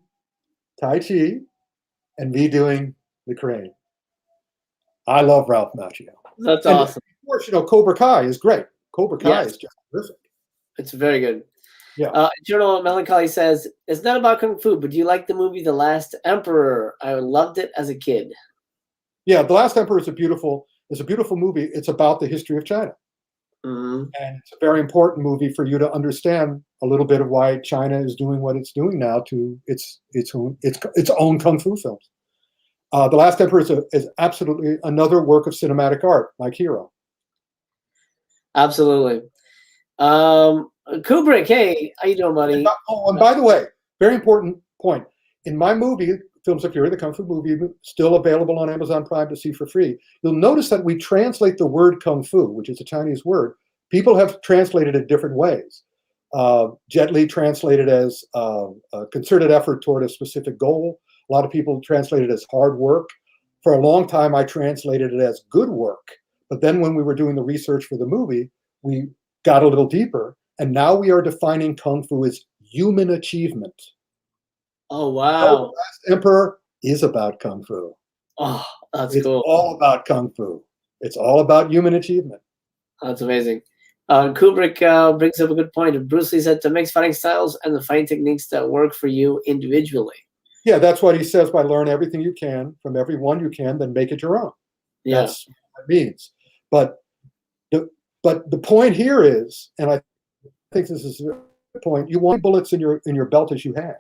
Tai Chi and me doing the crane. I love Ralph Macchio. That's awesome. Of course, Cobra Kai is great. Cobra Kai is just terrific. It's very good. Journal Melancholy says, it's not about Kung Fu, but do you like the movie The Last Emperor? I loved it as a kid. Yeah, The Last Emperor is a beautiful movie. It's about the history of China. Mm-hmm. And it's a very important movie for you to understand a little bit of why China is doing what it's doing now to its own Kung Fu films. The Last Emperor is absolutely another work of cinematic art, like Hero. Absolutely. Kubrick, hey, how you doing, buddy? And by the way, very important point. In my movie, Films of Fury, the Kung Fu movie, still available on Amazon Prime to see for free, you'll notice that we translate the word Kung Fu, which is a Chinese word. People have translated it different ways. Jet Li translated as a concerted effort toward a specific goal. A lot of people translate it as hard work. For a long time, I translated it as good work. But then when we were doing the research for the movie, we got a little deeper. And now we are defining Kung Fu as human achievement. Oh, wow. So The Last Emperor is about Kung Fu. Oh, that's it's cool. It's all about Kung Fu. It's all about human achievement. That's amazing. Kubrick brings up a good point. Bruce Lee said to mix fighting styles and the fighting techniques that work for you individually. Yeah, that's what he says by learn everything you can from everyone you can, then make it your own. Yeah. That's what it means. But the point here is, and I think this is the point, you want bullets in your belt as you have.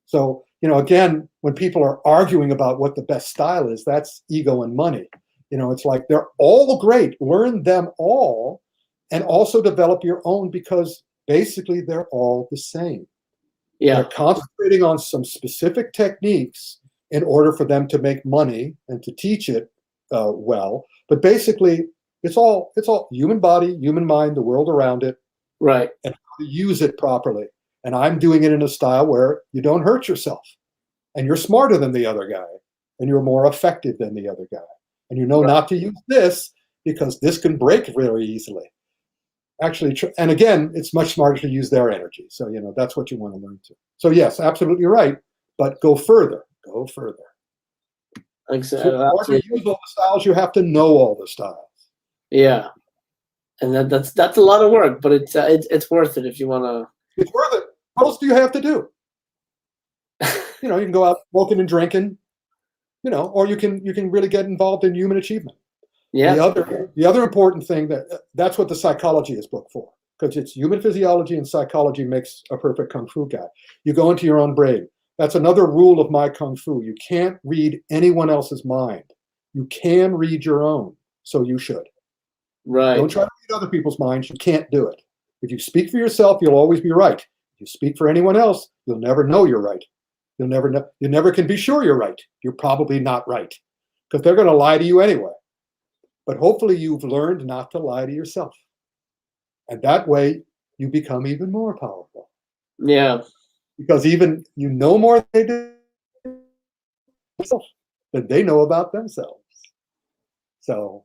So, again, when people are arguing about what the best style is, that's ego and money. It's like they're all great. Learn them all and also develop your own because basically they're all the same. Yeah. They're concentrating on some specific techniques in order for them to make money and to teach it well. But basically, it's all human body, human mind, the world around it, right, and how to use it properly. And I'm doing it in a style where you don't hurt yourself, and you're smarter than the other guy, and you're more effective than the other guy, and you know not to use this because this can break very easily. Actually, and again, it's much smarter to use their energy. So, that's what you want to learn to. So, yes, absolutely right. But go further. Go further. Exactly. So in order to use all the styles, you have to know all the styles. Yeah, and that's a lot of work, but it's worth it if you want to. It's worth it. What else do you have to do? You can go out smoking and drinking, or you can really get involved in human achievement. Yeah. The other important thing that's what the psychology is book for, because it's human physiology and psychology makes a perfect Kung Fu guy. You go into your own brain. That's another rule of my Kung Fu. You can't read anyone else's mind. You can read your own, so you should. Right. Don't try to read other people's minds. You can't do it. If you speak for yourself, you'll always be right. If you speak for anyone else, you'll never know you're right. You'll never know. You never can be sure you're right. You're probably not right, because they're going to lie to you anyway. But hopefully you've learned not to lie to yourself. And that way you become even more powerful. Yeah. Because even more than they know about themselves. So.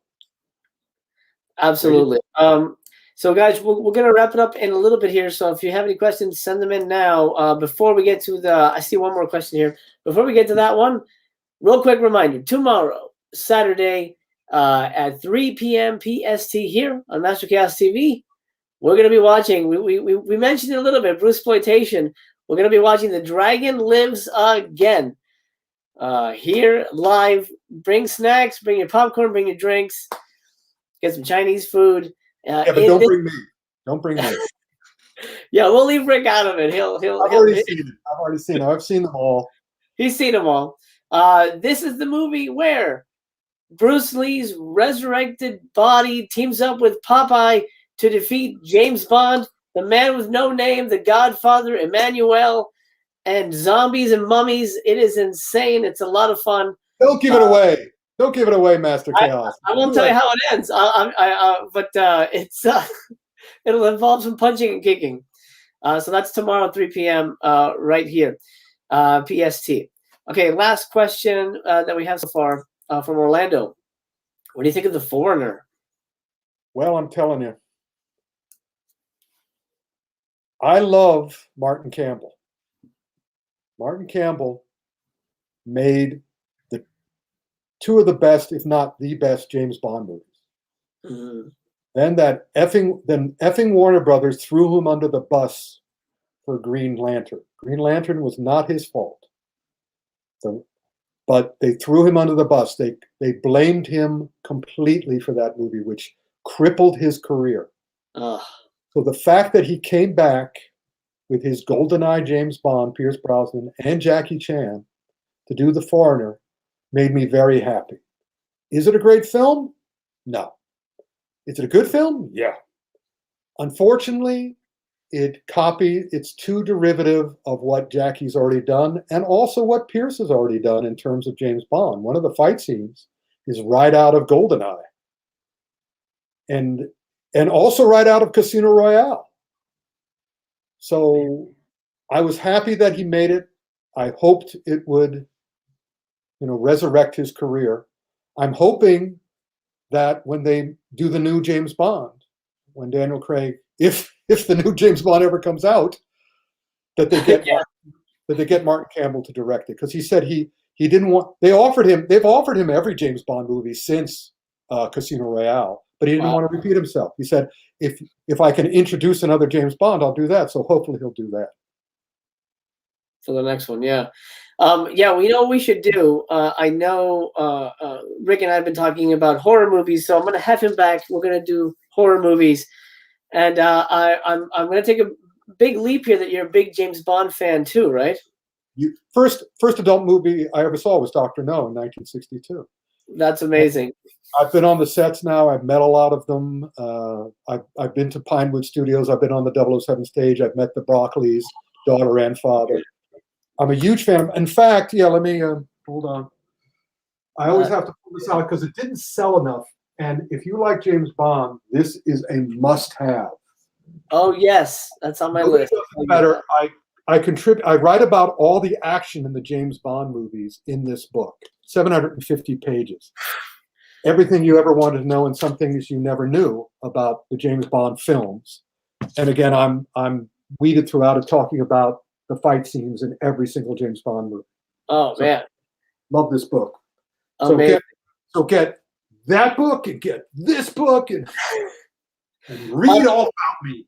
Absolutely. So guys, we're going to wrap it up in a little bit here. So if you have any questions, send them in now. Before we get to I see one more question here. Before we get to that one, real quick reminder, tomorrow, Saturday, at 3 p.m. PST here on Master Chaos TV, we're going to be watching, we mentioned it a little bit, Bruceploitation. We're going to be watching The Dragon Lives Again. Here, live. Bring snacks, bring your popcorn, bring your drinks, get some Chinese food. Yeah, but don't bring me. Don't bring me. Yeah, we'll leave Rick out of it. I've already seen it. I've seen them all. He's seen them all. This is the movie where Bruce Lee's resurrected body teams up with Popeye to defeat James Bond, the man with no name, the Godfather, Emmanuel, and zombies and mummies. It is insane. It's a lot of fun. Don't give it away. Don't give it away, Master Chaos. I won't tell you how it ends. But it's it'll involve some punching and kicking. So that's tomorrow, 3 p.m. Right here, PST. Okay, last question that we have so far from Orlando. What do you think of The Foreigner? Well, I'm telling you, I love Martin Campbell. Martin Campbell made two of the best, if not the best, James Bond movies. Mm-hmm. Then effing Warner Brothers threw him under the bus for Green Lantern. Green Lantern was not his fault. So, but they threw him under the bus. They blamed him completely for that movie, which crippled his career. Ugh. So the fact that he came back with his GoldenEye James Bond, Pierce Brosnan, and Jackie Chan to do The Foreigner made me very happy. Is it a great film? No. Is it a good film? Yeah. Unfortunately, it's too derivative of what Jackie's already done and also what Pierce has already done in terms of James Bond. One of the fight scenes is right out of GoldenEye. And also right out of Casino Royale. So I was happy that he made it. I hoped it would, resurrect his career. I'm hoping that when they do the new James Bond, when Daniel Craig, if the new James Bond ever comes out, that they get Martin Campbell to direct it, because he said he didn't want. They've offered him every James Bond movie since Casino Royale, but he didn't want to repeat himself. He said, if I can introduce another James Bond, I'll do that. So hopefully he'll do that for the next one. Yeah. We know what we should do. I know Rick and I have been talking about horror movies, so I'm going to have him back. We're going to do horror movies, and I'm going to take a big leap here that you're a big James Bond fan too, right? First adult movie I ever saw was Dr. No in 1962. That's amazing. I've been on the sets now. I've met a lot of them. I've been to Pinewood Studios. I've been on the 007 stage. I've met the Broccoli's daughter and father. I'm a huge fan. In fact, let me hold on. I always have to pull this out because it didn't sell enough. And if you like James Bond, this is a must-have. Oh yes, that's on my list. Better. I write about all the action in the James Bond movies in this book. 750 pages. Everything you ever wanted to know and some things you never knew about the James Bond films. And again, I'm weeded throughout it talking about the fight scenes in every single James Bond movie. Oh, so, man. Love this book. Amazing. So get that book and get this book and read all about me.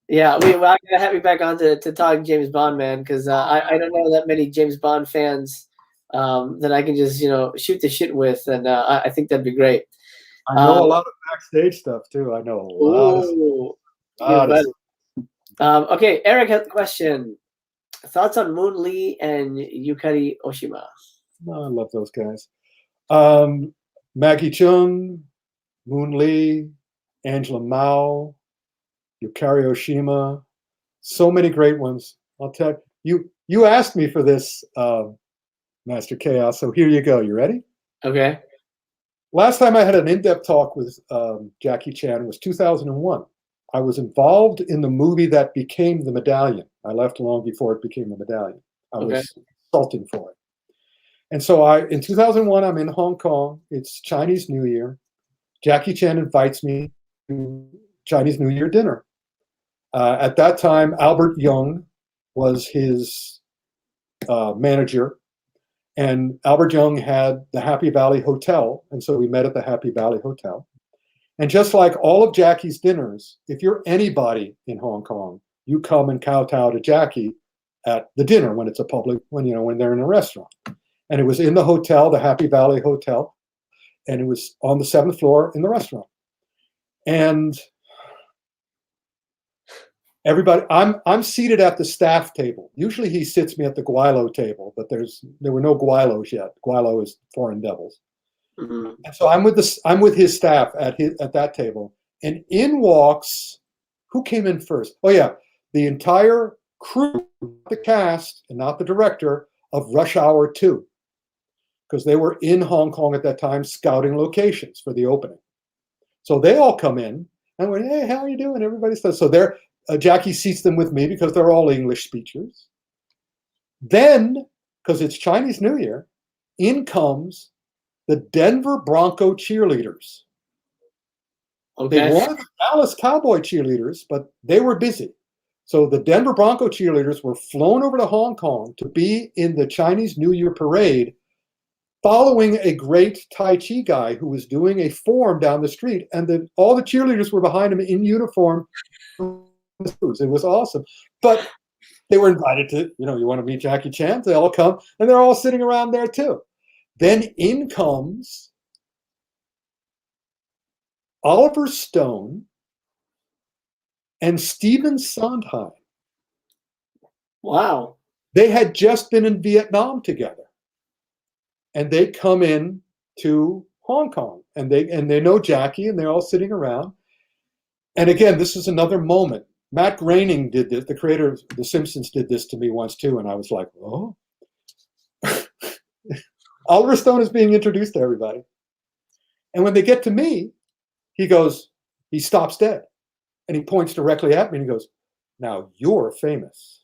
Yeah, I'm going to have you back on to talk James Bond, man, because I don't know that many James Bond fans that I can just, shoot the shit with, and I think that'd be great. I know a lot of backstage stuff, too. I know a lot of stuff. Okay, Eric has a question. Thoughts on Moon Lee and Yukari Oshima? Oh, I love those guys. Maggie Chung, Moon Lee, Angela Mao, Yukari Oshima. So many great ones. I'll tell you. You asked me for this, Master Chaos, so here you go. You ready? Okay. Last time I had an in-depth talk with Jackie Chan was 2001. I was involved in the movie that became The Medallion. I left long before it became The Medallion. I was consulting for it. And so in 2001, I'm in Hong Kong. It's Chinese New Year. Jackie Chan invites me to Chinese New Year dinner. At that time, Albert Young was his manager. And Albert Young had the Happy Valley Hotel. And so we met at the Happy Valley Hotel. And just like all of Jackie's dinners, if you're anybody in Hong Kong, you come and kowtow to Jackie at the dinner when it's a public, when they're in a restaurant. And it was in the hotel, the Happy Valley Hotel, and it was on the 7th floor in the restaurant. And everybody, I'm seated at the staff table. Usually he sits me at the Guilo table, but there were no Guilos yet. Guilo is foreign devils. Mm-hmm. And so I'm with his staff at that table, and in walks, who came in first? Oh yeah, the entire crew, the cast, and not the director of Rush Hour 2, because they were in Hong Kong at that time scouting locations for the opening. So they all come in and we're, hey, how are you doing? Everybody says so. Jackie seats them with me because they're all English speakers. Then, because it's Chinese New Year, in comes the Denver Bronco cheerleaders. Okay. They wanted the Dallas Cowboy cheerleaders, but they were busy. So the Denver Bronco cheerleaders were flown over to Hong Kong to be in the Chinese New Year parade, following a great Tai Chi guy who was doing a form down the street, and all the cheerleaders were behind him in uniform. It was awesome. But They were invited to, you want to meet Jackie Chan? They all come, and they're all sitting around there too. Then in comes Oliver Stone and Stephen Sondheim. Wow. They had just been in Vietnam together, and they come in to Hong Kong, and they know Jackie, and they're all sitting around. And again, this is another moment. Matt Groening did this. The creator of The Simpsons did this to me once too, and I was like, oh. Oliver Stone is being introduced to everybody. And when they get to me, he stops dead. And he points directly at me and he goes, now you're famous.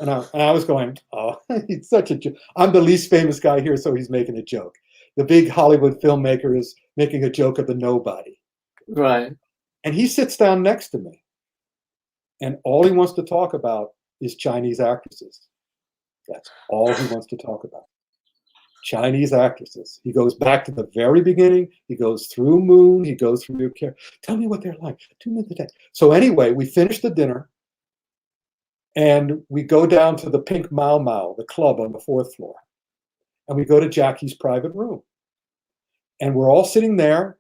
And I was going, oh, he's such a joke. I'm the least famous guy here, so he's making a joke. The big Hollywood filmmaker is making a joke of the nobody. Right. And he sits down next to me. And all he wants to talk about is Chinese actresses. That's all he wants to talk about. Chinese actresses. He goes back to the very beginning. He goes through Moon. He goes through your character. Tell me what they're like. 2 minutes a day. So anyway, we finish the dinner. And we go down to the Pink Mau Mau, the club on the 4th floor. And we go to Jackie's private room. And we're all sitting there.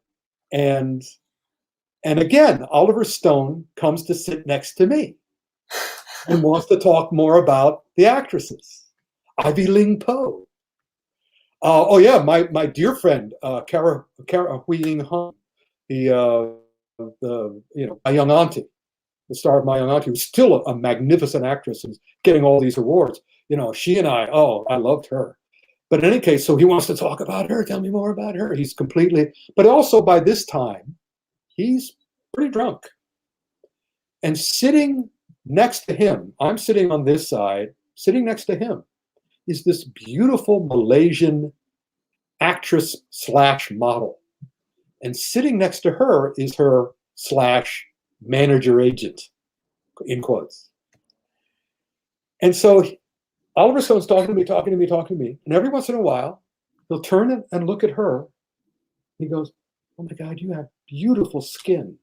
And again, Oliver Stone comes to sit next to me and wants to talk more about the actresses. Ivy Ling Po. Oh yeah, my dear friend, Kara Hui Ying Hung, my young auntie, the star of My Young Auntie, who's still a magnificent actress and getting all these awards. She and I loved her. But in any case, so he wants to talk about her. Tell me more about her. He's completely, but also by this time, he's pretty drunk. And sitting next to him, I'm sitting on this side, sitting next to him is this beautiful Malaysian actress / model. And sitting next to her is her / manager agent, in quotes. And so Oliver Stone's talking to me. And every once in a while, he'll turn and look at her. He goes, oh my God, you have beautiful skin.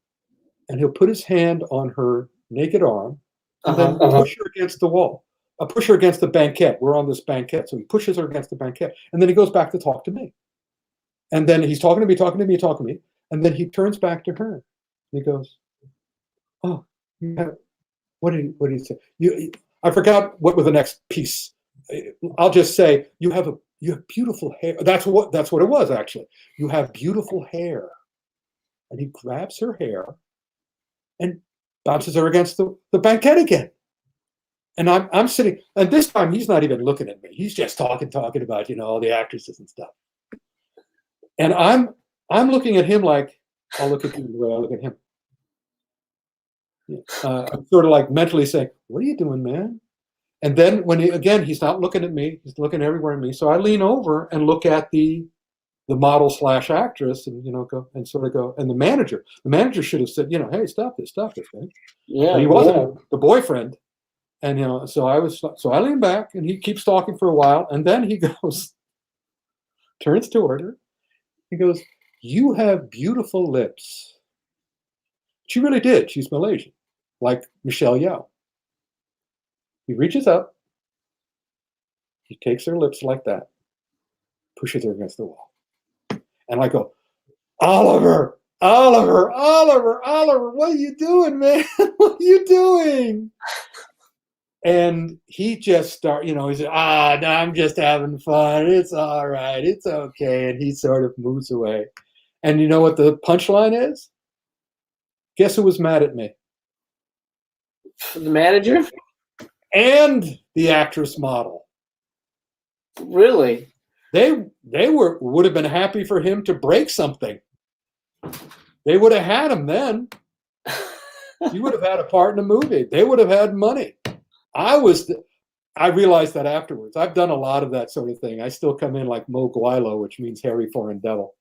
And he'll put his hand on her naked arm and then push her against the wall. Push her against the banquette. We're on this banquette. So he pushes her against the banquette. And then he goes back to talk to me. And then he's talking to me. And then he turns back to her. He goes, oh, what did he say? I forgot what was the next piece. I'll just say, you have beautiful hair. That's what it was, actually. You have beautiful hair. And he grabs her hair and bounces her against the banquette again. And I'm sitting, and this time he's not even looking at me. He's just talking about, all the actresses and stuff. And I'm looking at him like, I'll look at you the way I look at him. I'm sort of like mentally saying, what are you doing, man? And then when he's not looking at me, he's looking everywhere at me. So I lean over and look at the model / actress and, go and sort of go, and the manager should have said, hey, stop this, right? Yeah. But he wasn't the boyfriend. And, so I lean back and he keeps talking for a while. And then he goes, turns toward her. He goes, you have beautiful lips. She really did. She's Malaysian, like Michelle Yeoh. He reaches up. He takes her lips like that, pushes her against the wall. And I go, Oliver, what are you doing, man? What are you doing? And he just starts, he said, no, I'm just having fun. It's all right. It's okay. And he sort of moves away. And you know what the punchline is? Guess who was mad at me? The manager? And the actress model. Really? They would have been happy for him to break something. They would have had him then. He would have had a part in a movie. They would have had money. I realized that afterwards. I've done a lot of that sort of thing. I still come in like Mo Guilo, which means hairy foreign devil.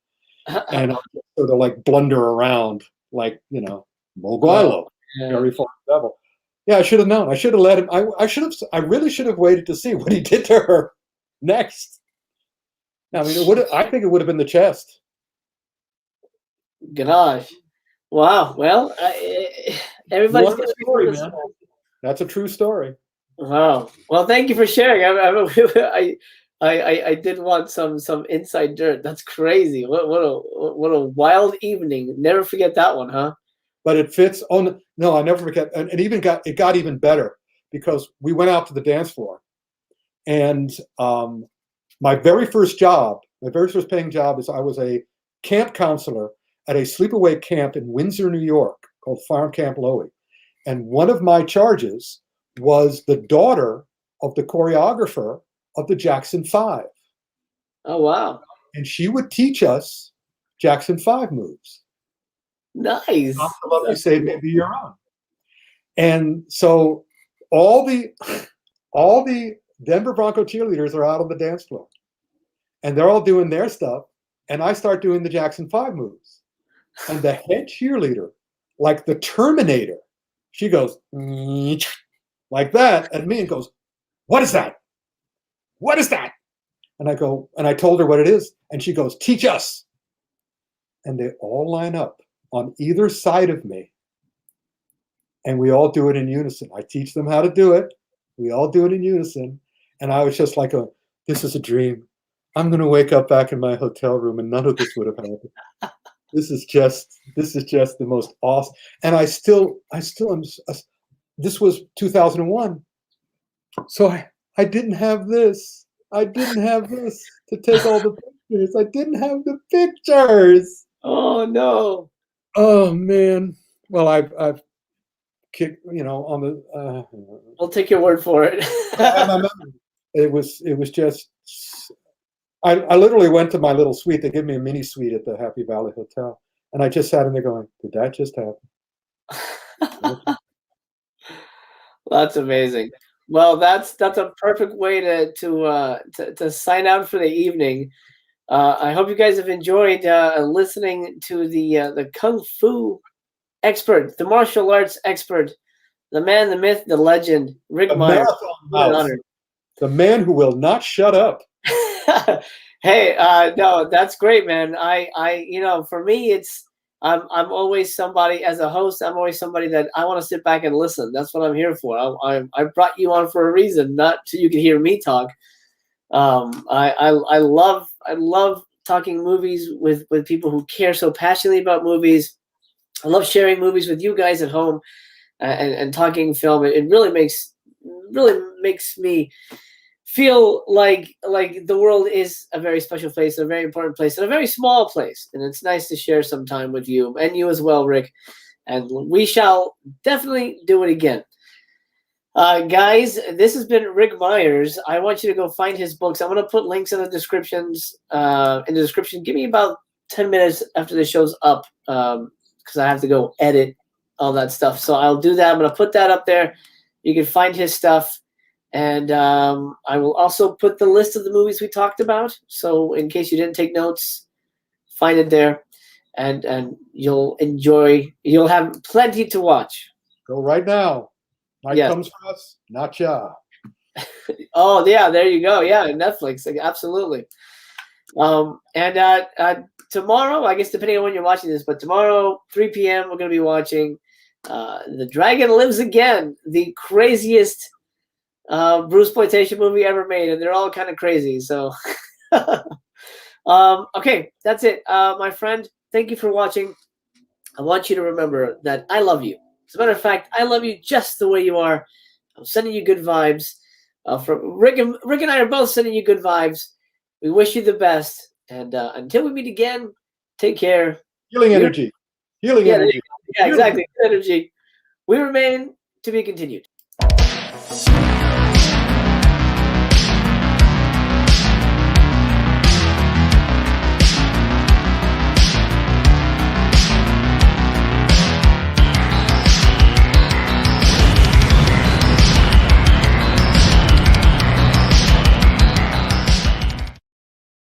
And I'll sort of like blunder around like, Mo Guilo, hairy foreign devil. Yeah, I should have known. I should have let him. I really should have waited to see what he did to her next. I mean, I think it would have been the chest. Gosh. Wow. Well, everybody's got a story, man. That's a true story. Wow. Well, thank you for sharing. I did want some inside dirt. That's crazy. What a wild evening. Never forget that one, huh? But it fits. Oh no, I never forget. And it got even better because we went out to the dance floor, and my very first job, my very first paying job, is I was a camp counselor at a sleepaway camp in Windsor, New York, called Farm Camp Lowy. And one of my charges was the daughter of the choreographer of the Jackson Five. Oh wow. And she would teach us Jackson Five moves. Nice. Off the love you say, maybe you're on. And so all the all the Denver Bronco cheerleaders are out on the dance floor, and they're all doing their stuff, and I start doing the Jackson Five moves. And the head cheerleader, like the Terminator, she goes like that at me and goes, "What is that? What is that?" And I go, and I told her what it is, and she goes, "Teach us." And they all line up on either side of me, and we all do it in unison. I teach them how to do it. We all do it in unison. And I was just like, this is a dream. I'm going to wake up back in my hotel room and none of this would have happened. This is just the most awesome. And I still am. This was 2001. So I didn't have this. I didn't have this to take all the pictures. I didn't have the pictures. Oh no. Oh man. Well, I've kicked, on the. We'll take your word for it. It was just. I literally went to my little suite. They gave me a mini suite at the Happy Valley Hotel, and I just sat in there going, "Did that just happen?" That's amazing. Well, that's a perfect way to sign out for the evening. I hope you guys have enjoyed listening to the kung fu expert, the martial arts expert, the man, the myth, the legend, Ric Meyers. The man who will not shut up. Hey, no, that's great, man. For me, I'm always somebody as a host. I'm always somebody that I want to sit back and listen. That's what I'm here for. I brought you on for a reason, not so you can hear me talk. I love talking movies with people who care so passionately about movies. I love sharing movies with you guys at home and talking film. It really makes me feel like the world is a very special place, a very important place, and a very small place. And it's nice to share some time with you and you as well, Ric. And we shall definitely do it again. Guys, this has been Ric Meyers. I want you to go find his books. I'm going to put links in the descriptions. In the description, give me about 10 minutes after the show's up because I have to go edit all that stuff. So I'll do that. I'm going to put that up there. You can find his stuff. And I will also put the list of the movies we talked about. So in case you didn't take notes, find it there. And you'll enjoy. You'll have plenty to watch. Go right now. Night comes for us, not ya. Oh yeah, there you go. Yeah, Netflix, absolutely. And tomorrow, I guess depending on when you're watching this, but tomorrow 3 p.m. we're going to be watching The Dragon Lives Again, the craziest Bruceploitation movie ever made, and they're all kind of crazy. So, okay, that's it, my friend. Thank you for watching. I want you to remember that I love you. As a matter of fact, I love you just the way you are. I'm sending you good vibes. From Ric and I are both sending you good vibes. We wish you the best. And until we meet again, take care. Healing energy. Healing energy. Yeah, exactly. Good energy. We remain to be continued.